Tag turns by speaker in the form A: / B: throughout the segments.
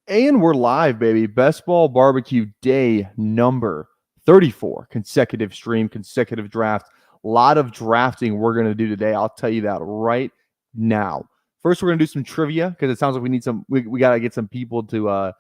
A: And we're live, baby. Best Ball Barbecue day number 34. Consecutive stream, consecutive draft. A lot of drafting we're going to do today. I'll tell you that right now. First, we're going to do some trivia because it sounds like we need some. We got to get some people to,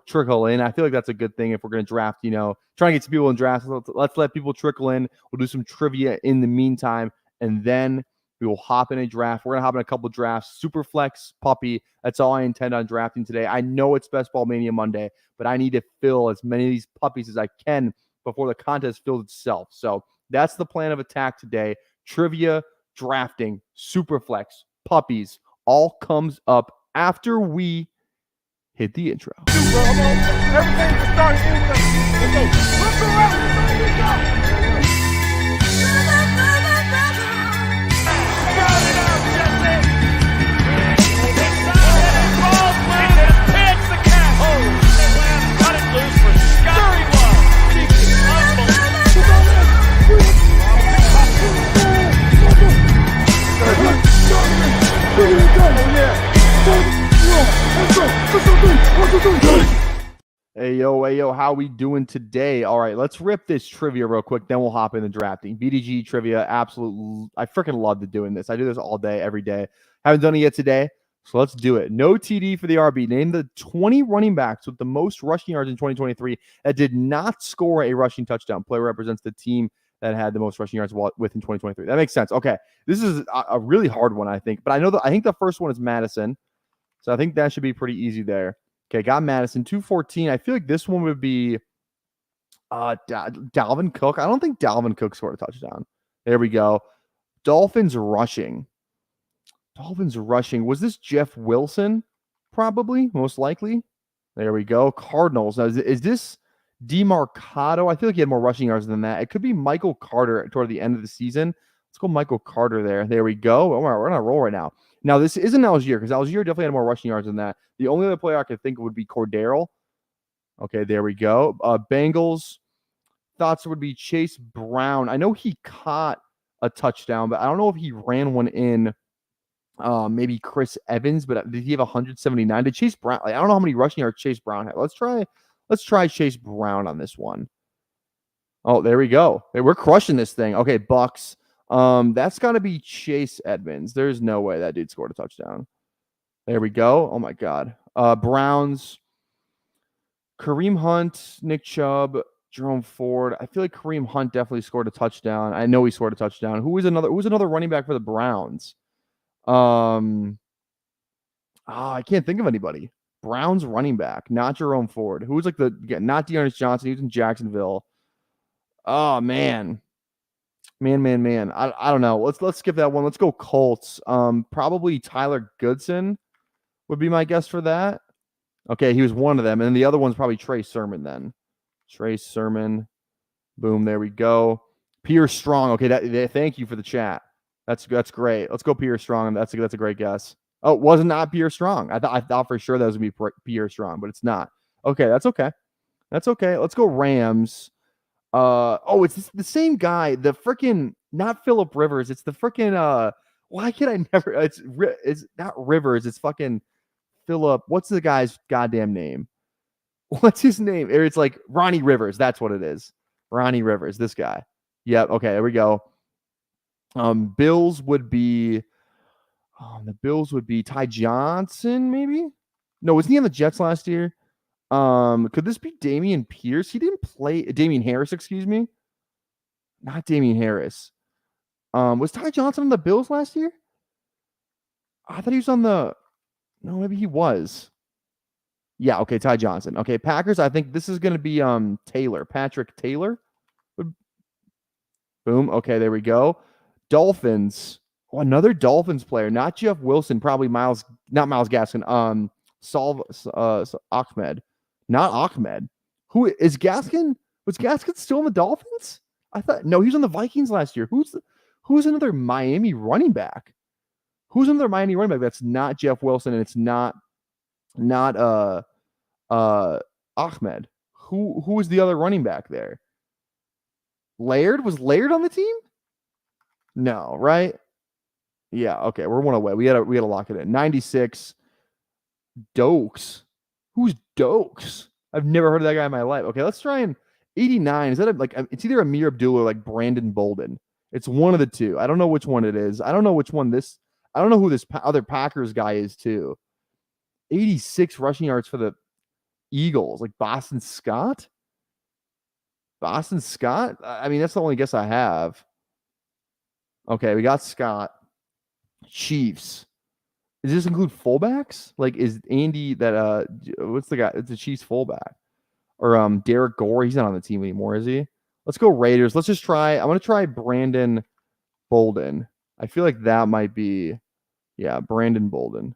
A: trickle in. I feel like that's a good thing if we're going to draft. Trying to get some people in drafts. Let's let people trickle in. We'll do some trivia in the meantime, and then we will hop in a draft. We're going to hop in a couple drafts. Superflex, puppy. That's all I intend on drafting today. I know it's Best Ball Mania Monday, but I need to fill as many of these puppies as I can before the contest fills itself. So that's the plan of attack today. Trivia, drafting, Superflex, puppies, all comes up after we hit the intro.
B: Everything can start instantly. Let's go around.
A: Hey yo, how we doing today? All right, let's rip this trivia real quick, then we'll hop into drafting. BDG trivia, absolute. I freaking love doing this. I do this all day, every day. Haven't done it yet today, so let's do it. No TD for the RB. Name the 20 running backs with the most rushing yards in 2023 that did not score a rushing touchdown. Player represents the team that had the most rushing yards within 2023. That makes sense. Okay, this is a really hard one, I think, but I think the first one is Madison, so I think that should be pretty easy there. Okay, got Madison, 214. I feel like this one would be Dalvin Cook. I don't think Dalvin Cook scored a touchdown. There we go. Dolphins rushing. Was this Jeff Wilson? Probably, most likely. There we go. Cardinals. Now, is this DeMarcado? I feel like he had more rushing yards than that. It could be Michael Carter toward the end of the season. Let's go Michael Carter there. There we go. Oh, we're on a roll right now. Now, this isn't Algier because Algier definitely had more rushing yards than that. The only other player I could think of would be Cordero. Okay, there we go. Bengals. Thoughts would be Chase Brown. I know he caught a touchdown, but I don't know if he ran one in maybe Chris Evans, but did he have 179? Did Chase Brown? I don't know how many rushing yards Chase Brown had. Let's try Chase Brown on this one. Oh, there we go. Hey, we're crushing this thing. Okay, Bucks. That's got to be Chase Edmonds. There's no way that dude scored a touchdown. There we go. Oh my God. Browns. Kareem Hunt, Nick Chubb, Jerome Ford. I feel like Kareem Hunt definitely scored a touchdown. I know he scored a touchdown. Who was another running back for the Browns? I can't think of anybody. Browns running back, not Jerome Ford. Who was not Dearness Johnson? He was in Jacksonville. Oh man. Man. I don't know. Let's skip that one. Let's go Colts. Probably Tyler Goodson would be my guess for that. Okay, he was one of them. And then the other one's probably Trey Sermon then. Trey Sermon. Boom, there we go. Pierce Strong. Okay, thank you for the chat. That's great. Let's go Pierce Strong. That's a great guess. Oh, it wasn't not Pierce Strong. I thought for sure that was going to be Pierce Strong, but it's not. Okay, that's okay. That's okay. Let's go Rams. It's the same guy. The freaking not Phillip Rivers. It's the freaking why can I never? It's not Rivers. It's fucking Phillip. What's the guy's goddamn name? What's his name? It's like Ronnie Rivers. That's what it is. Ronnie Rivers. This guy. Yep. Okay. There we go. Bills would be. The Bills would be Ty Johnson. Maybe. No, wasn't he on the Jets last year? Could this be Damian Pierce? He didn't play Damian Harris, excuse me. Not Damian Harris. Was Ty Johnson on the Bills last year? I thought he was on the. No, maybe he was. Yeah, okay, Ty Johnson. Okay, Packers, I think this is going to be Taylor. Patrick Taylor. Boom. Okay, there we go. Dolphins. Oh, another Dolphins player. Not Jeff Wilson, probably not Myles Gaskin. Ahmed. Not Ahmed. Who is Gaskin? Was Gaskin still in the Dolphins? I thought no, he was on the Vikings last year. Who's another Miami running back? Who's another Miami running back that's not Jeff Wilson and it's not Ahmed? Who is the other running back there? Laird? Was Laird on the team? No, right? Yeah, okay. We're one away. We had to lock it in. 96. Dokes. Who's Dokes? I've never heard of that guy in my life. Okay, let's try and 89. Is that like it's either Amir Abdullah or like Brandon Bolden? It's one of the two. I don't know which one it is. I don't know which one this. I don't know who this other Packers guy is too. 86 rushing yards for the Eagles. Like Boston Scott. Boston Scott. I mean, that's the only guess I have. Okay, we got Scott. Chiefs. Does this include fullbacks? Like, is Andy that what's the guy? It's the Chiefs fullback. Or Derek Gore. He's not on the team anymore, is he? Let's go Raiders. Let's just try. I'm gonna try Brandon Bolden. I feel like that might be, yeah, Brandon Bolden.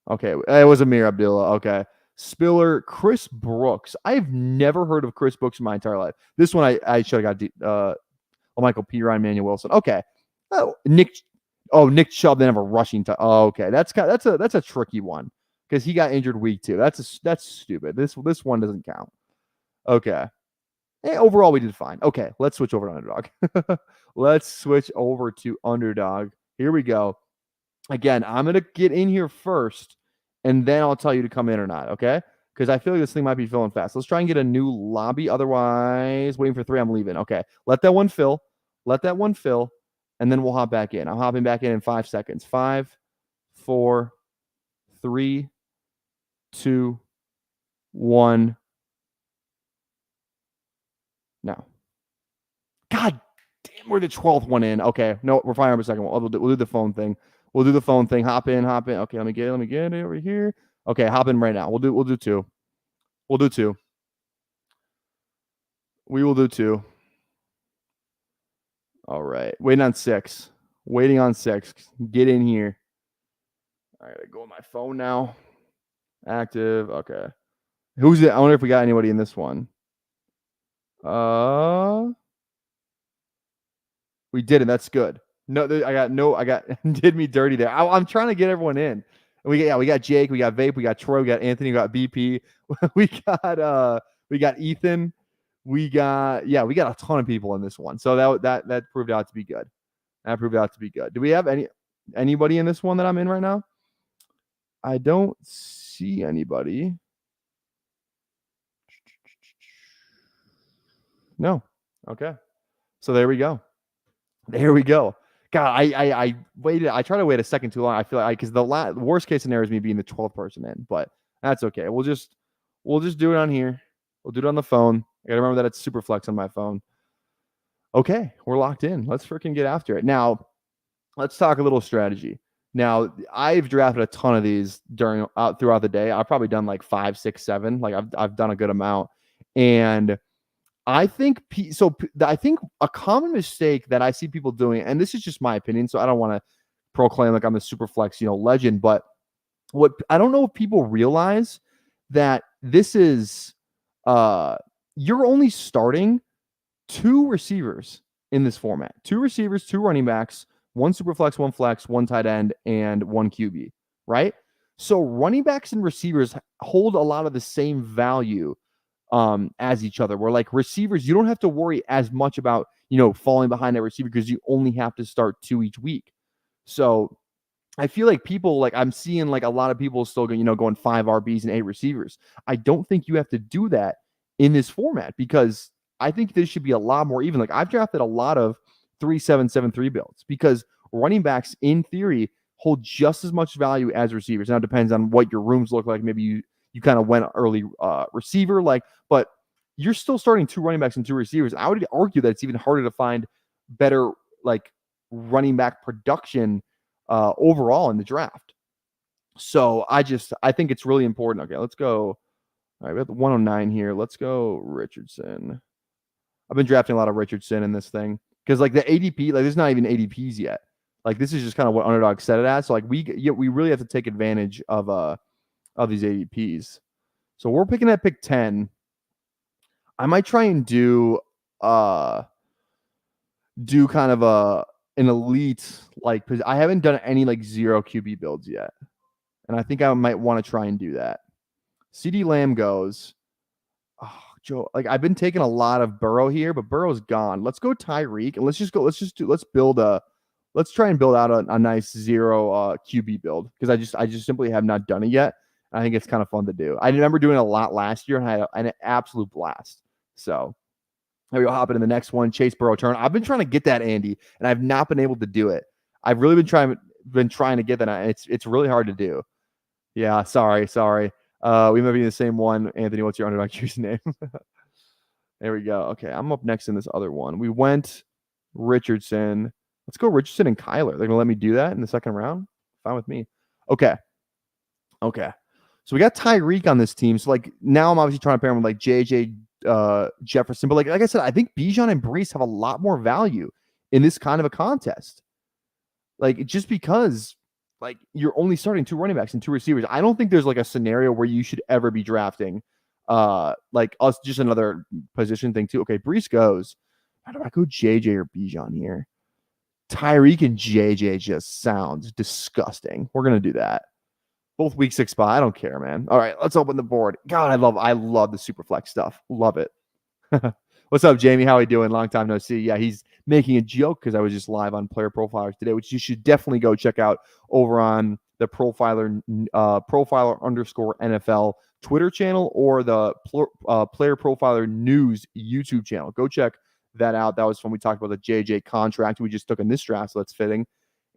A: Okay, it was Amir Abdullah. Okay. Spiller, Chris Brooks. I've never heard of Chris Brooks in my entire life. This one I should have got Michael P. Ryan, Manuel Wilson. Okay. Oh, Nick Chubb didn't have a rushing touch. Oh, okay. That's a tricky one because he got injured week 2. That's stupid. This one doesn't count. Okay. Hey, overall, we did fine. Okay, let's switch over to Underdog. Let's switch over to Underdog. Here we go. Again, I'm going to get in here first, and then I'll tell you to come in or not, okay? Because I feel like this thing might be filling fast. Let's try and get a new lobby. Otherwise, waiting for 3, I'm leaving. Okay, let that one fill. Let that one fill, and then we'll hop back in. I'm hopping back in 5 seconds. 5, 4, 3, 2, 1. No. God damn, we're the 12th one in. Okay, no, we're fine for a second. We'll do the phone thing. We'll do the phone thing. Hop in. Okay, let me get it over here. Okay, hop in right now. We'll do 2. We'll do 2. We will do 2. All right. Waiting on 6. Waiting on 6. Get in here. All right, I go on my phone now. Active. Okay. Who's it? I wonder if we got anybody in this one. We didn't. That's good. No, I got did me dirty there. I'm trying to get everyone in. We got Jake, we got Vape, we got Troy, we got Anthony, we got BP, we got Ethan, we got a ton of people in this one. So that proved out to be good. That proved out to be good. Do we have anybody in this one that I'm in right now? I don't see anybody. No. Okay. So there we go. There we go. God, I waited. I try to wait a second too long. I feel like because the worst case scenario is me being the 12th person in, but that's okay. We'll just do it on here. We'll do it on the phone. I gotta remember that it's Superflex on my phone. Okay, we're locked in. Let's freaking get after it. Now, let's talk a little strategy. Now, I've drafted a ton of these throughout the day. I've probably done like 5, 6, 7. Like I've done a good amount, and I think I think a common mistake that I see people doing, and this is just my opinion, so I don't want to proclaim like I'm a Superflex, legend, but what I don't know if people realize that this is you're only starting 2 receivers in this format. 2 receivers, 2 running backs, 1 Superflex, 1 flex, 1 tight end, and 1 QB, right? So running backs and receivers hold a lot of the same value as each other. Where like receivers, you don't have to worry as much about, falling behind that receiver because you only have to start 2 each week. So I feel like people, like I'm seeing like a lot of people still going 5 RBs and 8 receivers. I don't think you have to do that in this format because I think this should be a lot more even. Like I've drafted a lot of 3-7-7-3 builds because running backs in theory hold just as much value as receivers. Now it depends on what your rooms look like. Maybe you kind of went early receiver, but you're still starting 2 running backs and 2 receivers. I would argue that it's even harder to find better like running back production overall in the draft. So I think it's really important. Okay, let's go. All right, we have the 109 here. Let's go Richardson. I've been drafting a lot of Richardson in this thing because like the ADP, like there's not even ADPs yet. Like this is just kind of what Underdog set it at. So like we really have to take advantage of these ADPs. So we're picking at pick 10. I might try and do kind of an elite, like, because I haven't done any like 0 QB builds yet. And I think I might want to try and do that. CD Lamb goes. Oh, Joe, like I've been taking a lot of Burrow here, but Burrow's gone. Let's go Tyreek and let's try and build out a nice 0 QB build because I just simply have not done it yet. I think it's kind of fun to do. I remember doing a lot last year, and I had an absolute blast. So maybe we'll hop into the next one. Chase Burrow turn. I've been trying to get that, Andy, and I've not been able to do it. I've really been trying to get that. And it's really hard to do. Yeah, sorry. We might be in the same one. Anthony, what's your underdog username? There we go. Okay, I'm up next in this other one. We went Richardson. Let's go Richardson and Kyler. They're gonna let me do that in the second round. Fine with me. Okay. So we got Tyreek on this team. So like now I'm obviously trying to pair him with like JJ Jefferson. But like I said, I think Bijan and Brees have a lot more value in this kind of a contest. Like just because like you're only starting 2 running backs and 2 receivers. I don't think there's like a scenario where you should ever be drafting like us, just another position thing too. Okay, Brees goes. How do I go JJ or Bijan here? Tyreek and JJ just sounds disgusting. We're gonna do that. Both week 6 spot. I don't care, man. All right, let's open the board. God, I love the Superflex stuff. Love it. What's up, Jamie? How are you doing? Long time no see. Yeah, he's making a joke because I was just live on Player Profilers today, which you should definitely go check out over on the Profiler _NFL Twitter channel or the Player Profiler News YouTube channel. Go check that out. That was when we talked about the JJ contract we just took in this draft, so that's fitting.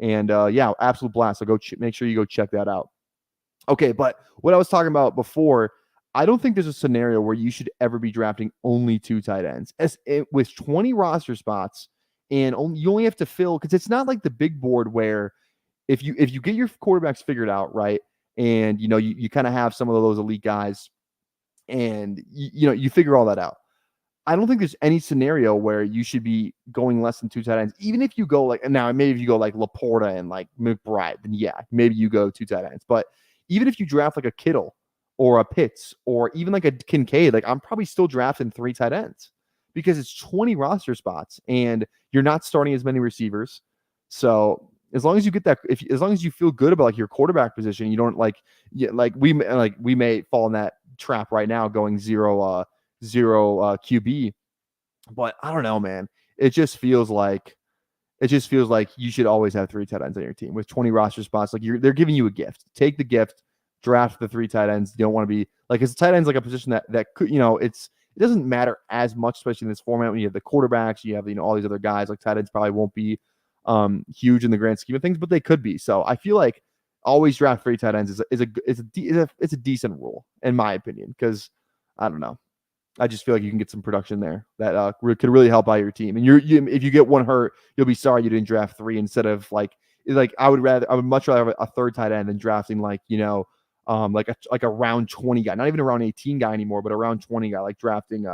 A: And yeah, absolute blast. So make sure you go check that out. Okay, but what I was talking about before, I don't think there's a scenario where you should ever be drafting only 2 tight ends. With 20 roster spots, and you only have to fill, because it's not like the big board where if you get your quarterbacks figured out, right, and you kind of have some of those elite guys, and you figure all that out. I don't think there's any scenario where you should be going less than 2 tight ends. Even if you go like, now maybe if you go like Laporta and like McBride, then yeah, maybe you go 2 tight ends. But even if you draft like a Kittle or a Pitts or even like a Kincaid, like I'm probably still drafting 3 tight ends because it's 20 roster spots and you're not starting as many receivers. So as long as you get that, as long as you feel good about like your quarterback position, you don't we may fall in that trap right now going zero QB. But I don't know, man. It just feels like you should always have 3 tight ends on your team with 20 roster spots. Like they're giving you a gift. Take the gift, draft the 3 tight ends. You don't want to be like, because tight ends like a position that could, it doesn't matter as much, especially in this format when you have the quarterbacks, you have all these other guys. Like tight ends probably won't be huge in the grand scheme of things, but they could be. So I feel like always draft 3 tight ends is a decent rule in my opinion, because I don't know. I just feel like you can get some production there that could really help out your team. And if you get one hurt, you'll be sorry you didn't draft 3 instead of like I would much rather have a 3rd tight end than drafting like a round 20 guy, not even a round 18 guy anymore, but a round 20 guy, like drafting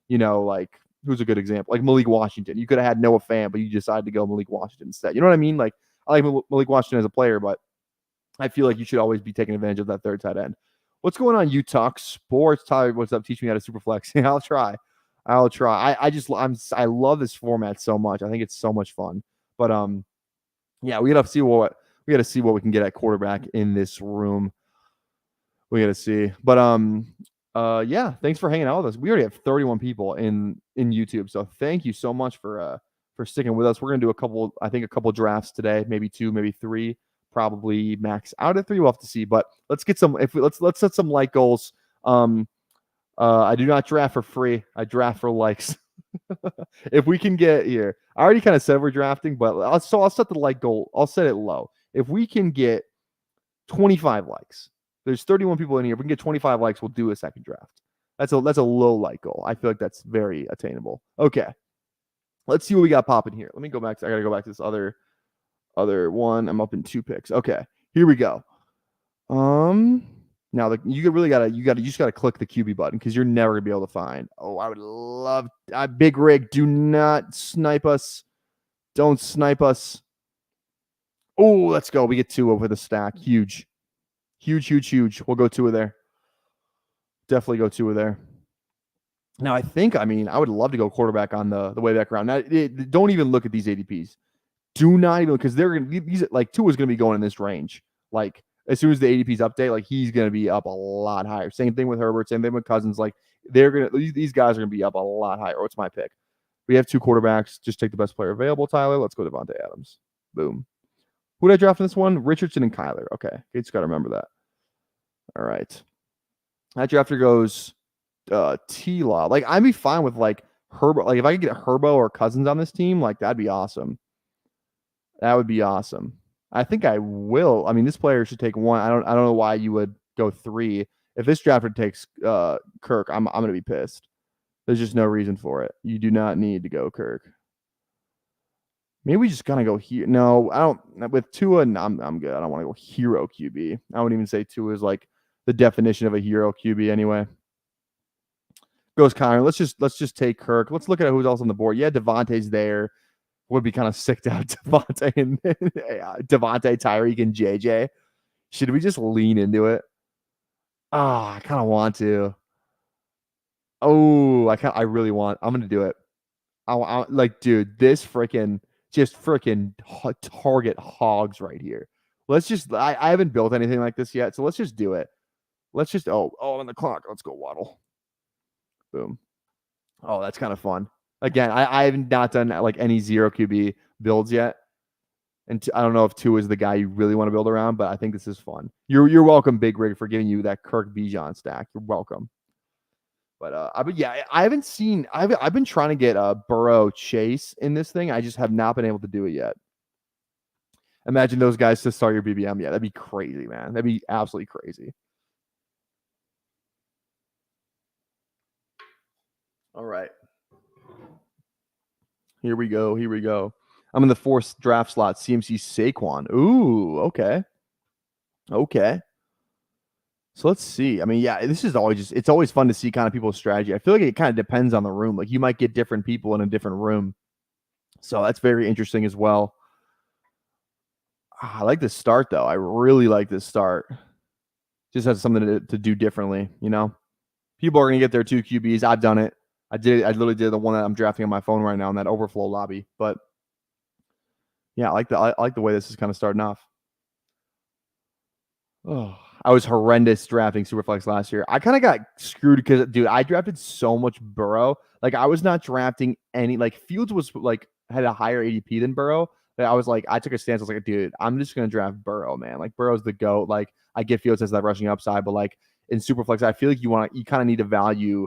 A: like who's a good example, like Malik Washington. You could have had Noah Fant, but you decided to go Malik Washington instead. You know what I mean? Like I like Malik Washington as a player, but I feel like you should always be taking advantage of that 3rd tight end. What's going on, you talk sports? Tyler, what's up? Teach me how to Superflex. I'll try. I love this format so much. I think it's so much fun. But yeah, we gotta see what we can get at quarterback in this room. We gotta see. But yeah, thanks for hanging out with us. We already have 31 people in YouTube, so thank you so much for sticking with us. We're gonna do a couple drafts today, maybe 2, maybe 3. Probably max out at 3. We'll have to see, but let's get some. Let's set some like goals. I do not draft for free. I draft for likes. If we can get here, I already kind of said we're drafting, but I'll set the like goal. I'll set it low. If we can get 25 likes, there's 31 people in here. If we can get 25 likes, we'll do a second draft. That's a low like goal. I feel like that's very attainable. Okay, let's see what we got popping here. Let me go back. I gotta go back to this other one. I'm up in 2 picks. Okay, here we go. Now you just gotta click the QB button because you're never gonna be able to find. Oh, I would love Big Rig. Do not snipe us. Don't snipe us. Oh, let's go. We get 2 over the stack. Huge. We'll go 2 of there. Definitely go 2 of there. Now I would love to go quarterback on the way back around. Now don't even look at these ADPs. Do not even, because they're going to be, like, Tua is going to be going in this range. Like, as soon as the ADPs update, like, he's going to be up a lot higher. Same thing with Herbert, same thing with Cousins. Like, these guys are going to be up a lot higher. What's my pick? We have 2 quarterbacks. Just take the best player available, Tyler. Let's go Devontae Adams. Boom. Who did I draft in this one? Richardson and Kyler. Okay. You just got to remember that. All right. That drafter goes T-Law. Like, I'd be fine with like Herbo. Like, if I could get Herbo or Cousins on this team, like that'd be awesome. That would be awesome. I think I will. I mean, this player should take one. I don't know why you would go 3. If this drafter takes Kirk, I'm gonna be pissed. There's just no reason for it. You do not need to go Kirk. Maybe we just gonna go here. No, I don't. With Tua, I'm good. I don't want to go hero QB. I wouldn't even say Tua is like the definition of a hero QB anyway. Goes Connor. Let's just take Kirk. Let's look at who's else on the board. Yeah, Devontae's there. Would be kind of sick to have Devontae and Devontae, Tyreek, and JJ. Should we just lean into it? Ah, I kind of want to. Oh, I really want. I'm gonna do it. I like, dude, this freaking target hogs right here. Let's just. I haven't built anything like this yet, so let's just do it. Let's just. Oh, on the clock. Let's go Waddle. Boom. Oh, that's kind of fun. Again, I have not done like any 0 QB builds yet. And I don't know if 2 is the guy you really want to build around, but I think this is fun. You're welcome, Big Rig, for giving you that Kirk Bijan stack. You're welcome. But I haven't seen. I've been trying to get Burrow Chase in this thing. I just have not been able to do it yet. Imagine those guys to start your BBM. Yeah, that'd be crazy, man. That'd be absolutely crazy. All right. Here we go. Here we go. I'm in the 4th draft slot. CMC Saquon. Ooh, okay. Okay. So let's see. I mean, yeah, this is always it's always fun to see kind of people's strategy. I feel like it kind of depends on the room. Like, you might get different people in a different room. So that's very interesting as well. I like this start, though. I really like this start. Just has something to do differently, you know? People are going to get their 2 QBs. I've done it. I literally did the one that I'm drafting on my phone right now in that overflow lobby. But yeah, I like the way this is kind of starting off. Oh, I was horrendous drafting Superflex last year. I kind of got screwed because, dude, I drafted so much Burrow. Like, I was not drafting any. Like, Fields was like had a higher ADP than Burrow. That I was like, I took a stance. I was like, dude, I'm just gonna draft Burrow, man. Like, Burrow's the GOAT. Like, I get Fields as that rushing upside, but like in Superflex, I feel like you kind of need to value,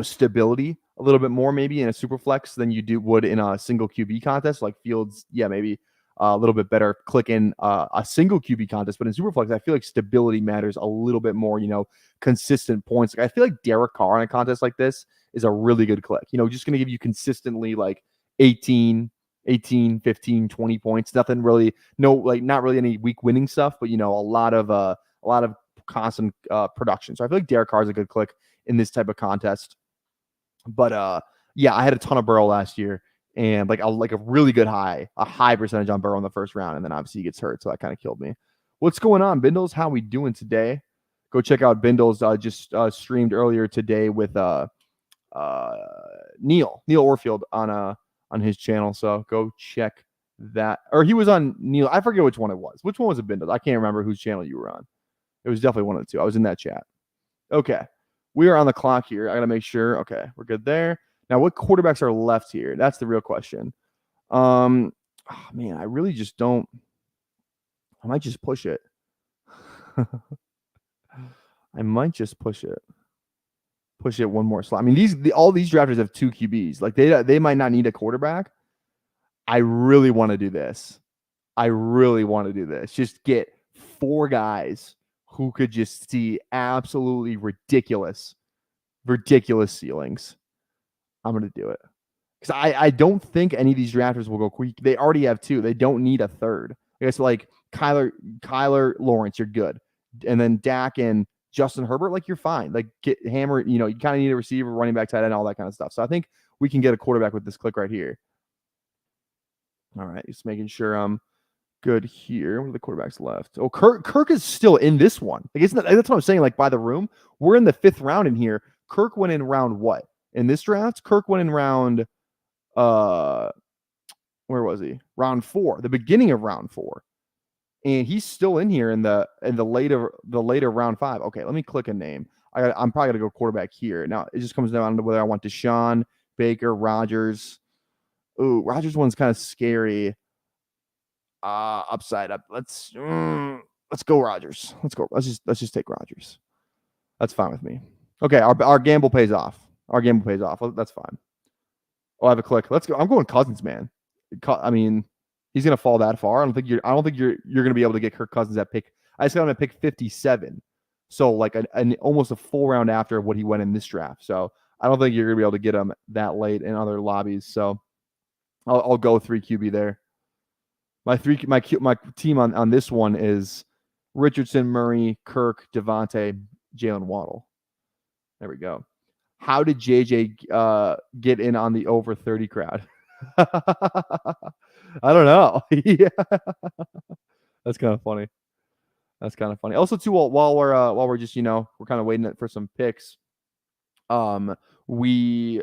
A: stability a little bit more maybe in a Superflex than you would in a single QB contest. Like Fields, yeah, maybe a little bit better click in a single QB contest, but in Superflex, I feel like stability matters a little bit more, consistent points. Like, I feel like Derek Carr in a contest like this is a really good click, just going to give you consistently like 18, 15, 20 points. Nothing really, not really any weak winning stuff, but, a lot of constant production. So I feel like Derek Carr is a good click in this type of contest. But yeah, I had a ton of Burrow last year. And like a really good high percentage on Burrow in the first round, and then obviously he gets hurt, so that kind of killed me. What's going on, Bindles? How we doing today? Go check out Bindles. Just streamed earlier today with Neil Orfield on his channel, so go check that. Or he was on Neil. I forget which one it was. Which one was it, Bindles? I can't remember whose channel you were on. It was definitely one of the two. I was in that chat. Okay, we are on the clock here. I gotta make sure. Okay, we're good there. Now, what quarterbacks are left here? That's the real question. Man, I really just don't. I might just push it. I might just push it. Push it one more slot. I mean, all these drafters have 2 QBs. Like, they might not need a quarterback. I really want to do this. Just get 4 guys who could just see absolutely ridiculous ceilings. I'm going to do it. Because I don't think any of these drafters will go quick. They already have 2. They don't need a third. I guess like Kyler Lawrence, you're good. And then Dak and Justin Herbert, like, you're fine. Like, get hammered, you kind of need a receiver, running back, tight end, all that kind of stuff. So I think we can get a quarterback with this click right here. All right, just making sure I'm good here. What are the quarterbacks left? Oh, Kirk is still in this one. Like, that's what I'm saying. Like, by the room, we're in the 5th round in here. Kirk went in round what? In this draft, Kirk went in round where was he? Round 4, the beginning of round 4. And he's still in here in the later round 5. Okay, let me click a name. I'm probably gonna go quarterback here. Now it just comes down to whether I want Deshaun, Baker, Rodgers. Ooh, Rodgers one's kind of scary. Upside up. Let's Let's go Rodgers. Let's go. Let's just take Rodgers. That's fine with me. Okay, our gamble pays off. Our gamble pays off. That's fine. Oh, I have a click. Let's go. I'm going Cousins, man. I mean, he's gonna fall that far. I don't think you're gonna be able to get Kirk Cousins at pick. I just got him at pick 57. So like an almost a full round after what he went in this draft. So I don't think you're gonna be able to get him that late in other lobbies. So I'll go 3 QB there. My team on this one is Richardson, Murray, Kirk, Devontae, Jalen Waddle. There we go. How did JJ get in on the over 30 crowd? I don't know. Yeah. That's kind of funny. That's kind of funny. Also, too, while we're just we're kind of waiting for some picks. We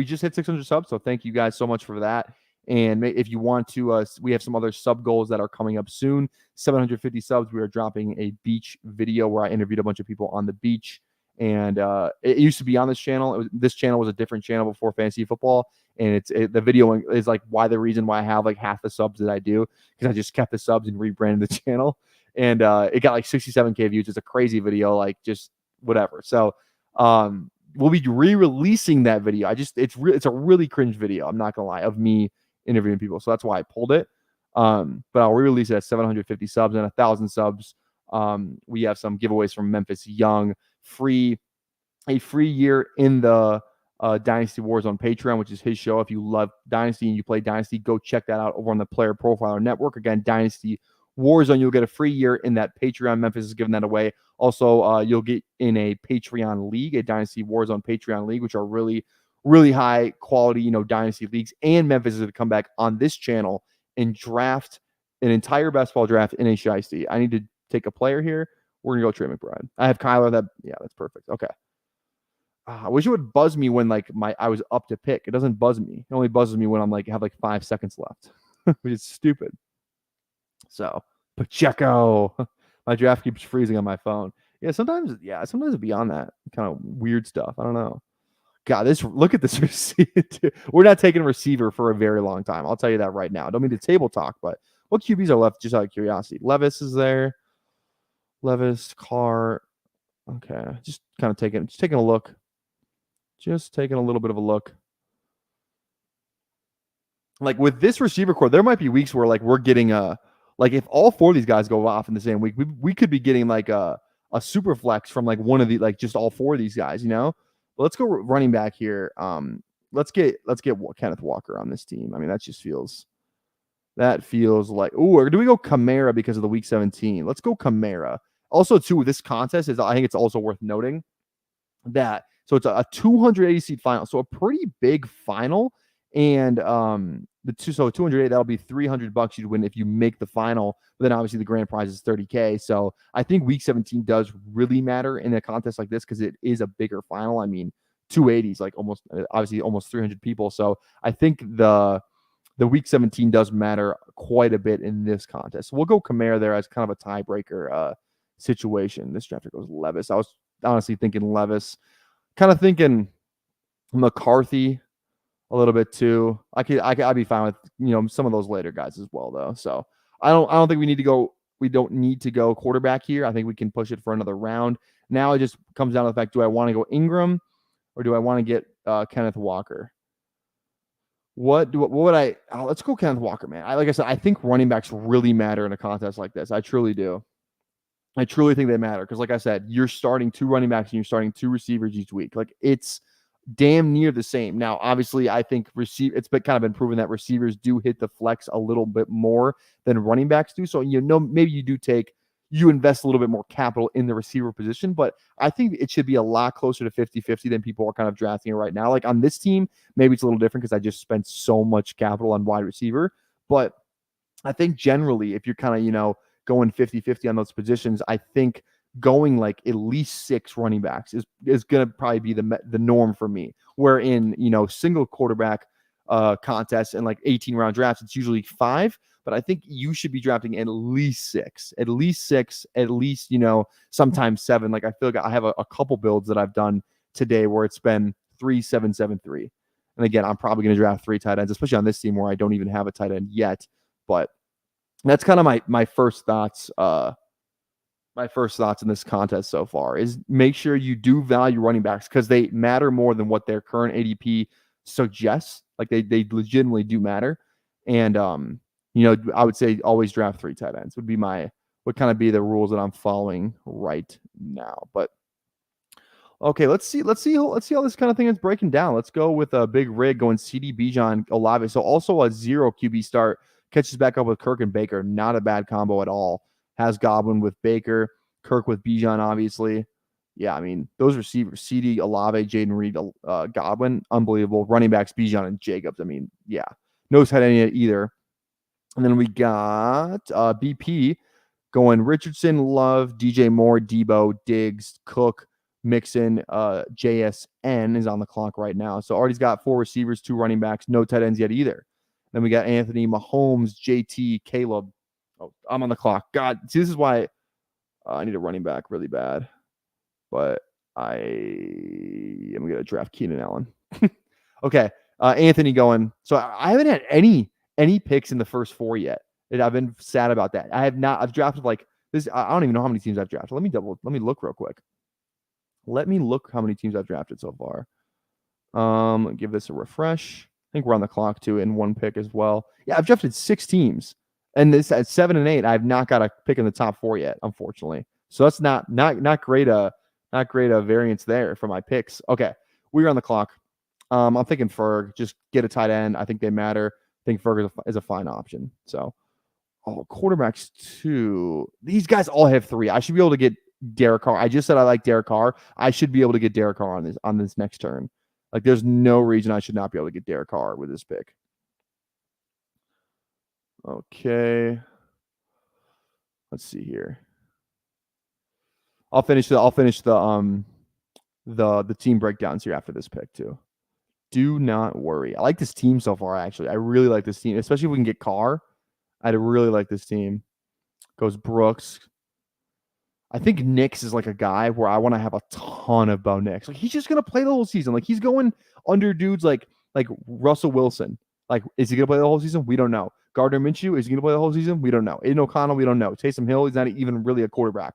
A: just hit 600 subs, so thank you guys so much for that. And if you want to, we have some other sub goals that are coming up soon. 750 subs. We are dropping a beach video where I interviewed a bunch of people on the beach. And it used to be on this channel. This channel was a different channel before fantasy football, and the video is like the reason why I have like half the subs that I do, because I just kept the subs and rebranded the channel, and it got like 67K views. It's a crazy video, like just whatever. So we'll be re-releasing that video. It's a really cringe video. I'm not gonna lie, of me interviewing people. So that's why I pulled it. But I'll re-release it at 750 subs and 1,000 subs. We have some giveaways from Memphis Young. A free year in the Dynasty Warzone Patreon, which is his show. If you love Dynasty and you play Dynasty, go check that out over on the Player Profiler Network. Again, Dynasty Warzone, you'll get a free year in that Patreon. Memphis is giving that away. Also, you'll get in a Patreon league, a Dynasty Warzone Patreon league, which are really, really high quality, Dynasty leagues. And Memphis is going to come back on this channel and draft an entire best ball draft in a Shiesty. I need to take a player here. We're going to go Trey McBride. I have Kyler. That's perfect. Okay. I wish it would buzz me when I was up to pick. It doesn't buzz me. It only buzzes me when I'm have 5 seconds left, which is stupid. So Pacheco, my draft keeps freezing on my phone. Sometimes it's beyond that kind of weird stuff. I don't know. God, look at this receiver. We're not taking a receiver for a very long time. I'll tell you that right now. I don't mean to table talk, but what QBs are left just out of curiosity? Levis is there. Levis, Carr. Okay, just taking a look. Just taking a little bit of a look. Like with this receiver core, there might be weeks where we're getting if all 4 of these guys go off in the same week, we could be getting a super flex from one of the just all 4 of these guys, But let's go running back here. Let's get Kenneth Walker on this team. I mean, that feels like, or do we go Kamara because of the week 17? Let's go Kamara. Also, too, this contest I think it's also worth noting that so it's a 280 seed final, so a pretty big final, and 208, that'll be $300 you'd win if you make the final. But then obviously the grand prize is 30K. So I think week 17 does really matter in a contest like this because it is a bigger final. I mean, 280 is almost 300 people. So I think the week 17 does matter quite a bit in this contest. So we'll go Kamara there as kind of a tiebreaker situation. This drafter goes Levis. I was honestly thinking Levis, kind of thinking McCarthy a little bit too. I'd be fine with some of those later guys as well though. So I don't think we don't need to go quarterback here. I think we can push it for another round. Now it just comes down to the fact, do I want to go Ingram or do I want to get Kenneth Walker? Let's go Kenneth Walker, man. Like I said, I think running backs really matter in a contest like this. I truly do. I truly think they matter because, like I said, you're starting 2 running backs and you're starting 2 receivers each week. It's damn near the same. Now, obviously, I think it's been proven that receivers do hit the flex a little bit more than running backs do. So maybe you invest a little bit more capital in the receiver position, but I think it should be a lot closer to 50-50 than people are kind of drafting it right now. Like on this team, maybe it's a little different because I just spent so much capital on wide receiver, but I think generally if you're kind of, going 50-50 on those positions, I think going at least 6 running backs is going to probably be the norm for me. Where in, single quarterback contests and 18 round drafts, it's usually 5, but I think you should be drafting at least 6, sometimes 7. I feel like I have a couple builds that I've done today where it's been 3, 7, 7, 3. And again, I'm probably going to draft 3 tight ends, especially on this team where I don't even have a tight end yet, but that's kind of my first thoughts my first thoughts in this contest so far is make sure you do value running backs because they matter more than what their current ADP suggests. Like they legitimately do matter. And I would say always draft 3 tight ends would kind of be the rules that I'm following right now. But okay, let's see how this kind of thing is breaking down. Let's go with a big rig going CD, Bijan, Olave. So also a 0 QB start, catches back up with Kirk and Baker. Not a bad combo at all. Has Godwin with Baker, Kirk with Bijan, obviously. Yeah, I mean, those receivers, CD, Olave, Jaden Reed, Godwin, unbelievable. Running backs, Bijan and Jacobs. I mean, yeah, no tight end either. And then we got BP going Richardson, Love, DJ Moore, Debo, Diggs, Cook, Mixon, JSN is on the clock right now. So already's got 4 receivers, 2 running backs, no tight ends yet either. Then we got Anthony, Mahomes, JT, Caleb. Oh, I'm on the clock. God, see, this is why I need a running back really bad. But I am going to draft Keenan Allen. Okay, Anthony going. So I haven't had any picks in the first 4 yet. And I've been sad about that. I have not. I've drafted like this. I don't even know how many teams I've drafted. Let me look real quick. Let me look how many teams I've drafted so far. Give this a refresh. I think we're on the clock too in 1 pick as well. Yeah, I've drafted 6 teams, and this at 7 and 8, I've not got a pick in the top 4 yet, unfortunately. So that's not great. Not great a variance there for my picks. Okay, we're on the clock. I'm thinking Ferg. Just get a tight end. I think they matter. I think Ferg is a fine option. So, quarterbacks too. These guys all have 3. I should be able to get Derek Carr. I just said I like Derek Carr. I should be able to get Derek Carr on this next turn. Like, there's no reason I should not be able to get Derek Carr with this pick. Okay. Let's see here. I'll finish the team breakdowns here after this pick too. Do not worry. I like this team so far, actually. I really like this team, especially if we can get Carr. I'd really like this team. Goes Brooks. I think Nix is like a guy where I want to have a ton of Bo Nix. Like, he's just gonna play the whole season. Like, he's going under dudes like Russell Wilson. Like, is he gonna play the whole season? We don't know. Gardner Minshew, is he gonna play the whole season? We don't know. Aiden O'Connell, we don't know. Taysom Hill, he's not even really a quarterback.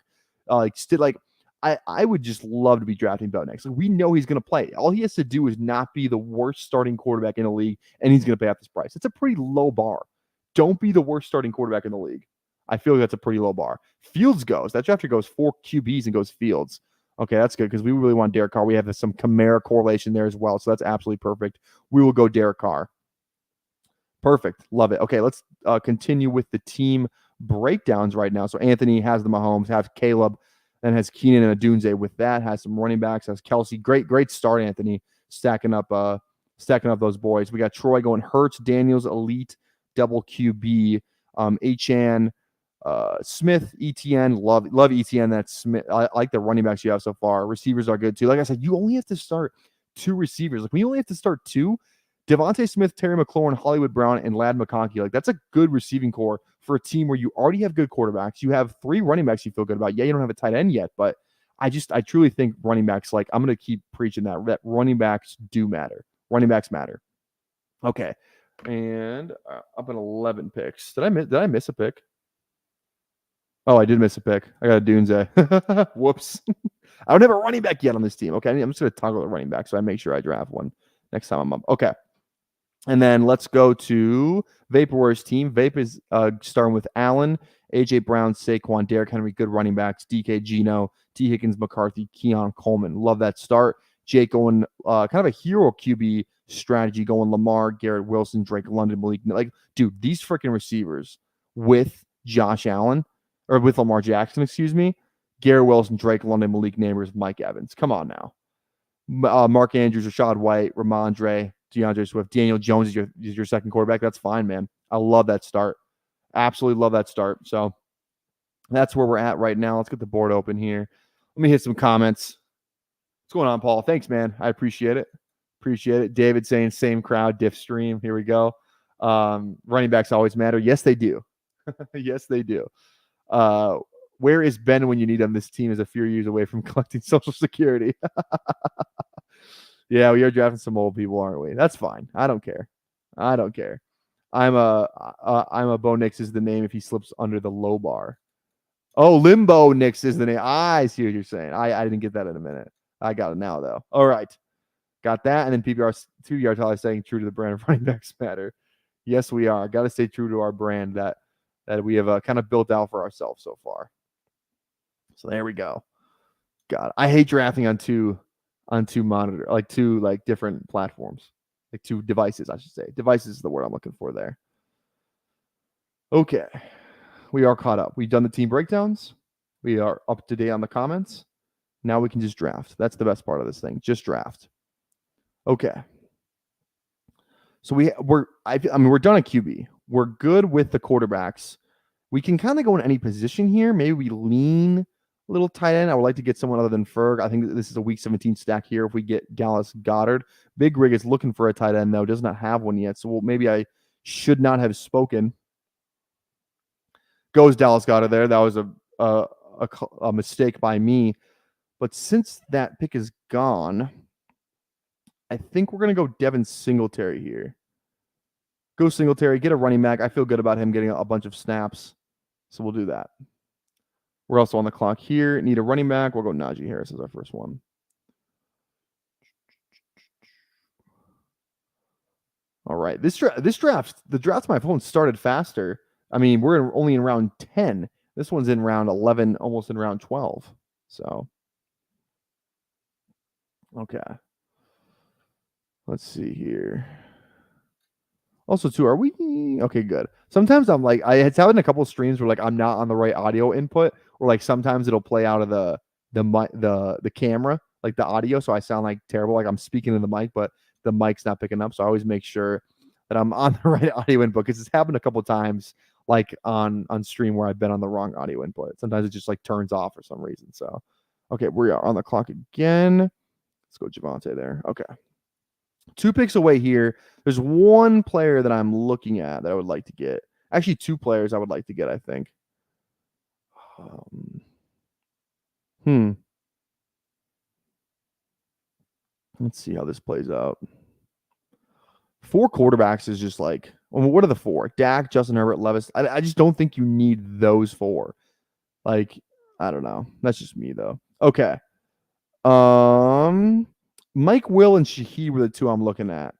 A: I would just love to be drafting Bo Nix. Like, we know he's gonna play. All he has to do is not be the worst starting quarterback in the league, and he's gonna pay off this price. It's a pretty low bar. Don't be the worst starting quarterback in the league. I feel like that's a pretty low bar. Fields goes. That drafter goes 4 QBs and goes Fields. Okay, that's good because we really want Derek Carr. We have some Kamara correlation there as well, so that's absolutely perfect. We will go Derek Carr. Perfect. Love it. Okay, let's continue with the team breakdowns right now. So Anthony has the Mahomes, has Caleb, then has Keenan and Adunze with that, has some running backs, has Kelsey. Great start, Anthony, stacking up those boys. We got Troy going Hurts, Daniels, Elite, double QB, Achan, Smith, ETN, love ETN. That's Smith. I like the running backs you have so far. Receivers are good too. Like I said, you only have to start 2 receivers. Like, we only have to start 2. Devontae Smith, Terry McLaurin, Hollywood Brown, and Lad McConkey. Like, that's a good receiving core for a team where you already have good quarterbacks. You have 3 running backs you feel good about. Yeah, you don't have a tight end yet, but I truly think running backs, like, I'm going to keep preaching that running backs do matter. Running backs matter. Okay. And up at 11 picks. Did I miss a pick? Oh, I did miss a pick. I got a Dunze. Whoops. I don't have a running back yet on this team. Okay, I'm just going to toggle the running back so I make sure I draft one next time I'm up. Okay. And then let's go to Vaporware's team. Vape is starting with Allen, AJ Brown, Saquon, Derrick Henry, good running backs, DK Gino, T. Higgins, McCarthy, Keon Coleman. Love that start. Jake going kind of a hero QB strategy, going Lamar, Garrett Wilson, Drake London, Malik. Like, dude, these freaking receivers with Josh Allen, or with Lamar Jackson, excuse me, Garrett Wilson, Drake London, Malik Neighbors, Mike Evans. Come on now. Mark Andrews, Rashad White, Ramondre, DeAndre Swift, Daniel Jones is your second quarterback. That's fine, man. I love that start. Absolutely love that start. So that's where we're at right now. Let's get the board open here. Let me hit some comments. What's going on, Paul? Thanks, man. I appreciate it. David saying same crowd, diff stream. Here we go. Running backs always matter. Yes, they do. Yes, they do. Where is Ben when you need him? This team is a few years away from collecting Social Security. Yeah, we are drafting some old people, aren't we? That's fine. I don't care. I'm a Bo Nix is the name if he slips under the low bar. Oh, Limbo Nix is the name. I see what you're saying. I didn't get that in a minute. I got it now, though. All right. Got that. And then PPR 2-yard tally saying true to the brand of running backs matter. Yes, we are. Got to stay true to our brand that we have kind of built out for ourselves so far. So there we go. God, I hate drafting on two monitor, like two like different platforms, like two devices, I should say. Devices is the word I'm looking for there. Okay, we are caught up. We've done the team breakdowns. We are up to date on the comments. Now we can just draft. That's the best part of this thing. Just draft. Okay. So we're done at QB. We're good with the quarterbacks. We can kind of go in any position here. Maybe we lean a little tight end. I would like to get someone other than Ferg. I think this is a week 17 stack here. If we get Dallas Goedert, Big Rig is looking for a tight end though. Does not have one yet. So maybe I should not have spoken. Goes Dallas Goedert there. That was a mistake by me. But since that pick is gone, I think we're going to go Devin Singletary here. Go Singletary, get a running back. I feel good about him getting a bunch of snaps. So we'll do that. We're also on the clock here. Need a running back. We'll go Najee Harris as our first one. All right. The draft my phone started faster. I mean, we're only in round 10. This one's in round 11, almost in round 12. So, okay. Let's see here. Also, too, are we okay? Good. Sometimes I'm like, it's having a couple of streams where like I'm not on the right audio input, or like sometimes it'll play out of the camera, like the audio, so I sound like terrible, like I'm speaking in the mic, but the mic's not picking up. So I always make sure that I'm on the right audio input because it's happened a couple of times, like on stream where I've been on the wrong audio input. Sometimes it just like turns off for some reason. So, okay, we are on the clock again. Let's go Javonte there. Okay. 2 picks away here. There's one player that I'm looking at that I would like to get. Actually, 2 players I would like to get, I think. Let's see how this plays out. 4 quarterbacks is just like, well, what are the 4? Dak, Justin Herbert, Levis. I just don't think you need those 4. Like, I don't know. That's just me, though. Okay. Mike Will and Shaheed were the 2 I'm looking at.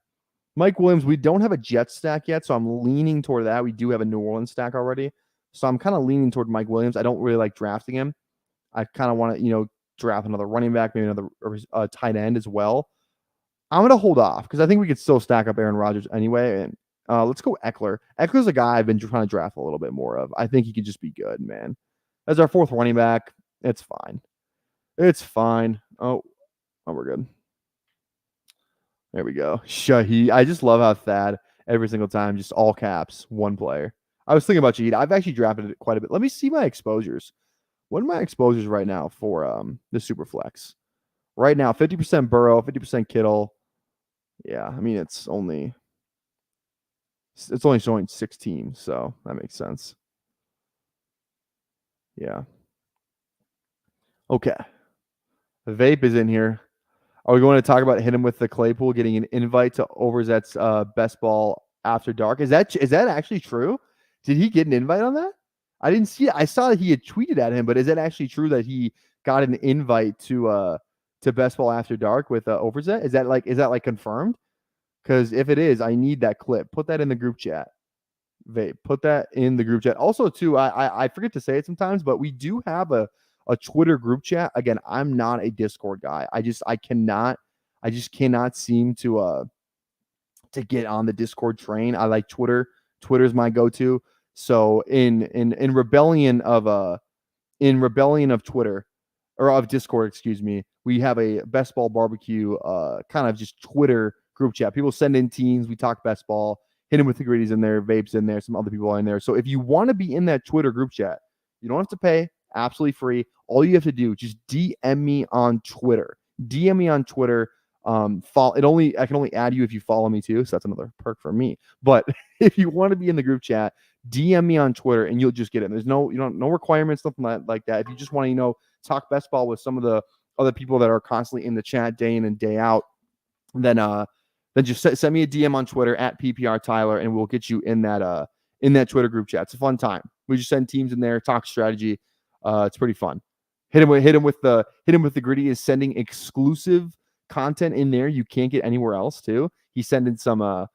A: Mike Williams, we don't have a Jet stack yet, so I'm leaning toward that. We do have a New Orleans stack already. So I'm kind of leaning toward Mike Williams. I don't really like drafting him. I kind of want to, draft another running back, maybe another tight end as well. I'm going to hold off because I think we could still stack up Aaron Rodgers anyway. And let's go Eckler. Eckler's a guy I've been trying to draft a little bit more of. I think he could just be good, man. As our 4th running back, it's fine. It's fine. Oh, we're good. There we go. Shaheed. I just love how Thad, every single time, just all caps, 1 player. I was thinking about Shaheed. I've actually drafted it quite a bit. Let me see my exposures. What are my exposures right now for the Superflex? Right now, 50% Burrow, 50% Kittle. Yeah, I mean, it's only showing 6 teams, so that makes sense. Yeah. Okay. Vape is in here. Are we going to talk about hit him with the Claypool getting an invite to Overzet's Best Ball After Dark? Is that actually true? Did he get an invite on that? I didn't see it. I saw that he had tweeted at him, but is it actually true that he got an invite to Best Ball After Dark with Overzet? Is that like confirmed? Because if it is, I need that clip. Put that in the group chat. Vape. Put that in the group chat. Also, too, I forget to say it sometimes, but we do have a Twitter group chat. Again, I'm not a Discord guy. I just cannot seem to get on the Discord train. I like Twitter. Twitter's my go-to. So in rebellion of Twitter or of Discord, excuse me, we have a Best Ball Barbecue kind of just Twitter group chat. People send in teams. We talk best ball. Hit him with the Gritty's in there. Vapes in there. Some other people are in there. So if you want to be in that Twitter group chat, you don't have to pay. Absolutely free. All you have to do, just DM me on Twitter. DM me on Twitter. I can only add you if you follow me too. So that's another perk for me. But if you want to be in the group chat, DM me on Twitter and you'll just get it. There's no requirements, nothing like that. If you just want to, talk best ball with some of the other people that are constantly in the chat day in and day out, then just send me a DM on Twitter at PPR Tyler and we'll get you in that Twitter group chat. It's a fun time. We just send teams in there, talk strategy. It's pretty fun. Hit him with the gritty is sending exclusive content in there you can't get anywhere else too. He's sending some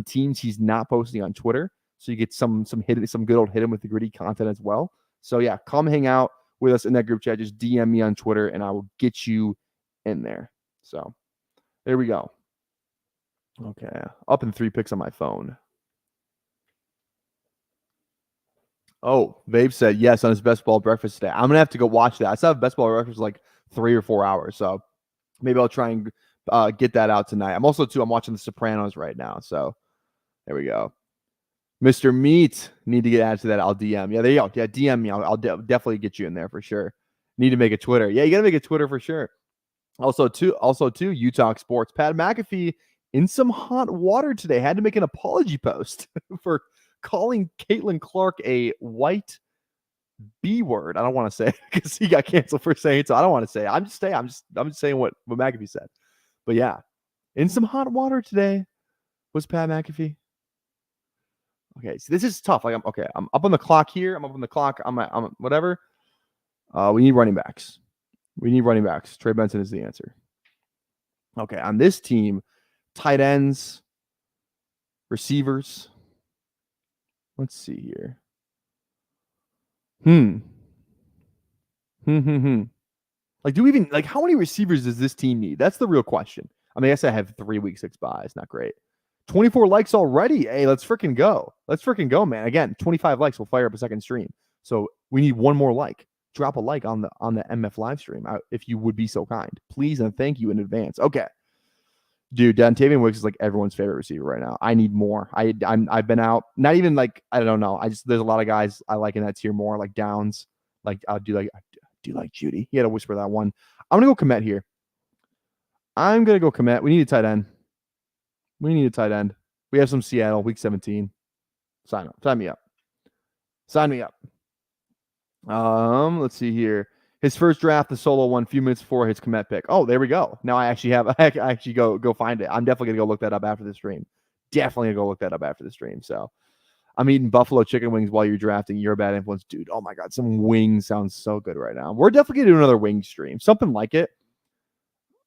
A: teams he's not posting on Twitter, so you get some good old hit him with the gritty content as well. So yeah, come hang out with us in that group chat. Just DM me on Twitter and I will get you in there. So there we go. Okay, up in 3 picks on my phone. Oh, Vape said yes on his best ball breakfast today. I'm gonna have to go watch that. I still have best ball breakfast like 3 or 4 hours, so maybe I'll try and get that out tonight. I'm watching The Sopranos right now, so there we go. Mr. Meat, need to get added to that. I'll DM. Yeah, there you go. Yeah, DM me. I'll definitely get you in there for sure. Need to make a Twitter. Yeah, you gotta make a Twitter for sure. Also, Utah Sports. Pat McAfee in some hot water today. Had to make an apology post for calling Caitlin Clark a white B word. I don't want to say because he got canceled for saying it, so I don't want to say it. I'm just saying what McAfee said. But yeah, in some hot water today was Pat McAfee. Okay, so this is tough. Like I'm up on the clock here. I'm up on the clock. I'm whatever. We need running backs. Trey Benson is the answer. Okay, on this team, tight ends, receivers. Let's see here. Like, do we even how many receivers does this team need? That's the real question. I mean, I guess I have 3 week 6 buys. Not great. 24 likes already. Hey, let's freaking go. Let's freaking go, man. Again, 25 likes will fire up a second stream. So we need one more like. Drop a like on the MF live stream if you would be so kind. Please and thank you in advance. Okay. Dude, Dontavian Wicks is like everyone's favorite receiver right now. I need more. I've been out. Not even like I don't know. There's a lot of guys I like in that tier more, like Downs. Like I do like Judy. He had to whisper that one. I'm gonna go Komet here. We need a tight end. We have some Seattle week 17. Sign me up. Let's see here. His first draft, the solo one, a few minutes before his Komet pick. Oh, there we go. Now I actually go find it. I'm definitely gonna go look that up after the stream. So I'm eating buffalo chicken wings while you're drafting. You're a bad influence, dude. Oh my god, some wings sounds so good right now. We're definitely gonna do another wing stream, something like it.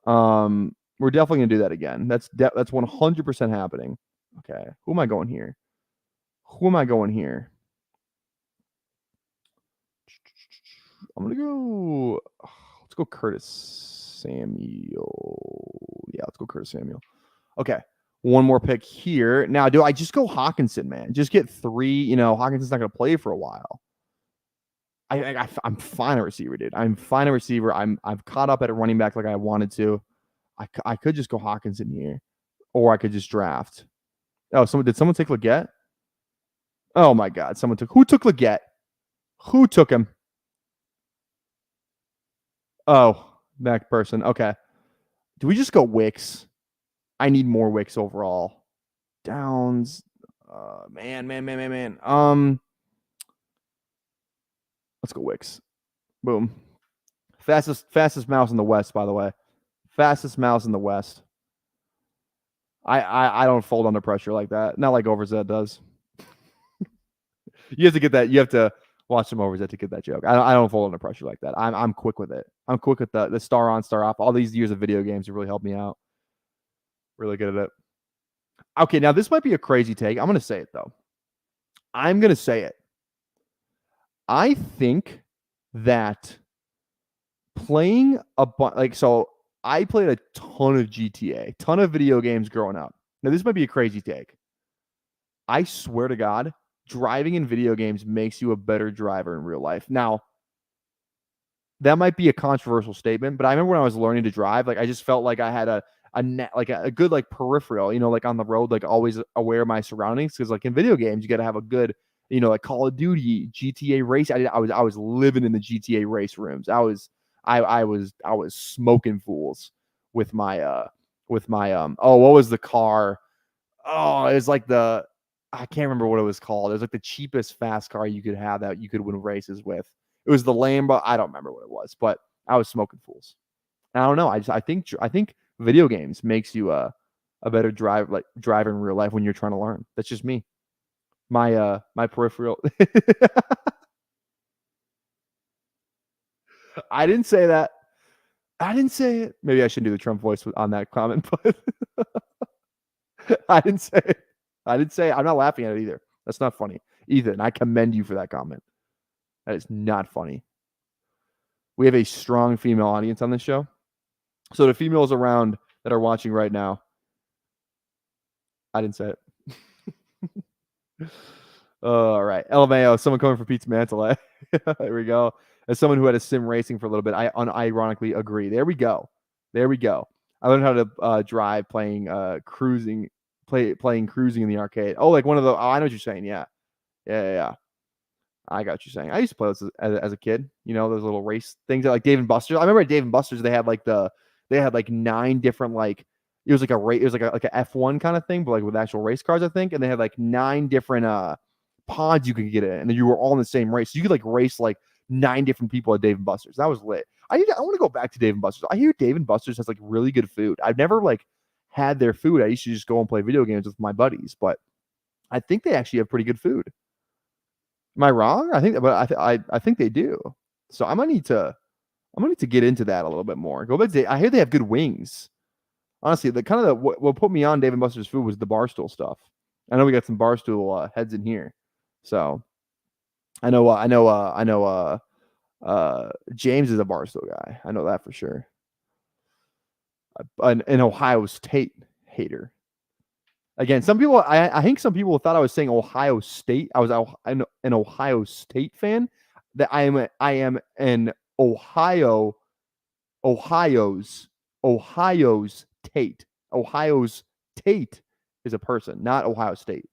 A: We're definitely gonna do that again. That's 100% happening. Okay, who am I going here? I'm gonna go. Let's go Curtis Samuel. Yeah, let's go Curtis Samuel. Okay, one more pick here. Now, do I just go Hawkinson, man? Just get 3. Hawkinson's not gonna play for a while. I'm fine at receiver, dude. I've caught up at a running back like I wanted to. I could just go Hawkinson here, or I could just draft. Oh, did someone take Leggett? Oh my God, who took Leggett? Who took him? Oh, that person. Okay. Do we just go Wicks? I need more Wicks overall. Downs. Man. Let's go Wicks. Boom. Fastest mouse in the West, by the way. Fastest mouse in the West. I don't fold under pressure like that. Not like Overzet does. You have to get that. You have to watch some Overzet to get that joke. I don't fold under pressure like that. I'm quick with it. I'm quick with the star on, star off. All these years of video games have really helped me out. Really good at it. Okay, now this might be a crazy take. I'm going to say it, though. I'm going to say it. I think that playing so I played a ton of GTA, ton of video games growing up. Now, this might be a crazy take. I swear to God, driving in video games makes you a better driver in real life. Now, that might be a controversial statement, but I remember when I was learning to drive, I just felt like I had a good peripheral, on the road, always aware of my surroundings. Because in video games, you got to have a good, Call of Duty, GTA race. I was living in the GTA race rooms. I was smoking fools with my what was the car? Oh, it was I can't remember what it was called. It was the cheapest fast car you could have that you could win races with. It was the Lambo. I don't remember what it was, but I was smoking fools. And I don't know. I think video games makes you a better driver in real life when you're trying to learn. That's just me. My peripheral. I didn't say that. I didn't say it. Maybe I shouldn't do the Trump voice on that comment, but I didn't say it. I didn't say it. I'm not laughing at it either. That's not funny. Ethan, I commend you for that comment. That is not funny. We have a strong female audience on this show. So the females around that are watching right now, I didn't say it. All right. LMAO, someone coming for Pizza Mantle. There we go. As someone who had a sim racing for a little bit, I unironically agree. There we go. There we go. I learned how to drive playing cruising in the arcade. Oh, like one of the. Oh, I know what you're saying. Yeah. I got what you're saying. I used to play those as a kid. You know, those little race things that like Dave and Buster's. I remember at Dave and Buster's they had like 9 different like it was like a race. It was like a F1 kind of thing, but like with actual race cars, I think. And they had like 9 different pods you could get in, and then you were all in the same race. So you could like race like 9 different people at Dave and Buster's. That was lit. I want to go back to Dave and Buster's. I hear Dave and Buster's has like really good food. I've never like had their food. I used to just go and play video games with my buddies, but I think they actually have pretty good food. Am I wrong? I think, but I think they do. So I'm gonna need to get into that a little bit more. Go back to. I hear they have good wings. Honestly, the kind of what put me on Dave and Buster's food was the Barstool stuff. I know we got some Barstool heads in here, so I know James is a Barstool guy. I know that for sure. An Ohio State hater. Again, some people, I think some people thought I was saying Ohio State. I was an Ohio State fan. That I am an Ohio's Tate. Ohio's Tate is a person, not Ohio State.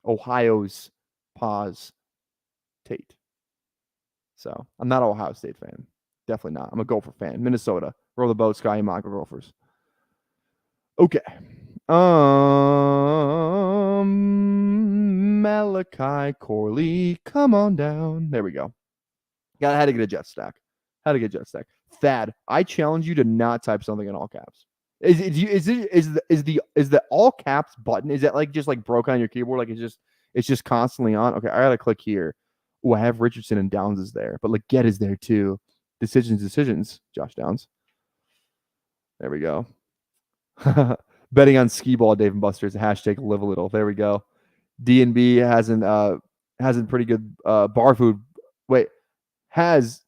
A: Ohio's pause Tate. So I'm not an Ohio State fan. Definitely not. I'm a Gopher fan. Minnesota. Roll the boat, Sky and Michael Gophers. Okay. Malachi Corley, come on down. There we go. Had to get a jet stack. Thad, I challenge you to not type something in all caps. Is the all caps button? Is that like just like broken on your keyboard? Like it's just constantly on. Okay, I gotta click here. Oh, I have Richardson and Downs is there, but Leggett is there too. Decisions. Josh Downs. There we go. Betting on skee ball, Dave and Buster's. Hashtag live a little. There we go. D&B hasn't pretty good bar food. Wait, hasn't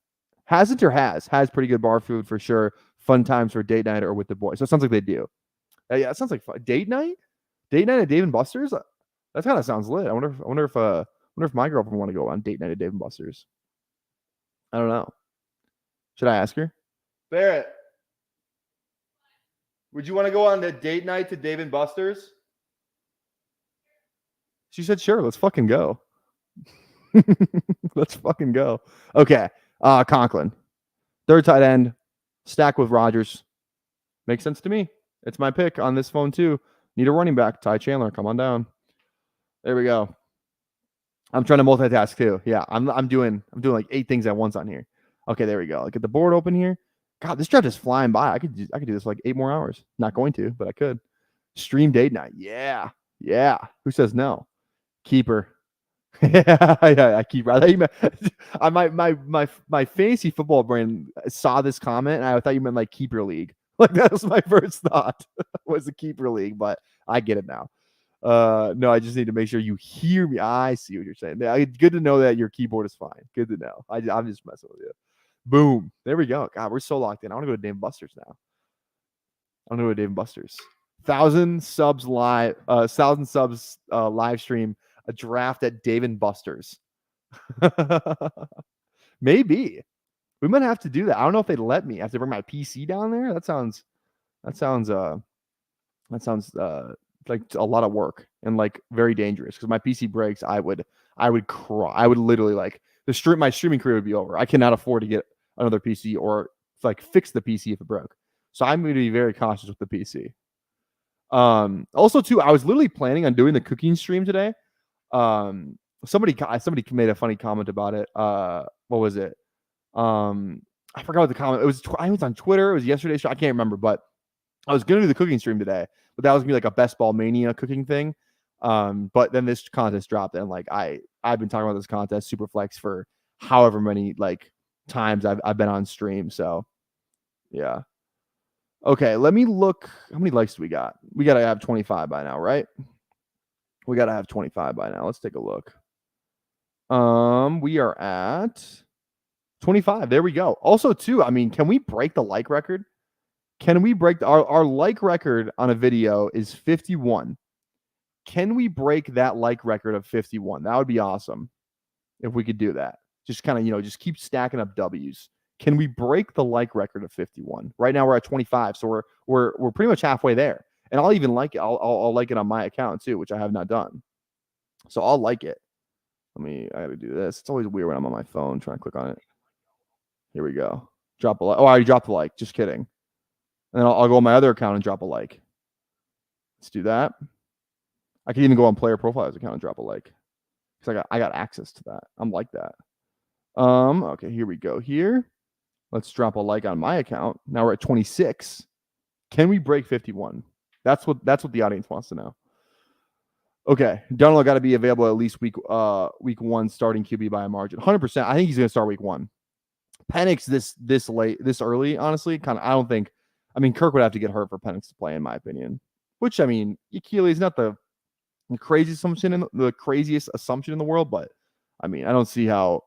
A: or has pretty good bar food for sure. Fun times for date night or with the boys. So it sounds like they do. Yeah, it sounds like fun. Date night at Dave and Buster's. That kind of sounds lit. I wonder if my girlfriend want to go on date night at Dave and Buster's. I don't know. Should I ask her? Barrett, would you want to go on the date night to Dave and Buster's? She said, sure, let's fucking go. Let's fucking go. Okay. Conklin. Third tight end. Stack with Rodgers. Makes sense to me. It's my pick on this phone too. Need a running back. Ty Chandler, come on down. There we go. I'm trying to multitask too. Yeah, I'm doing like 8 things at once on here. Okay, there we go. Get the board open here. God, this draft is flying by. I could do this for like 8 more hours. Not going to, but I could. Stream date night. Yeah. Who says no? Keeper. I keep. I thought you meant my fantasy football brain saw this comment and I thought you meant like keeper league. Like that was my first thought was the keeper league, but I get it now. No, I just need to make sure you hear me. I see what you're saying. Good to know that your keyboard is fine. Good to know. I'm just messing with you. Boom. There we go. God, we're so locked in. I want to go to Dave & Buster's now. 1,000 subs live. 1,000 subs live stream. A draft at Dave & Buster's. Maybe. We might have to do that. I don't know if they'd let me. I have to bring my PC down there. That sounds like a lot of work and like very dangerous because my PC breaks. I would cry. I would literally like my streaming career would be over. I cannot afford to get another PC or like fix the PC if it broke. So I'm going to be very cautious with the PC. Also too, I was literally planning on doing the cooking stream today. Somebody made a funny comment about it. What was it? I forgot what the comment. It was I was on Twitter. It was yesterday's show. I can't remember, but I was gonna do the cooking stream today, but that was gonna be like a Best Ball Mania cooking thing. But then this contest dropped, and like I've been talking about this contest, Superflex, for however many like times I've been on stream. So yeah. Okay, let me look. How many likes do we got? We got to have 25 by now, right? We got to have 25 by now. Let's take a look. We are at 25. There we go. Also, too, I mean, can we break the like record? Can we break our like record on a video is 51. Can we break that like record of 51? That would be awesome if we could do that. Just kind of, just keep stacking up W's. Can we break the like record of 51? Right now we're at 25, so we're pretty much halfway there. And I'll even like it. I'll like it on my account too, which I have not done. So I'll like it. I got to do this. It's always weird when I'm on my phone trying to click on it. Here we go. Drop a like. Oh, I already dropped the like. Just kidding. And then I'll go on my other account and drop a like. Let's do that. I can even go on player profiles account and drop a like. Because I got access to that. I'm like that. Okay, here we go. Here. Let's drop a like on my account. Now we're at 26. Can we break 51? That's what the audience wants to know. Okay, Donald got to be available at least week 1 starting QB by a margin. 100%. I think he's going to start week 1. Penix this early, honestly, kind of. I don't think. I mean, Kirk would have to get hurt for Penix to play, in my opinion. Which, I mean, Achilles is not the craziest assumption in the world, but I mean, I don't see a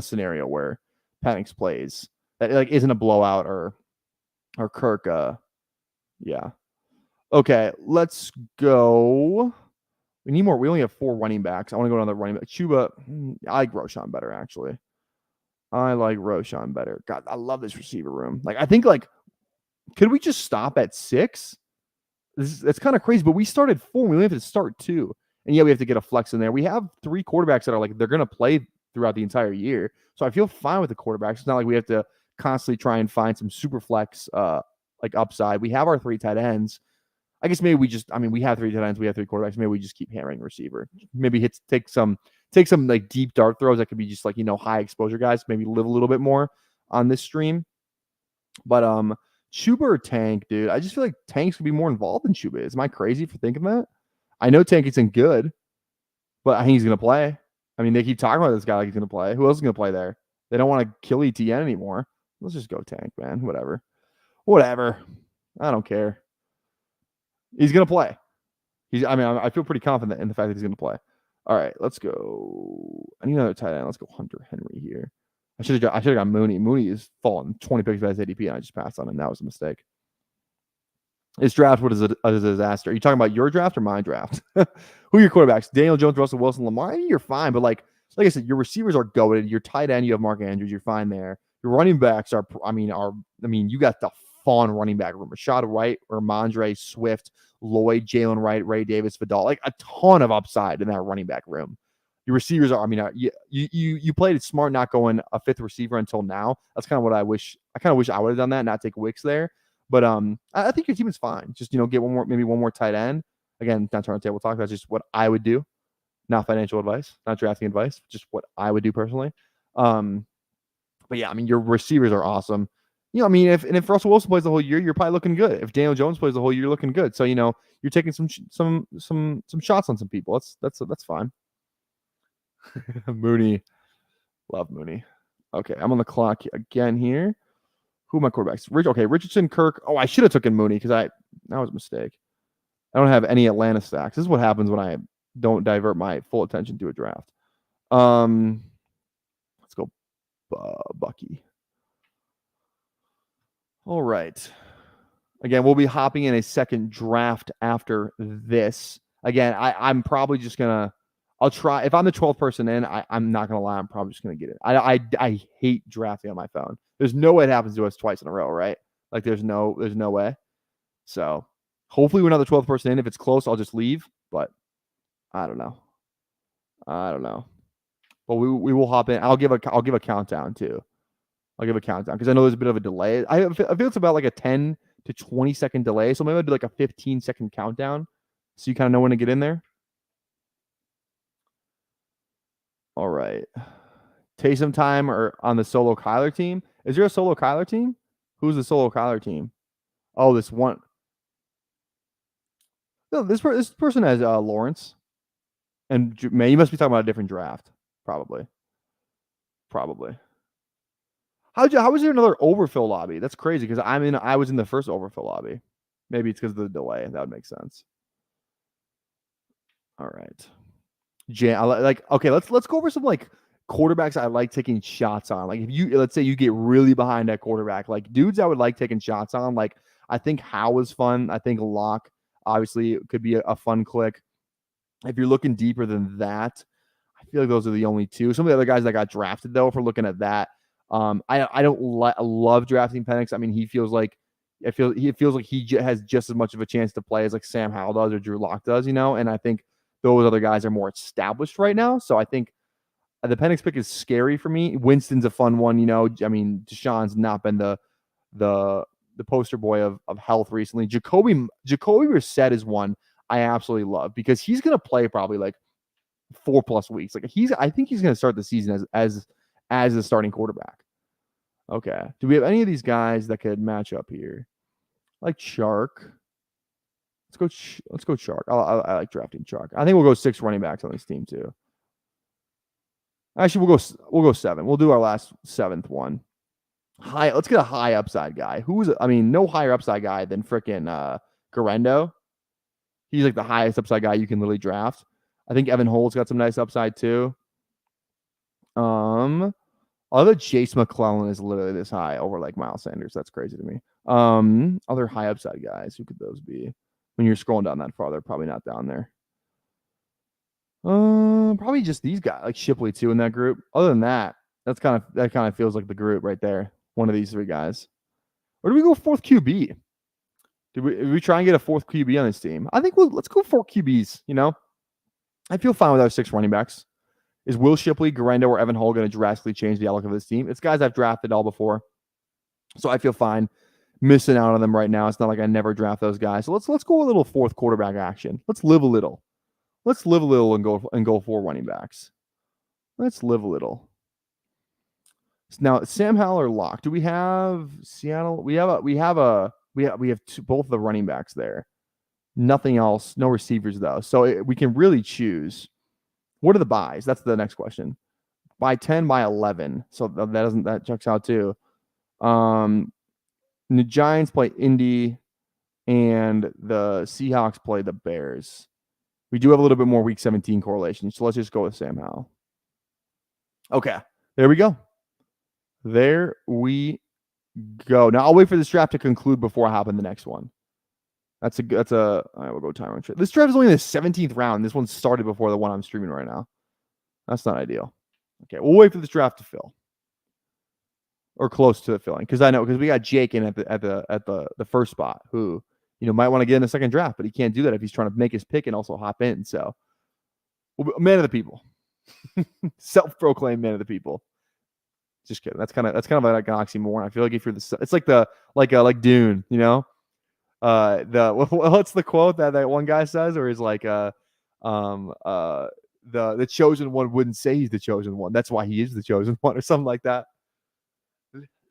A: scenario where Penix plays that like isn't a blowout or Kirk. Yeah. Okay, let's go. We need more. We only have 4 running backs. I want to go on the running back. Chuba. I like Roshan better, actually. I like Roshan better. God, I love this receiver room. Like, I think, like, could we just stop at 6? That's kind of crazy, but we started 4. We only have to start 2. And yeah, we have to get a flex in there. We have 3 quarterbacks that are like, they're going to play throughout the entire year. So I feel fine with the quarterbacks. It's not like we have to constantly try and find some super flex, like upside. We have our 3 tight ends. I guess maybe we have 3 tight ends. We have 3 quarterbacks. Maybe we just keep hammering receiver. Maybe take some like deep dart throws that could be just like, high exposure guys. Maybe live a little bit more on this stream. But Chuba or Tank, dude. I just feel like Tank's could be more involved than Chuba is. Am I crazy for thinking that? I know Tank isn't good, but I think he's going to play. I mean, they keep talking about this guy like he's going to play. Who else is going to play there? They don't want to kill ETN anymore. Let's just go Tank, man. Whatever. I don't care. He's going to play. I feel pretty confident in the fact that he's going to play. All right, let's go. I need another tight end. Let's go Hunter Henry here. I should have got Mooney. Mooney is falling 20 picks by his ADP, and I just passed on him. That was a mistake. His draft was a disaster. Are you talking about your draft or my draft? Who are your quarterbacks? Daniel Jones, Russell Wilson, Lamar. I mean, you're fine, but like I said, your receivers are goated. Your tight end, you have Mark Andrews. You're fine there. Your running backs are. You got the fun running back room. Rashad White, Ramondre, Swift, Lloyd, Jalen Wright, Ray Davis, Vidal. Like a ton of upside in that running back room. Your receivers are. You played it smart, not going a 5th receiver until now. That's kind of what I wish. I kind of wish I would have done that, not take Wicks there. But I think your team is fine. Just get maybe one more tight end. Again, not turn table talk. That's just what I would do. Not financial advice, not drafting advice. Just what I would do personally. But yeah, your receivers are awesome. If Russell Wilson plays the whole year, you're probably looking good. If Daniel Jones plays the whole year, you're looking good. So you're taking some shots on some people. That's fine. Mooney, love Mooney. Okay, I'm on the clock again here. Who are my quarterbacks? Richardson, Kirk. Oh, I should have taken Mooney because that was a mistake. I don't have any Atlanta stacks. This is what happens when I don't divert my full attention to a draft. Let's go Bucky. All right. Again, we'll be hopping in a second draft after this. Again, I'm probably just going to I'll try. If I'm the 12th person in, I'm not going to lie. I'm probably just going to get it. I hate drafting on my phone. There's no way it happens to us twice in a row, right? Like there's no way. So hopefully we're not the 12th person in. If it's close, I'll just leave. But I don't know. But we will hop in. I'll give a countdown too. I'll give a countdown because I know there's a bit of a delay. I feel it's about like a 10 to 20 second delay. So maybe I'll do like a 15-second countdown so you kind of know when to get in there. All right. Taysom time or on the solo Kyler team? Is there a solo Kyler team? Who's the solo Kyler team? Oh, this one. No, this person has Lawrence. And man, you must be talking about a different draft. Probably. How was there another overfill lobby? That's crazy because I was in the first overfill lobby. Maybe it's because of the delay. That would make sense. All right. Okay, let's go over some like quarterbacks I like taking shots on. Like if you let's say you get really behind that quarterback, like dudes I would like taking shots on. Like I think Howe is fun. I think Locke obviously could be a fun click. If you're looking deeper than that, I feel like those are the only two. Some of the other guys that got drafted though, if we're looking at that, I don't love drafting Penix. I mean, he feels like he has just as much of a chance to play as like Sam Howell does or Drew Lock does, you know. And I think those other guys are more established right now. So I think the Penix pick is scary for me. Winston's a fun one, you know. I mean, Deshaun's not been the poster boy of health recently. Jacoby Brissett is one I absolutely love because he's gonna play probably like 4+ weeks. Like I think he's gonna start the season as the starting quarterback. Okay. Do we have any of these guys that could match up here? Like Chark. Let's go Chark. I like drafting Chark. I think we'll go 6 running backs on this team too. Actually, we'll go 7. We'll do our last 7th one. Let's get a high upside guy. No higher upside guy than freaking Garendo. He's like the highest upside guy you can literally draft. I think Evan Holt's got some nice upside too. Other Chase McClellan is literally this high over like Miles Sanders. That's crazy to me. Other high upside guys, who could those be? When you're scrolling down that far, they're probably not down there. Probably just these guys, like Shipley too in that group. Other than that, that kind of feels like the group right there. One of these 3 guys. Or do we go 4th QB? Did we try and get a 4th QB on this team? I think let's go 4 QBs. You know, I feel fine with our 6 running backs. Is Will Shipley, Garendo, or Evan Hull going to drastically change the outlook of this team? It's guys I've drafted all before, so I feel fine missing out on them right now. It's not like I never draft those guys. So let's go a little 4th quarterback action. Let's live a little. Let's live a little and go 4 running backs. Let's live a little. Now, Sam Howell or Locke? Do we have Seattle? We have both the running backs there. Nothing else. No receivers though. So we can really choose. What are the buys? That's the next question. Buy 10, buy 11. So that checks out too. The Giants play Indy, and the Seahawks play the Bears. We do have a little bit more Week 17 correlation, so let's just go with Sam Howell. Okay, there we go. There we go. Now I'll wait for this draft to conclude before I hop in the next one. All right, we'll go timer. This draft is only the 17th round. This one started before the one I'm streaming right now. That's not ideal. Okay, we'll wait for this draft to fill, or close to the filling, because we got Jake in at the first spot, who might want to get in the second draft, but he can't do that if he's trying to make his pick and also hop in. So, man of the people, self-proclaimed man of the people. Just kidding. That's kind of like an oxymoron. I feel like if you're it's like Dune, you know. What's the quote that one guy says, or is like the chosen one wouldn't say he's the chosen one. That's why he is the chosen one, or something like that.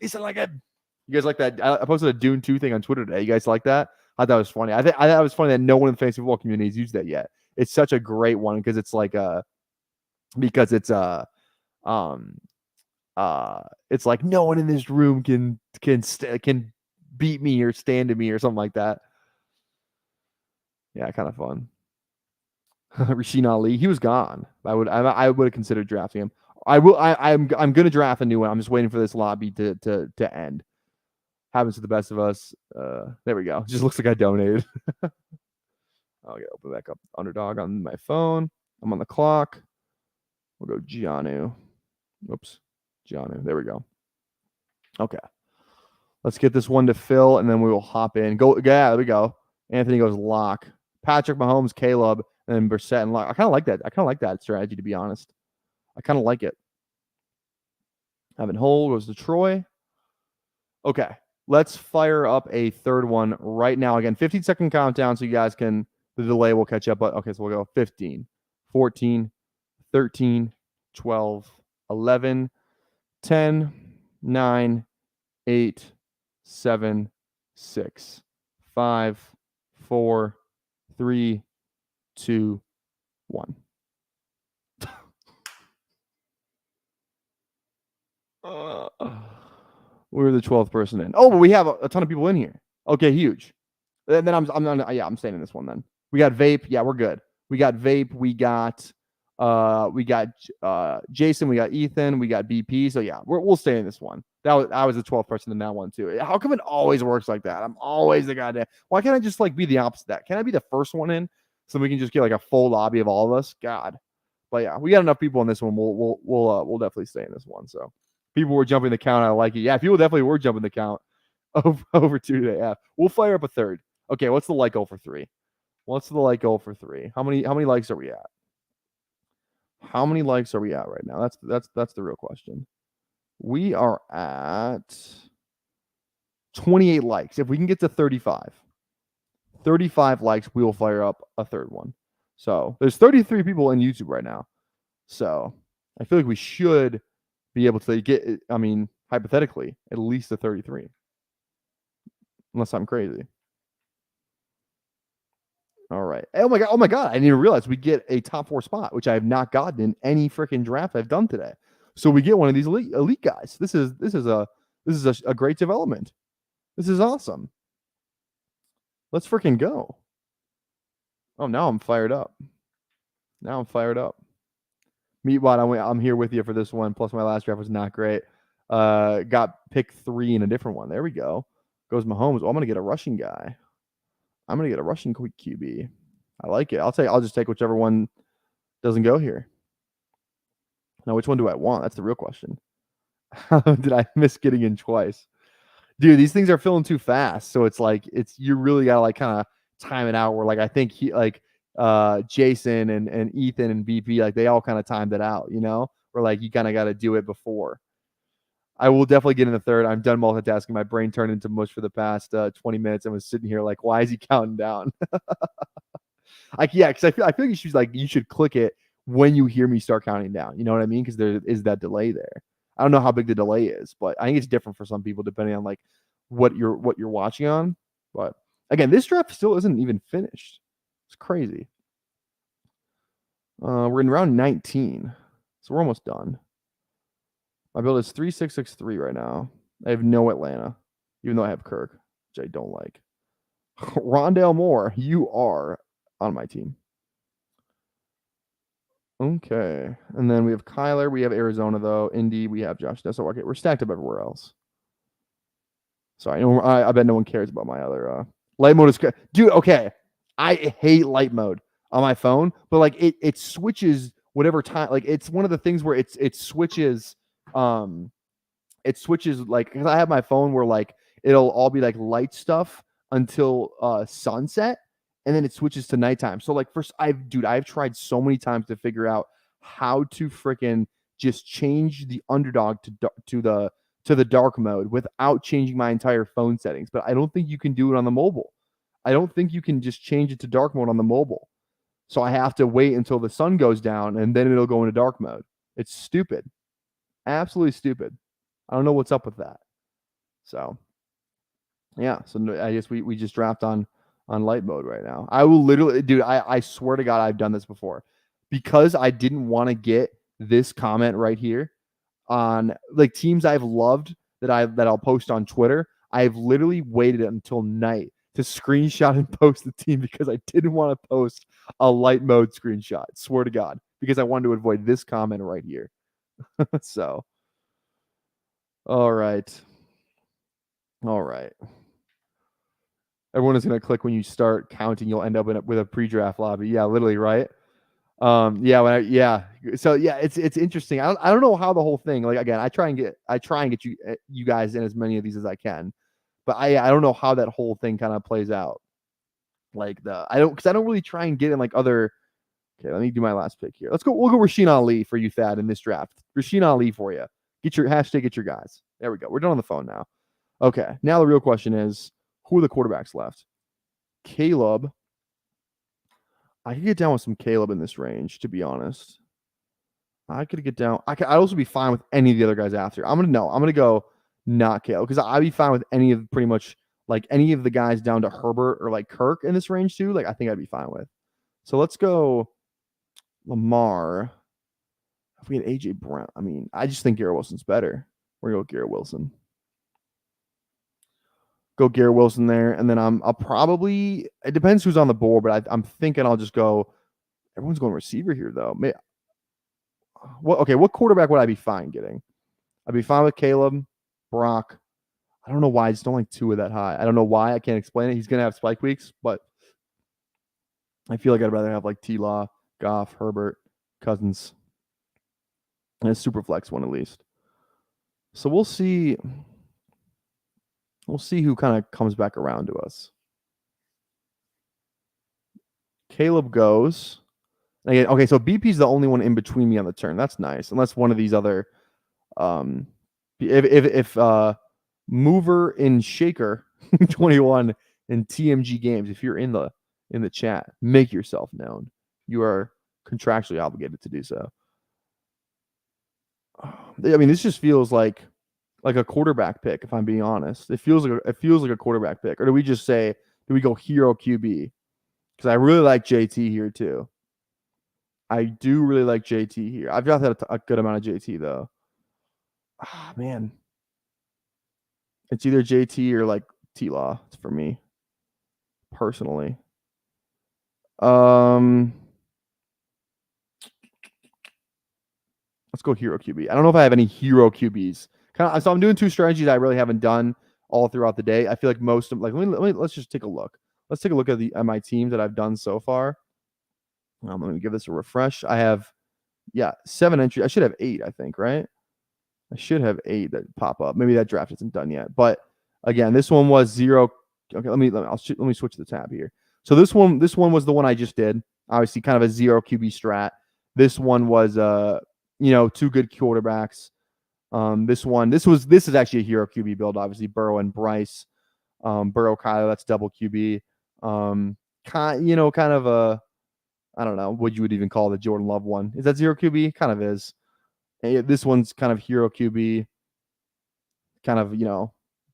A: He's like you guys like that? I posted a Dune 2 thing on Twitter today. You guys like that? I thought it was funny. I thought it was funny that no one in the fantasy football community has used that yet. It's such a great one because it's like it's like no one in this room can beat me or stand to me or something like that. Yeah, kind of fun. Rasheen Ali, he was gone. I would have considered drafting him. I'm gonna draft a new one. I'm just waiting for this lobby to end. Happens to the best of us. There we go. Just looks like I donated. I'll get open back up Underdog on my phone. I'm on the clock. We'll go Giannu. Oops. Giannu. There we go. Okay. Let's get this one to fill, and then we will hop in. Yeah, there we go. Anthony goes Lock. Patrick Mahomes, Caleb, and then Brissett and Lock. I kind of like that. I kind of like that strategy, to be honest. I kind of like it. Evan Hull goes to Troy. Okay. Let's fire up a third one right now. Again, 15-second countdown so you guys can, the delay will catch up. But okay, so we'll go 15, 14, 13, 12, 11, 10, 9, 8, 7, 6, 5, 4, 3, 2, 1. We're the 12th person in. Oh, but we have a ton of people in here. Okay, huge. Then I'm staying in this one then. We got vape. Yeah, we're good. We got vape. We got Jason. We got Ethan. We got BP. So yeah, we'll stay in this one. I was the 12th person in that one too. How come it always works like that? I'm always the goddamn. Why can't I just like be the opposite of that? Can I be the first one in so we can just get like a full lobby of all of us? God. But yeah, we got enough people in this one. We'll definitely stay in this one. So people were jumping the count. I like it. Yeah, people definitely were jumping the count over 2 today. Yeah, we'll fire up a third. Okay, what's the like goal for 3? What's the like goal for 3? How many likes are we at? How many likes are we at right now? That's the real question. We are at 28 likes. If we can get to 35 likes, we will fire up a third one. So there's 33 people in YouTube right now. So I feel like we should be able to get, I mean, hypothetically, at least a 33. Unless I'm crazy. All right. Oh my god! I didn't even realize we get a top 4 spot, which I have not gotten in any freaking draft I've done today. So we get one of these elite guys. This is a great development. This is awesome. Let's freaking go. Oh, now I'm fired up. Meatwad, I'm here with you for this one. Plus my last draft was not great. Got pick 3 in a different one. There we go. Goes Mahomes. Oh, I'm gonna get a rushing guy. I'm gonna get a rushing QB. I like it. I'll just take whichever one doesn't go here. Now, which one do I want? That's the real question. How did I miss getting in twice? Dude, these things are filling too fast. So it's like you really gotta like kind of time it out where like I think Jason and Ethan and BP, like they all kind of timed it out, you know? Where like you kind of gotta do it before. I will definitely get in the third. I'm done multitasking. My brain turned into mush for the past 20 minutes and was sitting here like, why is he counting down? Because I feel like you should click it when you hear me start counting down. You know what I mean? Because there is that delay there. I don't know how big the delay is, but I think it's different for some people depending on like what you're watching on. But again, this draft still isn't even finished. It's crazy. We're in round 19, so we're almost done. My build is 3663 right now. I have no Atlanta, even though I have Kirk, which I don't like. Rondale Moore, you are on my team. Okay. And then we have Kyler. We have Arizona, though. Indy, we have Josh. So, okay, we're stacked up everywhere else. Sorry, I bet no one cares about my other light mode. Dude, okay. I hate light mode on my phone, but like it switches whatever time. Like it's one of the things where it switches like because I have my phone where like it'll all be like light stuff until sunset, and then it switches to nighttime. So like first I've tried so many times to figure out how to freaking just change the Underdog to the dark mode without changing my entire phone settings. But I don't think you can do it on the mobile. I don't think you can just change it to dark mode on the mobile. So I have to wait until the sun goes down and then it'll go into dark mode. It's stupid. Absolutely stupid. I don't know what's up with that. So yeah, so I guess we just draft on light mode right now. I will literally, dude, I swear to God, I've done this before because I didn't want to get this comment right here on like teams I've loved that I'll post on Twitter. I've literally waited until night to screenshot and post the team because I didn't want to post a light mode screenshot. Swear to God, because I wanted to avoid this comment right here. So, all right. Everyone is going to click when you start counting. You'll end up with a pre-draft lobby. Yeah, literally, right? So yeah, it's interesting. I don't know how the whole thing. Like again, I try and get you guys in as many of these as I can, but I don't know how that whole thing kind of plays out. Like I don't really try and get in like other. Okay, let me do my last pick here. We'll go Rasheen Ali for you, Thad, in this draft. Rasheen Ali for you. Get your guys. There we go. We're done on the phone now. Okay, now the real question is, who are the quarterbacks left? Caleb. I could get down with some Caleb in this range, to be honest. I could get down. I'd also be fine with any of the other guys after. I'm gonna go not Caleb because I'd be fine with any of pretty much like any of the guys down to Herbert or like Kirk in this range too. Like I think I'd be fine with. So let's go Lamar. If we had AJ Brown, I mean, I just think Garrett Wilson's better. We're gonna go Garrett Wilson. Go Garrett Wilson there, and then I'll probably, it depends who's on the board, but I'm thinking I'll just go. Everyone's going receiver here though. What quarterback would I be fine getting? I'd be fine with Caleb, Brock. I don't know why I just don't like Tua that high. I don't know why. I can't explain it. He's gonna have spike weeks, but I feel like I'd rather have like T-Law, Goff, Herbert, Cousins, and a super flex one at least. So we'll see. We'll see who kind of comes back around to us. Caleb goes. Again, okay, so BP's the only one in between me on the turn. That's nice. Unless one of these other if Mover and Shaker 21 and TMG Games, if you're in the chat, make yourself known. You are contractually obligated to do so. I mean, this just feels like a quarterback pick, if I'm being honest. It feels like a quarterback pick. Or do we just say, do we go hero QB? Because I really like JT here too. I do really like JT here. I've got a good amount of JT though. Ah, man. It's either JT or like T-Law. It's for me personally. Let's go hero QB. I don't know if I have any hero QBs. So I'm doing two strategies I really haven't done all throughout the day. I feel like most of let's just take a look. Let's take a look at my teams that I've done so far. Let me give this a refresh. I have 7 entries. I should have 8, I think, right? I should have 8 that pop up. Maybe that draft isn't done yet. But again, this one was 0. Okay, let me switch the tab here. So this one was the one I just did. Obviously, kind of a 0 QB strat. This one was 2 good quarterbacks. This is actually a hero QB build. Obviously, Burrow and Bryce. Burrow, Kyler, that's double QB. Kind of a, I don't know what you would even call the Jordan Love one. Is that 0 QB? Kind of is. This one's kind of hero QB. Kind of,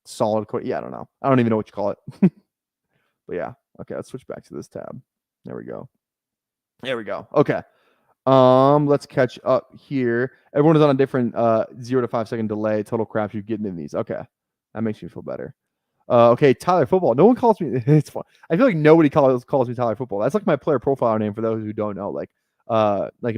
A: solid. Yeah, I don't know. I don't even know what you call it. But yeah. Okay, let's switch back to this tab. There we go. Okay. Let's catch up here. Everyone is on a different 0 to 5 second delay. Total crapshoot getting in these. Okay. That makes me feel better. Okay, Tyler Football. No one calls me. It's fun. I feel like nobody calls me Tyler Football. That's like my player profile name for those who don't know. Like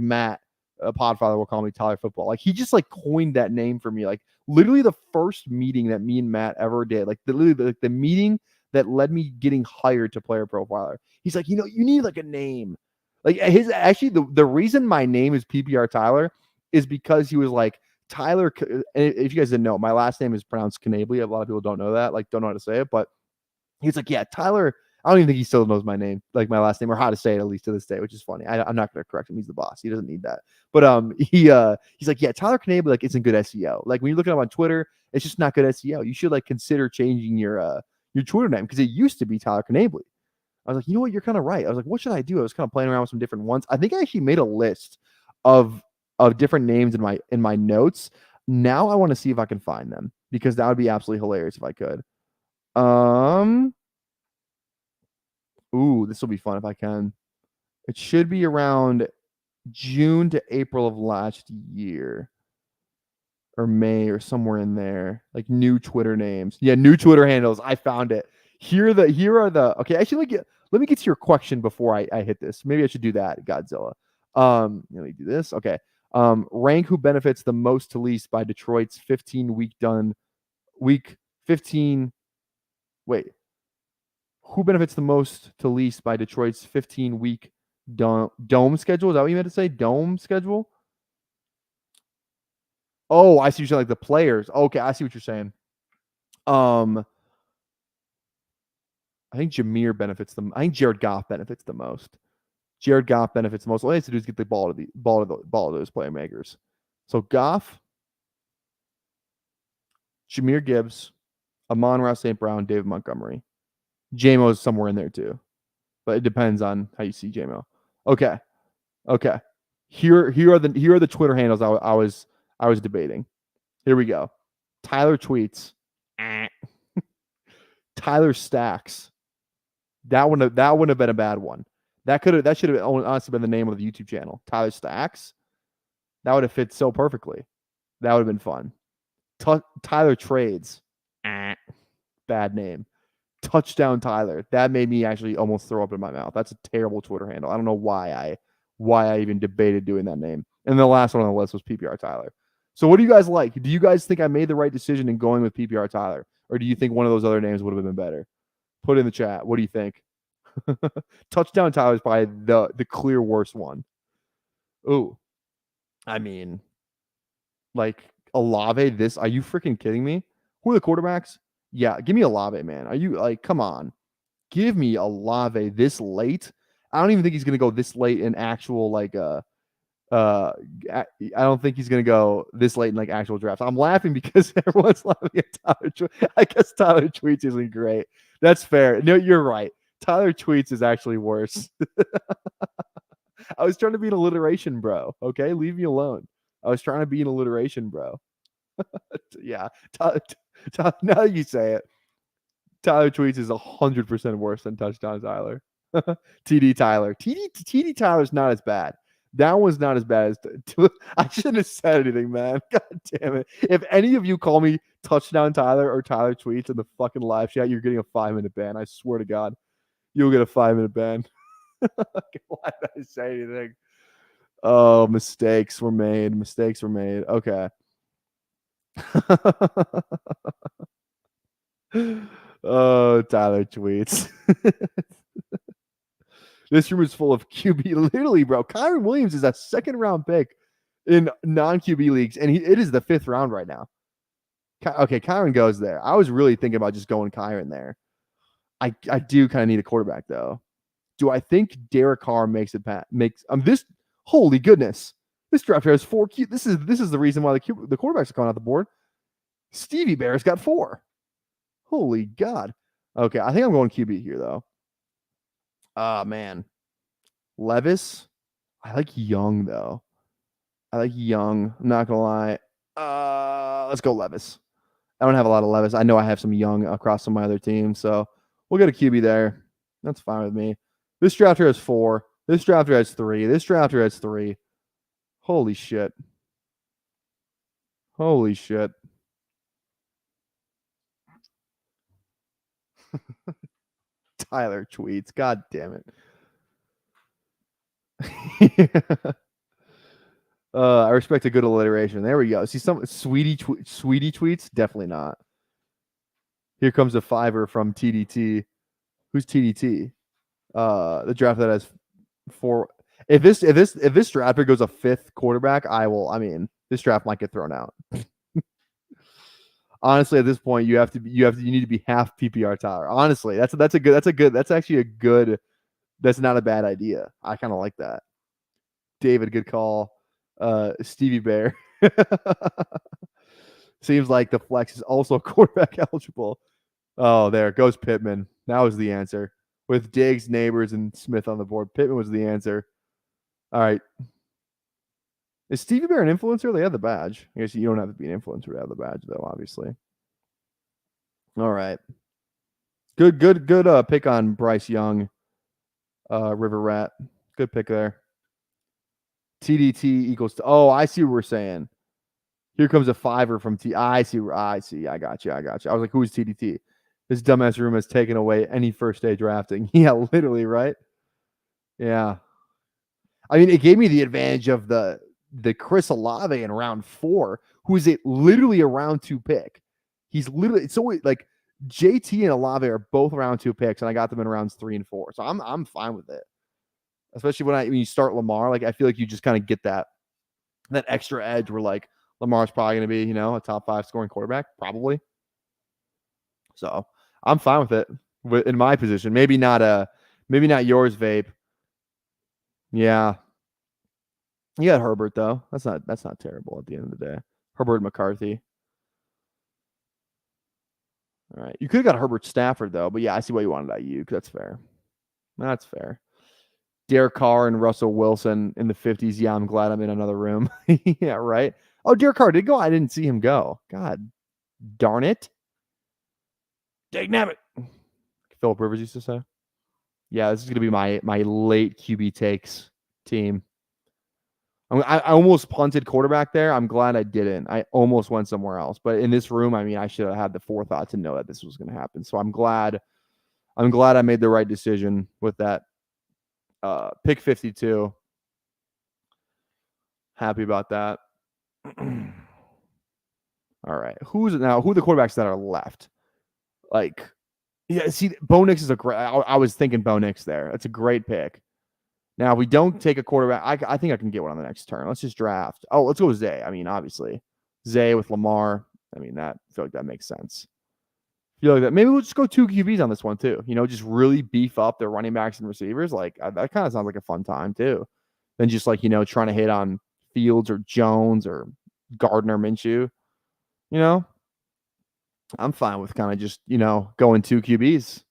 A: Matt, Podfather will call me Tyler Football. Like he just like coined that name for me. Like literally the first meeting that me and Matt ever did. Like the meeting that led me getting hired to player profiler. He's like, you need like a name. Like the reason my name is PPR Tyler is because he was like, Tyler, if you guys didn't know, my last name is pronounced Canably. A lot of people don't know that, like don't know how to say it, but he's like, yeah, Tyler. I don't even think he still knows my name, like my last name, or how to say it, at least to this day, which is funny. I'm not going to correct him. He's the boss. He doesn't need that. But he's like, yeah, Tyler Canably like isn't good SEO. Like when you look at him on Twitter, it's just not good SEO. You should like consider changing your Twitter name because it used to be Tyler Canably. I was like, you know what, you're kind of right. I was like, what should I do? I was kind of playing around with some different ones. I think I actually made a list of different names in my notes. Now I want to see if I can find them because that would be absolutely hilarious if I could. Ooh, this will be fun if I can. It should be around June to April of last year. Or May or somewhere in there. Like new Twitter names. Yeah, new Twitter handles. I found it. Here are the okay, actually let me get to your question before I hit this. Maybe I should do that, Godzilla. Let me do this. Okay. Rank who benefits the most to least by Detroit's 15-week week 15. Wait. Who benefits the most to least by Detroit's 15-week dome schedule? Is that what you meant to say? Dome schedule? Oh, I see what you're saying, like the players. Okay, I see what you're saying. I think Jameer benefits them. I think Jared Goff benefits the most. Jared Goff benefits the most. All he has to do is get the ball to those playmakers. So Goff, Jameer Gibbs, Amon-Ra St. Brown, David Montgomery. JMO's somewhere in there too. But it depends on how you see JMO. Okay. Here are the Twitter handles I was debating. Here we go. Tyler tweets. Tyler Stacks. That wouldn't have been a bad one. That should have honestly been the name of the YouTube channel. Tyler Stacks. That would have fit so perfectly. That would have been fun. Tyler Trades. Bad name. Touchdown Tyler. That made me actually almost throw up in my mouth. That's a terrible Twitter handle. I don't know why I even debated doing that name. And the last one on the list was PPR Tyler. So what do you guys like? Do you guys think I made the right decision in going with PPR Tyler? Or do you think one of those other names would have been better? Put it in the chat. What do you think? Touchdown Tyler is probably the clear worst one. Ooh. I mean, like Olave, this, are you freaking kidding me? Who are the quarterbacks? Yeah, give me Olave, man. Are you like, come on. Give me Olave this late. I don't even think he's gonna go this late in actual like I don't think he's gonna go this late in like actual drafts. I'm laughing because everyone's laughing at Tyler. I guess Tyler Tweets isn't great. That's fair. No, you're right. Tyler Tweets is actually worse. I was trying to be an alliteration, bro. Okay, leave me alone. I was trying to be an alliteration, bro. Yeah, now that you say it, Tyler Tweets is 100% worse than Touchdown Tyler. TD Tyler. TD Tyler's not as bad. That one's not as bad as I shouldn't have said anything, man. God damn it. If any of you call me Touchdown Tyler or Tyler Tweets in the fucking live chat, you're getting a 5-minute ban. I swear to God. You'll get a 5-minute ban. Why did I say anything? Oh, mistakes were made. Mistakes were made. Okay. Oh, Tyler Tweets. This room is full of QB. Literally, bro. Kyron Williams is a second-round pick in non-QB leagues, and it is the 5th round right now. Okay, Kyron goes there. I was really thinking about just going Kyron there. I do kind of need a quarterback, though. Do I think Derek Carr makes it this? Holy goodness. This draft has 4 Q. This is the reason why the quarterbacks are coming out the board. Stevie Bear's got 4. Holy God. Okay, I think I'm going QB here, though. Man. Levis. I like Young, though. I like Young. I'm not going to lie. Let's go Levis. I don't have a lot of Levis. I know I have some Young across some of my other teams, so we'll get a QB there. That's fine with me. This drafter has 4. This drafter has 3. This drafter has 3. Holy shit. Holy shit. Tyler Tweets. God damn it. I respect a good alliteration. There we go. See some sweetie tweets? Definitely not. Here comes a 5er from TDT. Who's TDT? The draft that has 4. If this drafter goes a 5th quarterback, this draft might get thrown out. Honestly, at this point, you need to be half PPR Tyler. Honestly, that's not a bad idea. I kind of like that. David, good call. Stevie Bear. Seems like the flex is also quarterback eligible. Oh, there goes Pittman. That was the answer. With Diggs, Neighbors, and Smith on the board, Pittman was the answer. All right. Is Stevie Bear an influencer? They have the badge. I guess you don't have to be an influencer to have the badge, though, obviously. All right. Good pick on Bryce Young, River Rat. Good pick there. TDT equals to, I see what we're saying. Here comes a 5er from T. I see. I got you. I was like, who is TDT? This dumbass room has taken away any first day drafting. Yeah, literally, right? Yeah. I mean, it gave me the advantage of the Chris Olave in round 4, who is literally a round 2 pick. He's literally, it's always like JT and Olave are both round 2 picks, and I got them in rounds 3 and 4. So I'm fine with it. Especially when you start Lamar, like I feel like you just kind of get that extra edge where like Lamar's probably going to be, a top 5 scoring quarterback, probably. So I'm fine with it in my position. Maybe not yours, Vape. Yeah. You got Herbert though. That's not terrible at the end of the day. Herbert McCarthy. All right. You could have got Herbert Stafford though, but yeah, I see why you wanted Ayuk. That's fair. That's fair. Derek Carr and Russell Wilson in the 50s. Yeah, I'm glad I'm in another room. Yeah, right. Oh, Derek Carr did go. I didn't see him go. God darn it. Dagnabbit. Philip Rivers used to say. Yeah, this is gonna be my late QB takes team. I almost punted quarterback there. I'm glad I didn't. I almost went somewhere else. But in this room, I should have had the forethought to know that this was going to happen. So I'm glad I'm glad I made the right decision with that pick 52. Happy about that. All right. Who are the quarterbacks that are left? Like, yeah, see, Bo Nix is a great. I was thinking Bo Nix there. That's a great pick. Now, if we don't take a quarterback, I think I can get one on the next turn. Let's just draft. Oh, let's go with Zay. I mean, obviously, Zay with Lamar. I mean, I feel like that makes sense. Feel like that. Maybe we'll just go 2 QBs on this one too. Just really beef up their running backs and receivers. Like that kind of sounds like a fun time too. Than just like trying to hit on Fields or Jones or Gardner Minshew. I'm fine with kind of just going 2 QBs.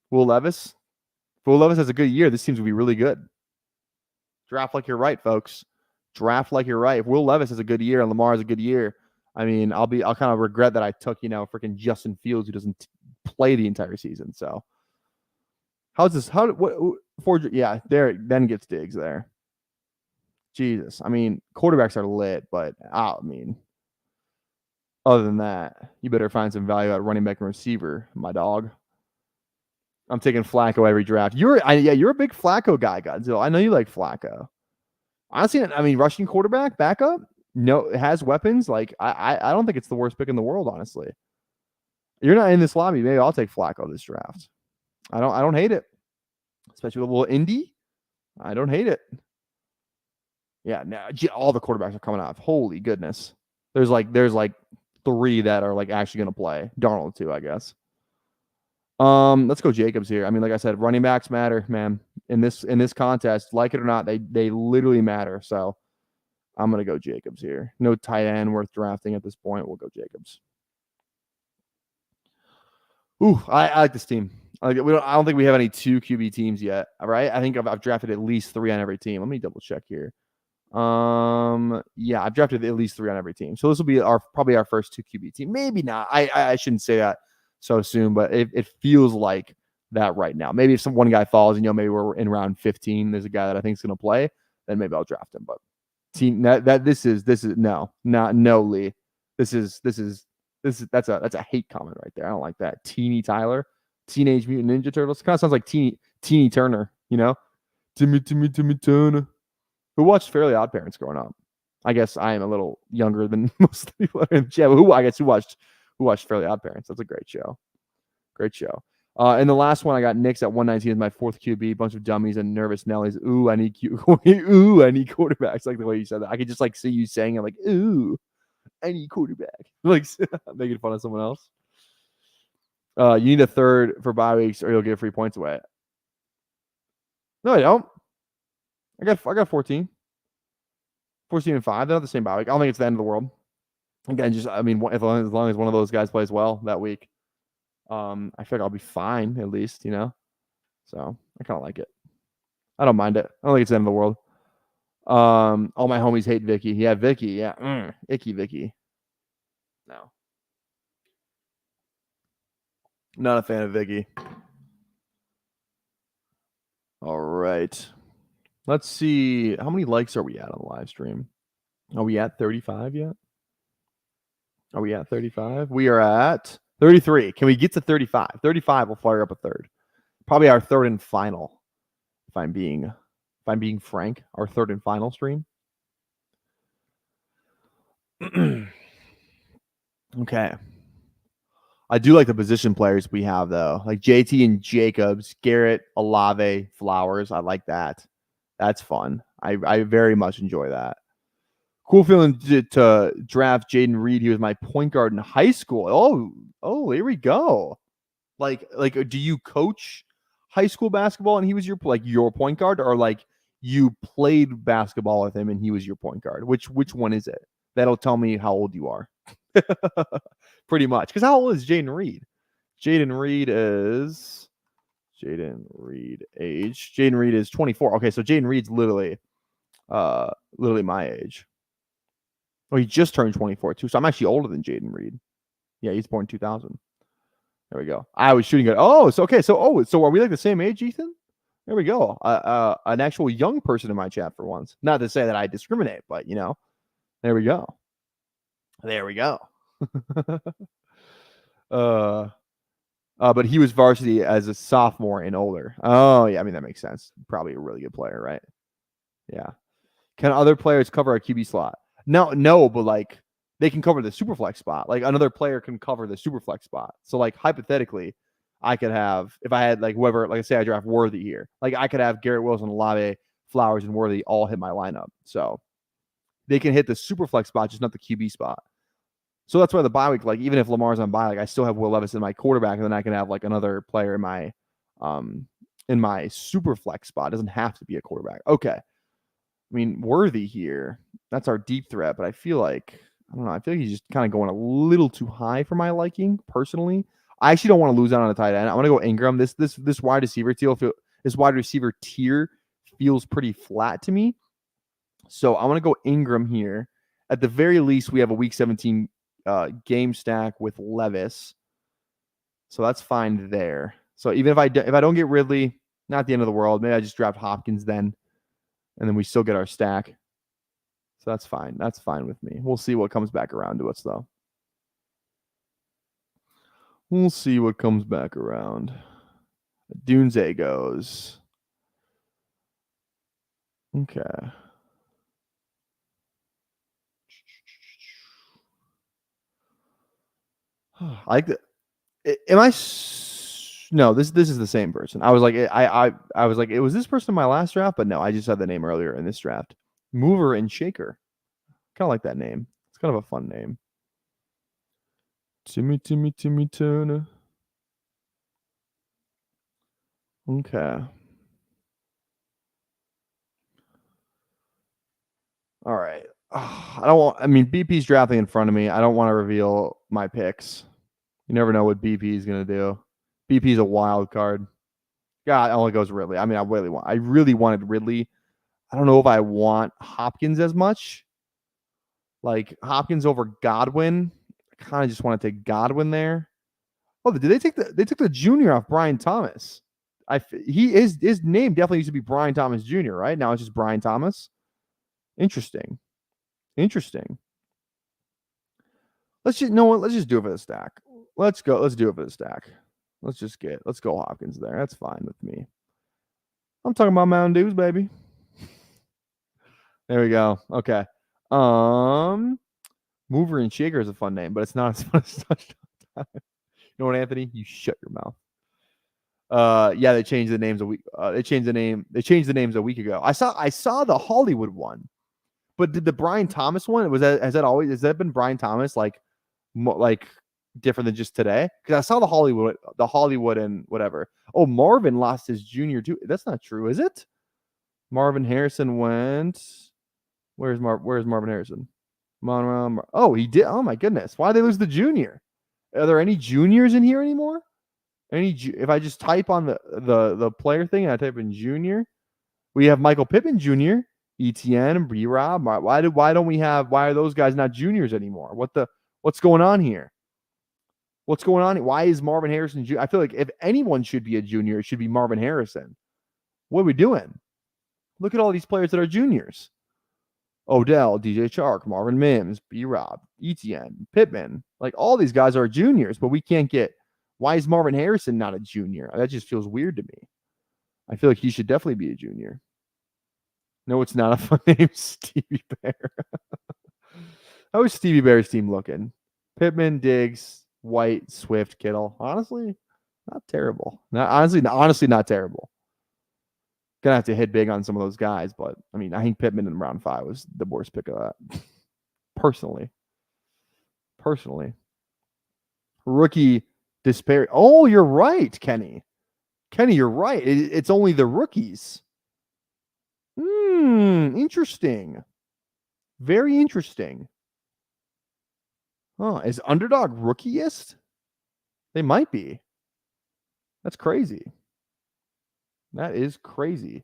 A: Will Levis. If Will Levis has a good year, this team's gonna be really good. Draft like you're right, folks. Draft like you're right. If Will Levis has a good year and Lamar has a good year, I mean, I'll kind of regret that I took, freaking Justin Fields, who doesn't play the entire season. So how's this? There then gets Diggs there. Jesus. I mean, quarterbacks are lit, but I mean, other than that, you better find some value at running back and receiver, my dog. I'm taking Flacco every draft. You're a big Flacco guy, Godzilla. I know you like Flacco. Honestly, I mean, rushing quarterback, backup, no, it has weapons. Like, I don't think it's the worst pick in the world, honestly. You're not in this lobby. Maybe I'll take Flacco this draft. I don't hate it. Especially with a little Indy. I don't hate it. Yeah, now all the quarterbacks are coming off. Holy goodness. There's like 3 that are like actually gonna play. Darnold too, I guess. Let's go Jacobs here. I mean, like I said, running backs matter, man. In this contest, like it or not, they literally matter. So I'm gonna go Jacobs here. No tight end worth drafting at this point. We'll go Jacobs. Ooh, I like this team. I don't think we have any 2 QB teams yet. All right, I think I've drafted at least 3 on every team. Let me double check here. Yeah, I've drafted at least 3 on every team. So this will be probably our first 2 QB team. Maybe not. I shouldn't say that so soon, but it feels like that right now. Maybe if one guy falls and maybe we're in round 15, there's a guy that I think is going to play, then maybe I'll draft him. But team this is no Lee. That's a hate comment right there. I don't like that. Teeny Tyler, Teenage Mutant Ninja Turtles. Kind of sounds like Teeny Turner, Timmy Turner. Who watched Fairly Odd Parents growing up? I guess I am a little younger than most of the people in the chat. But who watched Fairly Odd Parents? That's a great show. Great show. And the last one I got Knicks at 119 is my 4th QB. Bunch of dummies and nervous Nellies. Ooh, I need ooh, I need quarterbacks. Like the way you said that. I could just like see you saying it like, ooh, I need quarterback. Like making fun of someone else. You need a 3rd for bye weeks or you'll get free points away. No, I don't. I got 14. 14 and 5. They're not the same bye week. I don't think it's the end of the world. Again, just I mean, as long as one of those guys plays well that week, I feel like I'll be fine at least, So I kind of like it. I don't mind it. I don't think it's the end of the world. All my homies hate Vicky. Yeah, Vicky. Yeah, icky Vicky. No, not a fan of Vicky. All right. Let's see. How many likes are we at on the live stream? Are we at 35 yet? Are we at 35? We are at 33. Can we get to 35? 35 will fire up a 3rd. Probably our 3rd and final. If I'm being frank, our 3rd and final stream. Okay. I do like the position players we have though. Like JT and Jacobs, Garrett, Olave, Flowers. I like that. That's fun. I very much enjoy that. Cool feeling to draft Jaden Reed. He was my point guard in high school. Oh, here we go. Like, do you coach high school basketball and he was your point guard, or like you played basketball with him and he was your point guard? Which one is it? That'll tell me how old you are. Pretty much. Because how old is Jaden Reed? Jaden Reed age. Jaden Reed is 24. Okay, so Jaden Reed's literally my age. Oh, he just turned 24 too. So I'm actually older than Jaden Reed. Yeah, he's born 2000. There we go. I was shooting it. So are we like the same age, Ethan? There we go. An actual young person in my chat for once. Not to say that I discriminate, but there we go. There we go. But he was varsity as a sophomore and older. Oh, yeah. I mean, that makes sense. Probably a really good player, right? Yeah. Can other players cover a QB slot? No, but like they can cover the Superflex spot. Like another player can cover the Superflex spot. So like hypothetically, I could have, if I had like whoever, like I say, I draft Worthy here. Like I could have Garrett Wilson, Olave, Flowers, and Worthy all hit my lineup. So they can hit the Superflex spot, just not the QB spot. So that's why the bye week, like even if Lamar's on bye, like I still have Will Levis in my quarterback, and then I can have like another player in my super flex spot. It doesn't have to be a quarterback. Okay. I mean, Worthy here, that's our deep threat, but I feel like I don't know. I feel like he's just kind of going a little too high for my liking, personally. I actually don't want to lose out on a tight end. I want to go Ingram. This wide receiver tier feels pretty flat to me. So I want to go Ingram here. At the very least, we have a week 17 game stack with Levis. So that's fine there. So even if I don't get Ridley, not the end of the world. Maybe I just draft Hopkins then, and then we still get our stack. So that's fine. That's fine with me. We'll see what comes back around to us, though. We'll see what comes back around. Dunze goes. Okay. I like that. Am I? No, this is the same person. I was like, I was like, it was this person in my last draft, but no, I just had the name earlier in this draft. Mover and Shaker. Kind of like that name. It's kind of a fun name. Timmy Turner. Okay. All right. I mean, BP's drafting in front of me. I don't want to reveal my picks. You never know what BP is going to do. BP's a wild card. God, it only goes Ridley. I mean, I really wanted Ridley. I don't know if I want Hopkins as much. Like Hopkins over Godwin. I kind of just want to take Godwin there. Oh, did they took the junior off Brian Thomas? His name definitely used to be Brian Thomas Jr., right? Now it's just Brian Thomas. Interesting. Let's just do it for the stack. Let's go. Let's do it for the stack. Let's go Hopkins there. That's fine with me. I'm talking about Mountain Dews, baby. There we go. Okay. Mover and Shaker is a fun name, but it's not as fun as Touchdown. You know what, Anthony? You shut your mouth. Yeah, they changed the names a week. They changed the names a week ago. I saw the Hollywood one, but did the Brian Thomas one? Has that been Brian Thomas like different than just today? Because I saw the Hollywood and whatever. Oh, Marvin lost his junior too. That's not true, is it? Marvin Harrison went. Where's Marvin Harrison? Oh, he did. Oh my goodness. Why did they lose the junior? Are there any juniors in here anymore? If I just type on the player thing and I type in junior, we have Michael Pittman Jr., ETN, B-Rob. Why are those guys not juniors anymore? What's going on here? What's going on? Why is Marvin Harrison I feel like if anyone should be a junior, it should be Marvin Harrison. What are we doing? Look at all these players that are juniors. Odell, DJ Chark, Marvin Mims, B-Rob, ETN, Pittman. Like all these guys are juniors, but we can't get. Why is Marvin Harrison not a junior? That just feels weird to me. I feel like he should definitely be a junior. No, it's not a fun name, Stevie Bear. How is Stevie Bear's team looking? Pittman, Diggs, White, Swift, Kittle. Honestly, not terrible. Honestly, not terrible. Gonna have to hit big on some of those guys, but I mean, I think Pittman in round 5 was the worst pick of that. Personally. Rookie disparity. Oh, you're right, Kenny. You're right. It's only the rookies. Interesting. Very interesting. Oh, is Underdog rookiest? They might be. That's crazy. That is crazy.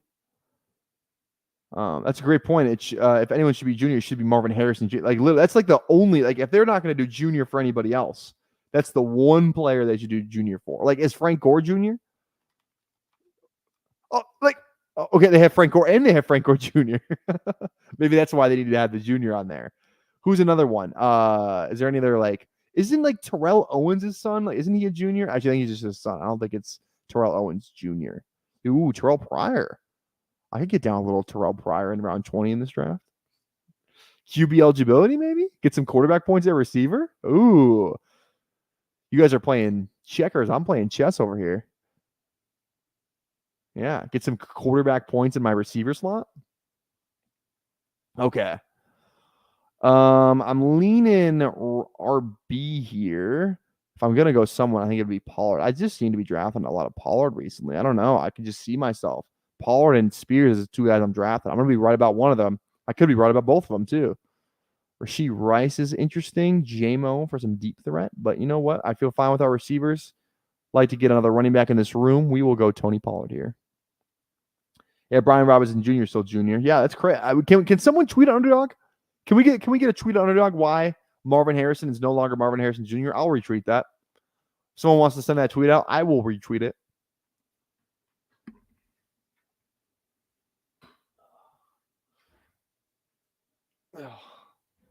A: That's a great point. If anyone should be junior, it should be Marvin Harrison. Like that's like the only if they're not going to do junior for anybody else, that's the one player they should do junior for. Like is Frank Gore Jr.? Oh, okay, they have Frank Gore and they have Frank Gore Jr. Maybe that's why they needed to have the junior on there. Who's another one? Is there any other Isn't like Terrell Owens his son? Like, isn't he a junior? Actually, I think he's just his son. I don't think it's Terrell Owens Jr. Ooh, Terrell Pryor. I could get down a little Terrell Pryor in round 20 in this draft. QB eligibility, maybe? Get some quarterback points at receiver? Ooh. You guys are playing checkers. I'm playing chess over here. Yeah, get some quarterback points in my receiver slot. Okay. I'm leaning RB here. If I'm gonna go someone, I think it'd be Pollard. I just seem to be drafting a lot of Pollard recently. I don't know. I can just see myself. Pollard and Spears is 2 guys I'm drafting. I'm gonna be right about one of them. I could be right about both of them too. Rashee Rice is interesting. JMO for some deep threat, but you know what? I feel fine with our receivers. Like to get another running back in this room. We will go Tony Pollard here. Yeah, Brian Robinson Jr. still junior. Yeah, that's crazy. Can someone tweet Underdog? Can we get a tweet on Underdog why Marvin Harrison is no longer Marvin Harrison Jr.? I'll retweet that. If someone wants to send that tweet out, I will retweet it.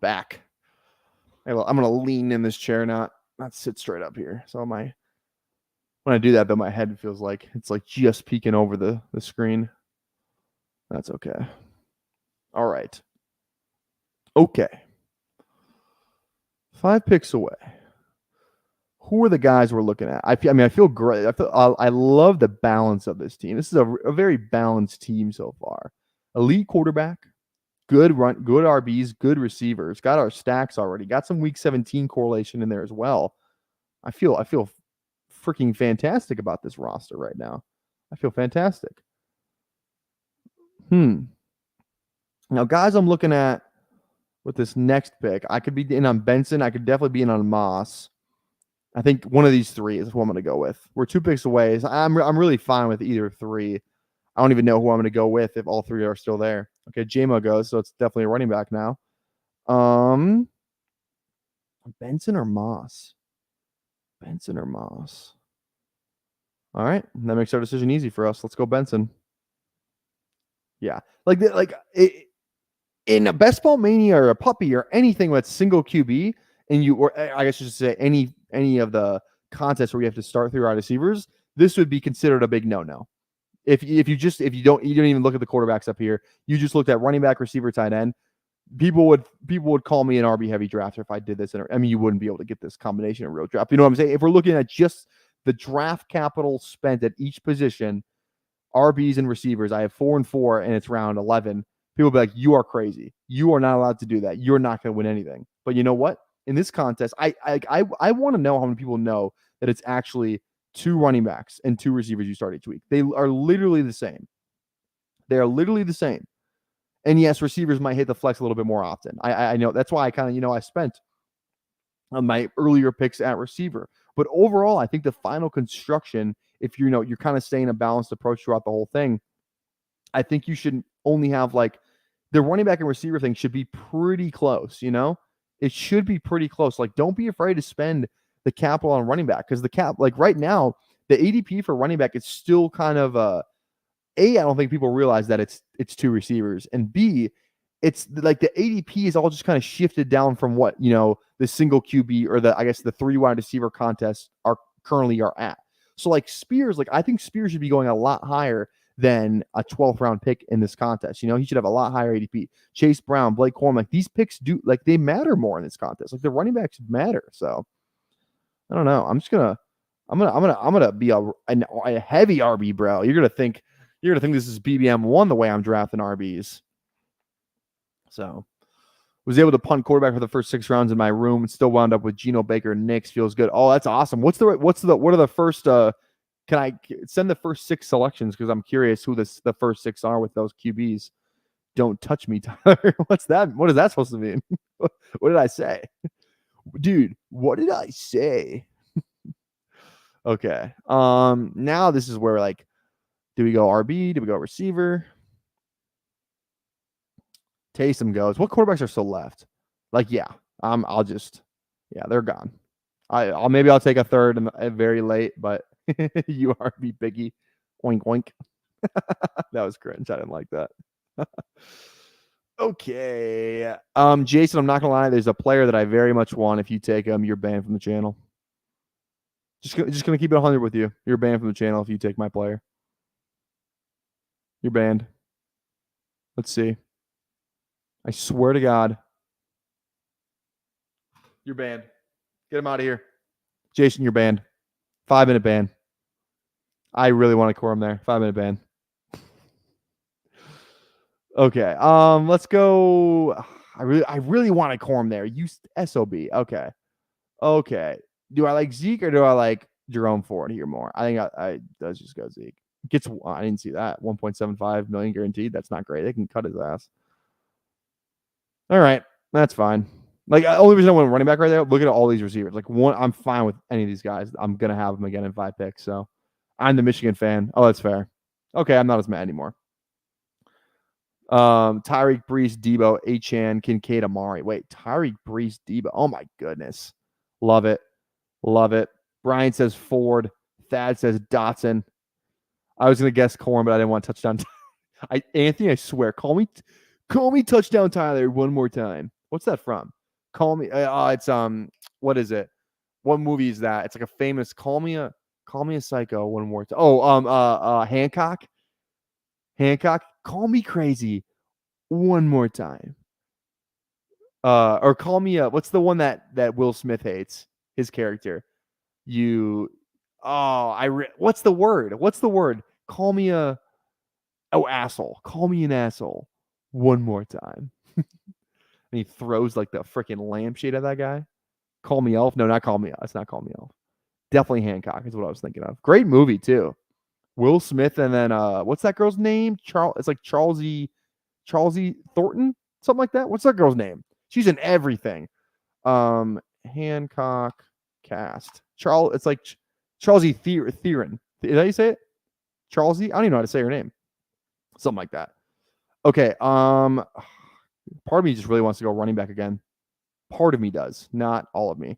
A: Back. Hey, well, I'm gonna lean in this chair, not sit straight up here. So when I do that, though, my head feels like it's like just peeking over the screen. That's okay. All right. Okay. 5 picks away. Who are the guys we're looking at? I feel great. I love the balance of this team. This is a very balanced team so far. Elite quarterback, good RBs, good receivers. Got our stacks already. Got some week 17 correlation in there as well. I feel freaking fantastic about this roster right now. I feel fantastic. Now, guys, I'm looking at with this next pick. I could be in on Benson. I could definitely be in on Moss. I think one of these 3 is who I'm going to go with. We're 2 picks away. So I'm really fine with either 3. I don't even know who I'm going to go with if all 3 are still there. Okay, JMO goes, so it's definitely a running back now. Benson or Moss? Benson or Moss? All right, that makes our decision easy for us. Let's go Benson. Yeah, in a Best Ball Mania or a Puppy or anything with single QB, or I guess you should say any of the contests where you have to start through our receivers, this would be considered a big no-no. If you don't even look at the quarterbacks up here, you just looked at running back, receiver, tight end, people would call me an RB heavy drafter if I did this. I mean, you wouldn't be able to get this combination in a real draft. You know what I'm saying? If we're looking at just the draft capital spent at each position, RBs and receivers, I have 4 and 4, and it's round 11. People will be like, "You are crazy. You are not allowed to do that. You're not going to win anything." But you know what? In this contest, I want to know how many people know that it's actually 2 running backs and 2 receivers you start each week. They are literally the same. They are literally the same. And yes, receivers might hit the flex a little bit more often. I know that's why I kind of, I spent on my earlier picks at receiver. But overall, I think the final construction, if you're kind of staying a balanced approach throughout the whole thing, I think you should only have like the running back and receiver thing should be pretty close. It should be pretty close. Like, don't be afraid to spend the capital on running back because like right now, the ADP for running back is still kind of I don't think people realize that it's 2 receivers, and B, it's like the ADP is all just kind of shifted down from what the single QB or the 3 wide receiver contests are currently at. So like Spears, I think Spears should be going a lot higher than a 12th round pick in this contest. He should have a lot higher ADP. Chase Brown, Blake Coleman, these picks they matter more in this contest. Like the running backs matter. So I don't know. I'm gonna be a heavy RB bro. You're gonna think this is BBM1 the way I'm drafting RBs. So was able to punt quarterback for the first 6 rounds in my room and still wound up with Geno Baker and Knicks. Feels good. Oh, that's awesome. What are the first can I send the first 6 selections because I'm curious who the first 6 are with those QBs. Don't touch me, Tyler. What's that? What is that supposed to mean? What did I say? Dude, what did I say? Okay. Now this is where do we go RB? Do we go receiver? Taysom goes. What quarterbacks are still left? They're gone. I'll take a third and very late, but you RB biggie. Oink oink. That was cringe. I didn't like that. Okay. Jason, I'm not gonna lie. There's a player that I very much want. If you take him, you're banned from the channel. Just gonna keep it 100 with you. You're banned from the channel if you take my player. You're banned. Let's see. I swear to God. You're banned. Get him out of here. Jason, you're banned. 5-minute ban. I really want to core him there. 5-minute ban. Okay. Let's go. I really want to core him there. You SOB. Okay. Okay. Do I like Zeke or do I like Jerome Ford here more? I think I let's just go Zeke. Gets I didn't see that. 1.75 million guaranteed. That's not great. They can cut his ass. All right. That's fine. Like, only reason I went running back right there, look at all these receivers. Like, one, I'm fine with any of these guys. I'm going to have them again in 5 picks. So I'm the Michigan fan. Oh, that's fair. Okay. I'm not as mad anymore. Tyreek, Brees, Debo, Achane, Kincaid, Amari. Wait, Tyreek, Brees, Debo. Oh, my goodness. Love it. Love it. Brian says Ford. Thad says Dotson. I was going to guess Corn, but I didn't want touchdown. Anthony, I swear, call me touchdown Tyler one more time. What's that from? Call me. It's what is it? What movie is that? It's like a famous. Call me a psycho one more time. Oh, Hancock. Hancock. Call me crazy one more time. Or call me a. What's the one that Will Smith hates? His character. What's the word? What's the word? Call me a. Oh, asshole. Call me an asshole one more time. And he throws like the freaking lampshade at that guy. Call Me Elf. No, not Call Me. That's not Call Me Elf. Definitely Hancock is what I was thinking of. Great movie too. Will Smith and then what's that girl's name? It's like Charlesy Thornton, something like that. What's that girl's name? She's in everything. Hancock cast. It's like Charlesy Theron. Is that how you say it? Charlesy? I don't even know how to say her name. Something like that. Okay. Part of me just really wants to go running back again. Part of me does, not all of me.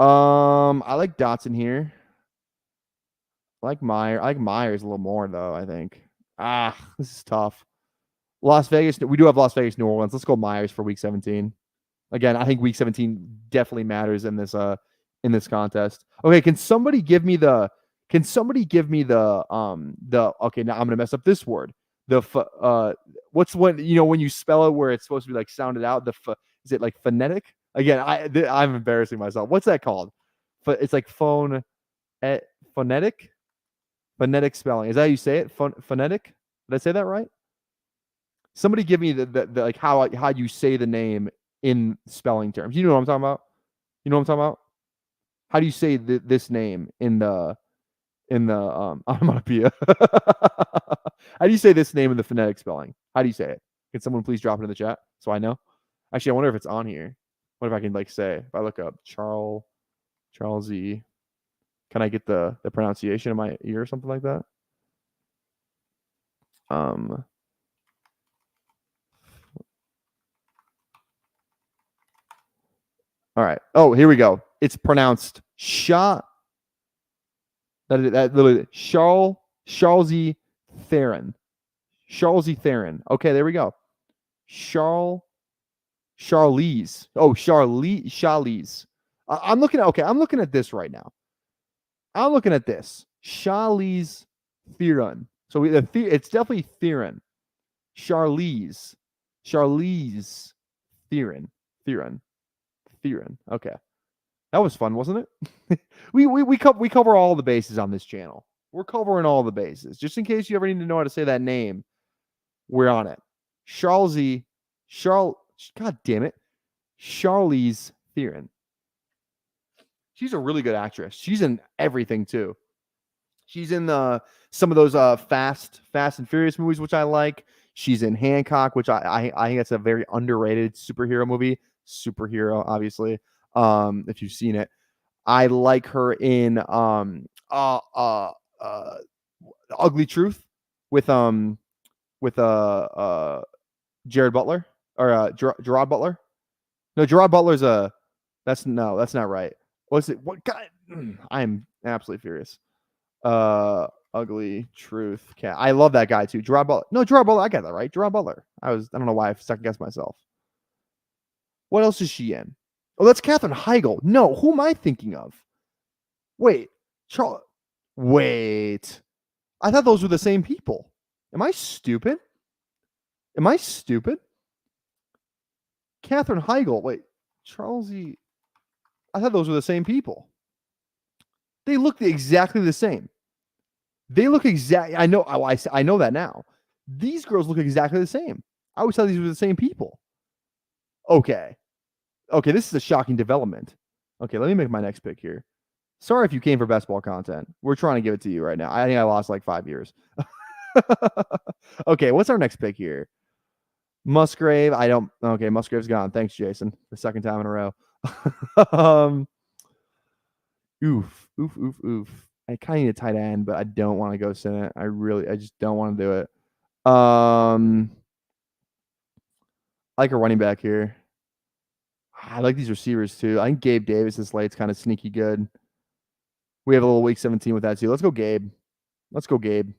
A: I like Dotson here. I like Myers a little more though, I think. This is tough. Las Vegas. We do have Las Vegas, New Orleans. Let's go Myers for week 17. Again, I think week 17 definitely matters in this contest. Okay, can somebody give me the okay, now I'm going to mess up this word. What's when you spell it where it's supposed to be like sounded out, is it like phonetic? Again, I'm embarrassing myself. What's that called? It's like phonetic spelling. Is that how you say it? Phonetic? Did I say that right? Somebody give me the like how you say the name in spelling terms. You know what I'm talking about? You know what I'm talking about? How do you say this name in the onomatopoeia? How do you say this name in the phonetic spelling? How do you say it? Can someone please drop it in the chat so I know? Actually, I wonder if it's on here. What if I can like say if I look up Charlesy? Can I get the pronunciation in my ear or something like that? All right. Oh, here we go. It's pronounced Sha. That literally Charlesy Theron. Charlesy Theron. Okay, there we go. Charlize. Oh, Charlize. I'm looking at this right now. I'm looking at this. Charlize Theron. So it's definitely Theron. Charlize Theron. Okay. That was fun, wasn't it? we cover all the bases on this channel. We're covering all the bases. Just in case you ever need to know how to say that name, we're on it. God damn it. Charlize Theron. She's a really good actress. She's in everything too. She's in some of those Fast and Furious movies, which I like. She's in Hancock, which I think that's a very underrated superhero movie. Superhero, obviously. If you've seen it. I like her in Ugly Truth with Jared Butler or Gerard Butler. No, Gerard Butler's that's not right. What's it? What God? I am absolutely furious. Ugly truth. Cat. I love that guy too. Gerard Butler. No, Gerard Butler. I got that right. Gerard Butler. I don't know why I second guessed myself. What else is she in? Oh, that's Katherine Heigl. No, who am I thinking of? Wait, Charles. Wait. I thought those were the same people. Am I stupid? Am I stupid? Katherine Heigl. Wait, Charles E. I thought those were the same people. They look exactly the same. They look exactly. I know. I know that now. These girls look exactly the same. I always thought these were the same people. Okay. Okay, this is a shocking development. Okay, let me make my next pick here. Sorry if you came for basketball content. We're trying to give it to you right now. I think I lost like 5 years. Okay, what's our next pick here? Musgrave. I don't. Okay, Musgrave's gone. Thanks, Jason. The second time in a row. Oof. I kind of need a tight end, but I don't want to go Senate. I just don't want to do it. I like a running back here. I like these receivers too. I think Gabe Davis this late's kind of sneaky good. We have a little week 17 with that too. Let's go, Gabe. Let's go, Gabe.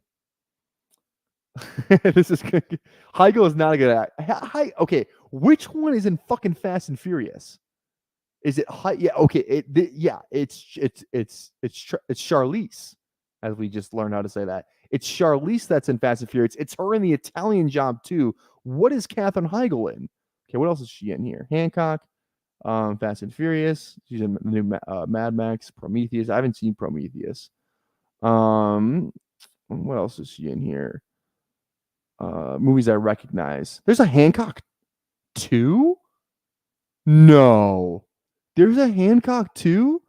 A: This is good. Heigl is not a good act. Okay, which one is in fucking Fast and Furious? Is it high? Yeah, okay. It's Charlize, as we just learned how to say that. It's Charlize that's in Fast and Furious. It's her in the Italian Job too. What is Katherine Heigl in? Okay, what else is she in here? Hancock, Fast and Furious. She's in the new Mad Max, Prometheus. I haven't seen Prometheus. What else is she in here? Movies I recognize. There's a Hancock 2? No. There's a Hancock 2?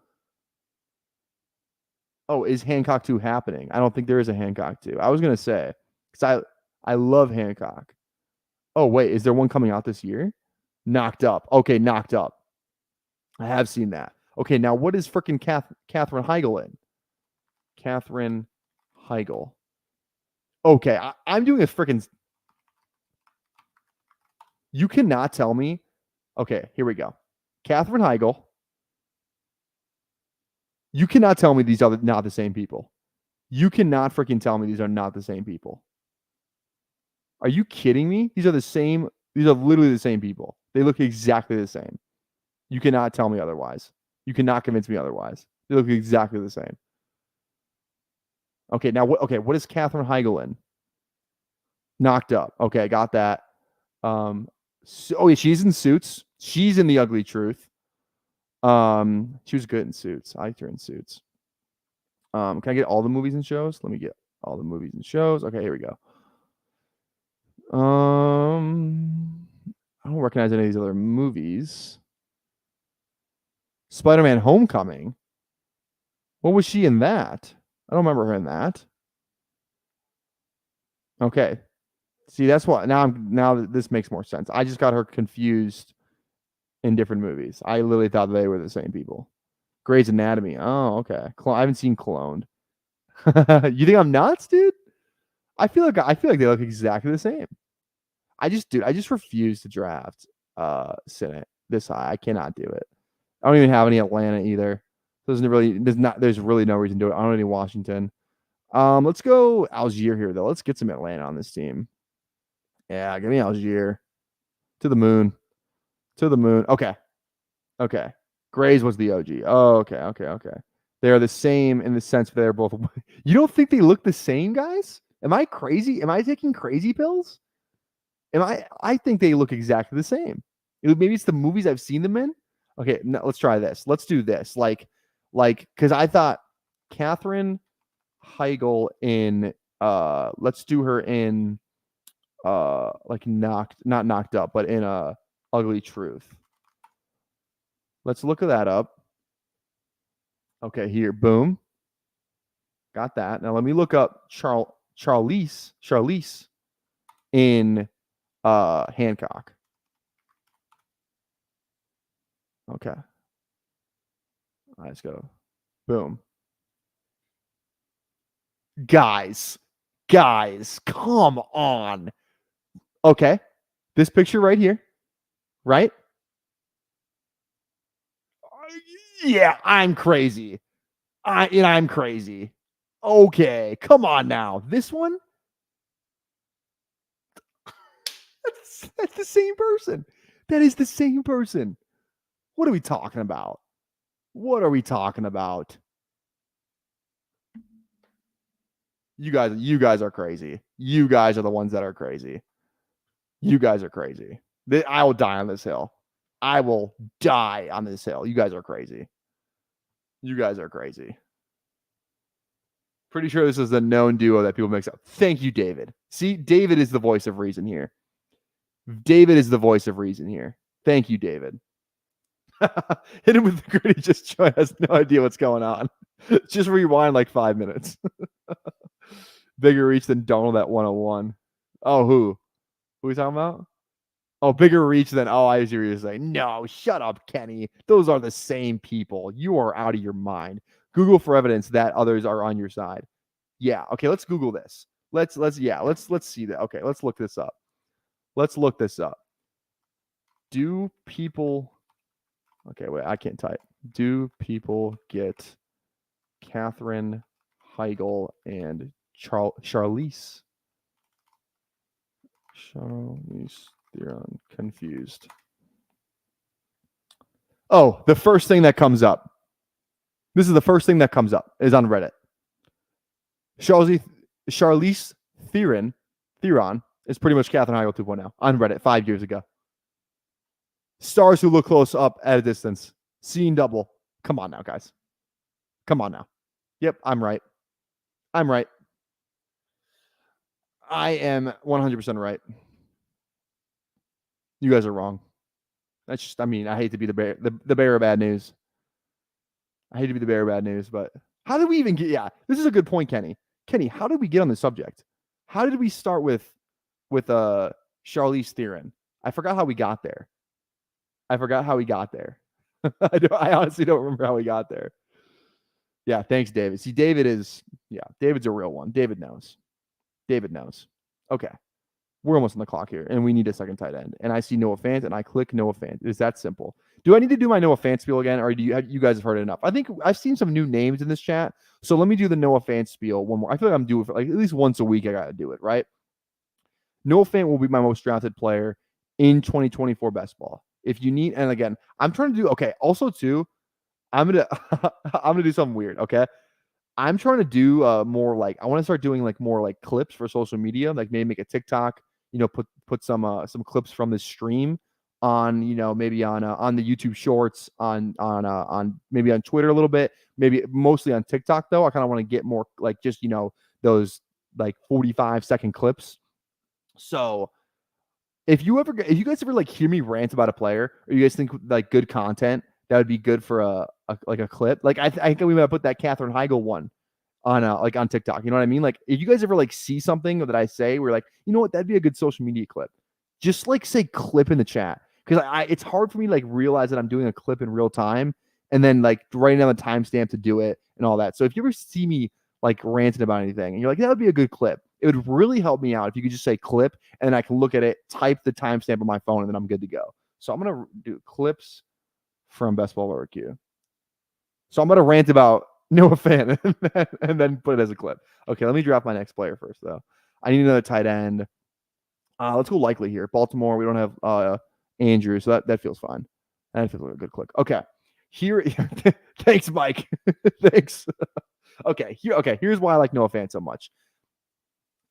A: Oh, is Hancock 2 happening? I don't think there is a Hancock 2. I was going to say, because I love Hancock. Oh, wait, is there one coming out this year? Knocked Up. Okay, Knocked Up. I have seen that. Okay, now what is freaking Katherine Heigl in? Katherine Heigl. Okay, I'm doing a freaking... You cannot tell me... Okay, here we go. Katherine Heigl. You cannot tell me these are not the same people. You cannot freaking tell me these are not the same people. Are you kidding me? These are the same. These are literally the same people. They look exactly the same. You cannot tell me otherwise. You cannot convince me otherwise. They look exactly the same. Okay, now what? Okay, what is Katherine Heigl in? Knocked Up. Okay, got that. Oh yeah, she's in Suits. She's in The Ugly Truth. She was good in Suits. I liked her in Suits. Can I get all the movies and shows? Let me get all the movies and shows. Okay, here we go. I don't recognize any of these other movies. Spider-Man Homecoming. What was she in that? I don't remember her in that. Okay. See, that's what now this makes more sense. I just got her confused in different movies. I literally thought they were the same people. Grey's Anatomy. Oh, okay. I haven't seen Cloned. You think I'm nuts, dude? I feel like they look exactly the same. I just refuse to draft Senate this high. I cannot do it. I don't even have any Atlanta either. There's really no reason to do it. I don't have any Washington. Let's go Algier here though. Let's get some Atlanta on this team. Yeah, give me Algier. To the moon. To the moon. Okay. Okay. Grays was the OG. Oh, okay. They're the same in the sense that they're both. You don't think they look the same, guys? Am I crazy? Am I taking crazy pills? I think they look exactly the same. Maybe it's the movies I've seen them in. Okay, no, let's try this. Let's do this. Like, because I thought Katherine Heigl in let's do her in like not Knocked Up, but in Ugly Truth. Let's look at that up. Okay, here, boom. Got that. Now let me look up Charlize in Hancock. Okay. Let's go. Boom. Guys, come on. Okay. This picture right here, right? Yeah, I'm crazy. I'm crazy. Okay, come on now. This one? That's the same person. That is the same person. What are we talking about? What are we talking about? You guys are crazy. You guys are the ones that are crazy. You guys are crazy. I will die on this hill. I will die on this hill. You guys are crazy. You guys are crazy. Pretty sure this is a known duo that people mix up. Thank you, David. See, David is the voice of reason here. David is the voice of reason here. Thank you, David. Hit him with the gritty. Just has no idea what's going on. Just rewind like 5 minutes. Bigger reach than Donald at 101. Oh, who? Who are we talking about? Oh, bigger reach than. Oh, I see what you're saying. No, shut up, Kenny. Those are the same people. You are out of your mind. Google for evidence that others are on your side. Yeah. Okay. Let's Google this. Let's see that. Okay. Let's look this up. Let's look this up. Do people? Okay. Wait. I can't type. Do people get Katherine Heigl and Charlize Theron confused? Oh, the first thing that comes up. This is the first thing that comes up is on Reddit. Charlize Theron is pretty much Katherine Heigl 2.0 on Reddit 5 years ago. Stars who look close up at a distance. Seeing double. Come on now, guys. Come on now. Yep, I'm right. I'm right. I am 100% right. You guys are wrong. That's just, I mean, I hate to be the bearer of bad news. I hate to be the bearer of bad news, but how did we even get? Yeah, this is a good point, Kenny. Kenny, how did we get on this subject? How did we start with Charlize Theron? I forgot how we got there. I honestly don't remember how we got there. Yeah, thanks, David. See, David's a real one. David knows. Okay. We're almost on the clock here, and we need a second tight end. And I see Noah Fant, and I click Noah Fant. It is that simple. Do I need to do my Noah Fant spiel again, or do you guys have heard it enough? I think I've seen some new names in this chat, so let me do the Noah Fant spiel one more. I feel like I'm due for like at least once a week. I got to do it, right? Noah Fant will be my most drafted player in 2024 best ball. If you need, and again, I'm trying to do okay. Also, too, I'm gonna do something weird. Okay, I'm trying to do more like I want to start doing like more like clips for social media, like maybe make a TikTok. Put some clips from this stream on maybe on the YouTube Shorts, on maybe on Twitter a little bit, maybe mostly on TikTok though. I kind of want to get more like just those like 45-second clips. So if you guys ever like hear me rant about a player, or you guys think like good content that would be good for a clip, like I think we might put that Katherine Heigl one on like on TikTok. You know what I mean? Like if you guys ever like see something that I say, we're like, you know what, that'd be a good social media clip. Just like say clip in the chat, because it's hard for me to like realize that I'm doing a clip in real time and then like writing down the timestamp to do it and all that. So if you ever see me like ranting about anything and you're like, that would be a good clip, it would really help me out if you could just say clip and then I can look at it, type the timestamp on my phone, and then I'm good to go. So I'm gonna do clips from Best Ball Barbecue. So I'm gonna rant about Noah Fant and then put it as a clip. Okay, let me draft my next player first, though. I need another tight end. Let's go likely here. Baltimore, we don't have Andrew, so that feels fine. That feels like a good click. Okay, here. Thanks, Mike. Thanks. Okay, here's why I like Noah Fant so much.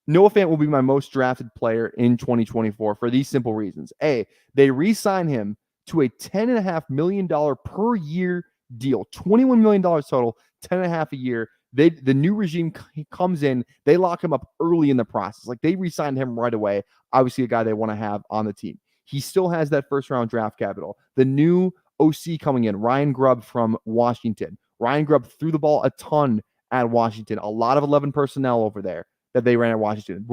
A: Noah Fant will be my most drafted player in 2024 for these simple reasons. A, they re-sign him to a $10.5 million per year deal, $21 million total, 10.5 a year. The new regime comes in, they lock him up early in the process. Like they re-signed him right away. Obviously, a guy they want to have on the team. He still has that first round draft capital. The new OC coming in, Ryan Grubb from Washington. Ryan Grubb threw the ball a ton at Washington. A lot of 11 personnel over there that they ran at Washington.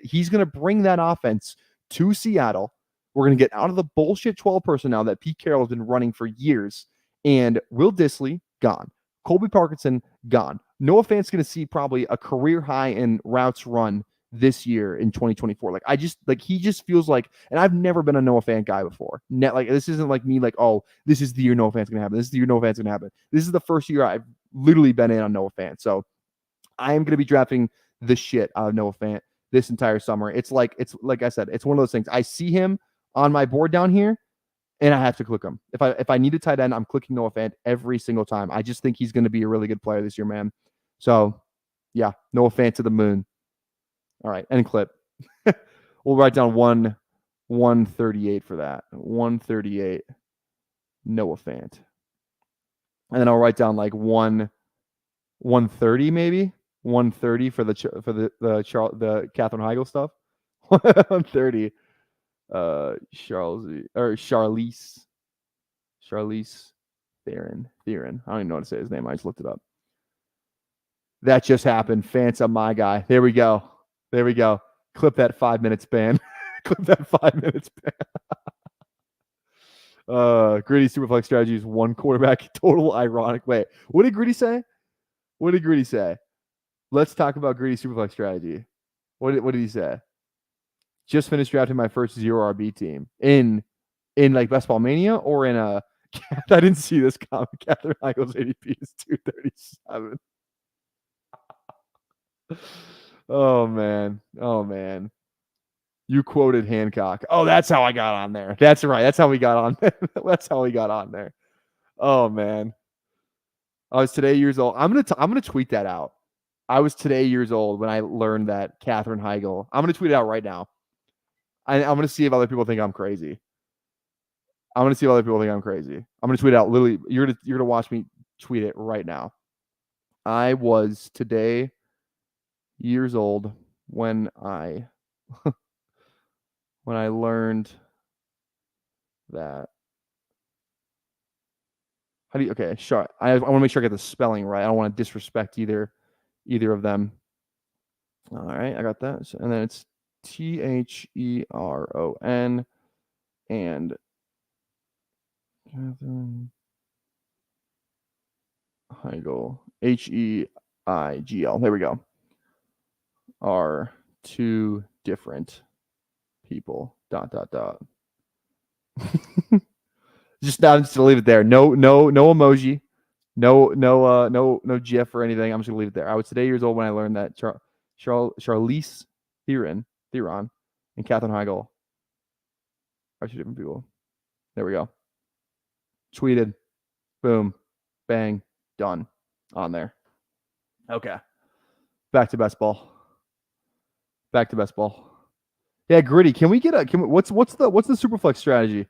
A: He's going to bring that offense to Seattle. We're going to get out of the bullshit 12 personnel that Pete Carroll has been running for years. And Will Dissly, gone. Colby Parkinson, gone. Noah Fant's going to see probably a career high in routes run this year in 2024. He just feels like, and I've never been a Noah Fant guy before. This isn't like me like, oh, this is the year Noah Fant's going to happen. This is the year Noah Fant's going to happen. This is the first year I've literally been in on Noah Fant. So I am going to be drafting the shit out of Noah Fant this entire summer. It's like I said, it's one of those things. I see him on my board down here, and I have to click him. If I need a tight end, I'm clicking Noah Fant every single time. I just think he's going to be a really good player this year, man. So, yeah, Noah Fant to the moon. All right, end clip. We'll write down 138 for that. 138 Noah Fant. And then I'll write down like 130 maybe. 130 for the Katherine Heigl stuff. 130 Charlize Theron. I don't even know how to say his name. I just looked it up. That just happened. Fant's my guy. There we go. Clip that 5 minute span. Clip that 5 minute span. Gritty Superflex strategy is one quarterback. Total ironic. Wait, what did Gritty say? Let's talk about Gritty Superflex strategy. What did he say? Just finished drafting my first 0 RB team in like Best Ball Mania or in a. I didn't see this comment. Katherine Heigl's ADP is 237. Oh man. You quoted Hancock. Oh, that's how I got on there. That's right. That's how we got on there. Oh man. I was today years old. I'm gonna tweet that out. I was today years old when I learned that Katherine Heigl. I'm gonna tweet it out right now. I'm gonna see if other people think I'm crazy. I'm gonna tweet it out. Literally, you're gonna watch me tweet it right now. I was today years old when I learned that. Okay, sure. I want to make sure I get the spelling right. I don't want to disrespect either of them. All right, I got that. And then it's Theron and Katherine Heigl, Heigl. There we go. Are two different people. ... just to leave it there. No emoji. No GIF or anything. I'm just gonna leave it there. I was today years old when I learned that Charlize Theron and Katherine Heigl are two different people. There we go. Tweeted. Boom. Bang. Done. On there. Okay. Back to best ball. Yeah, Gritty. Can we get what's the Superflex strategy?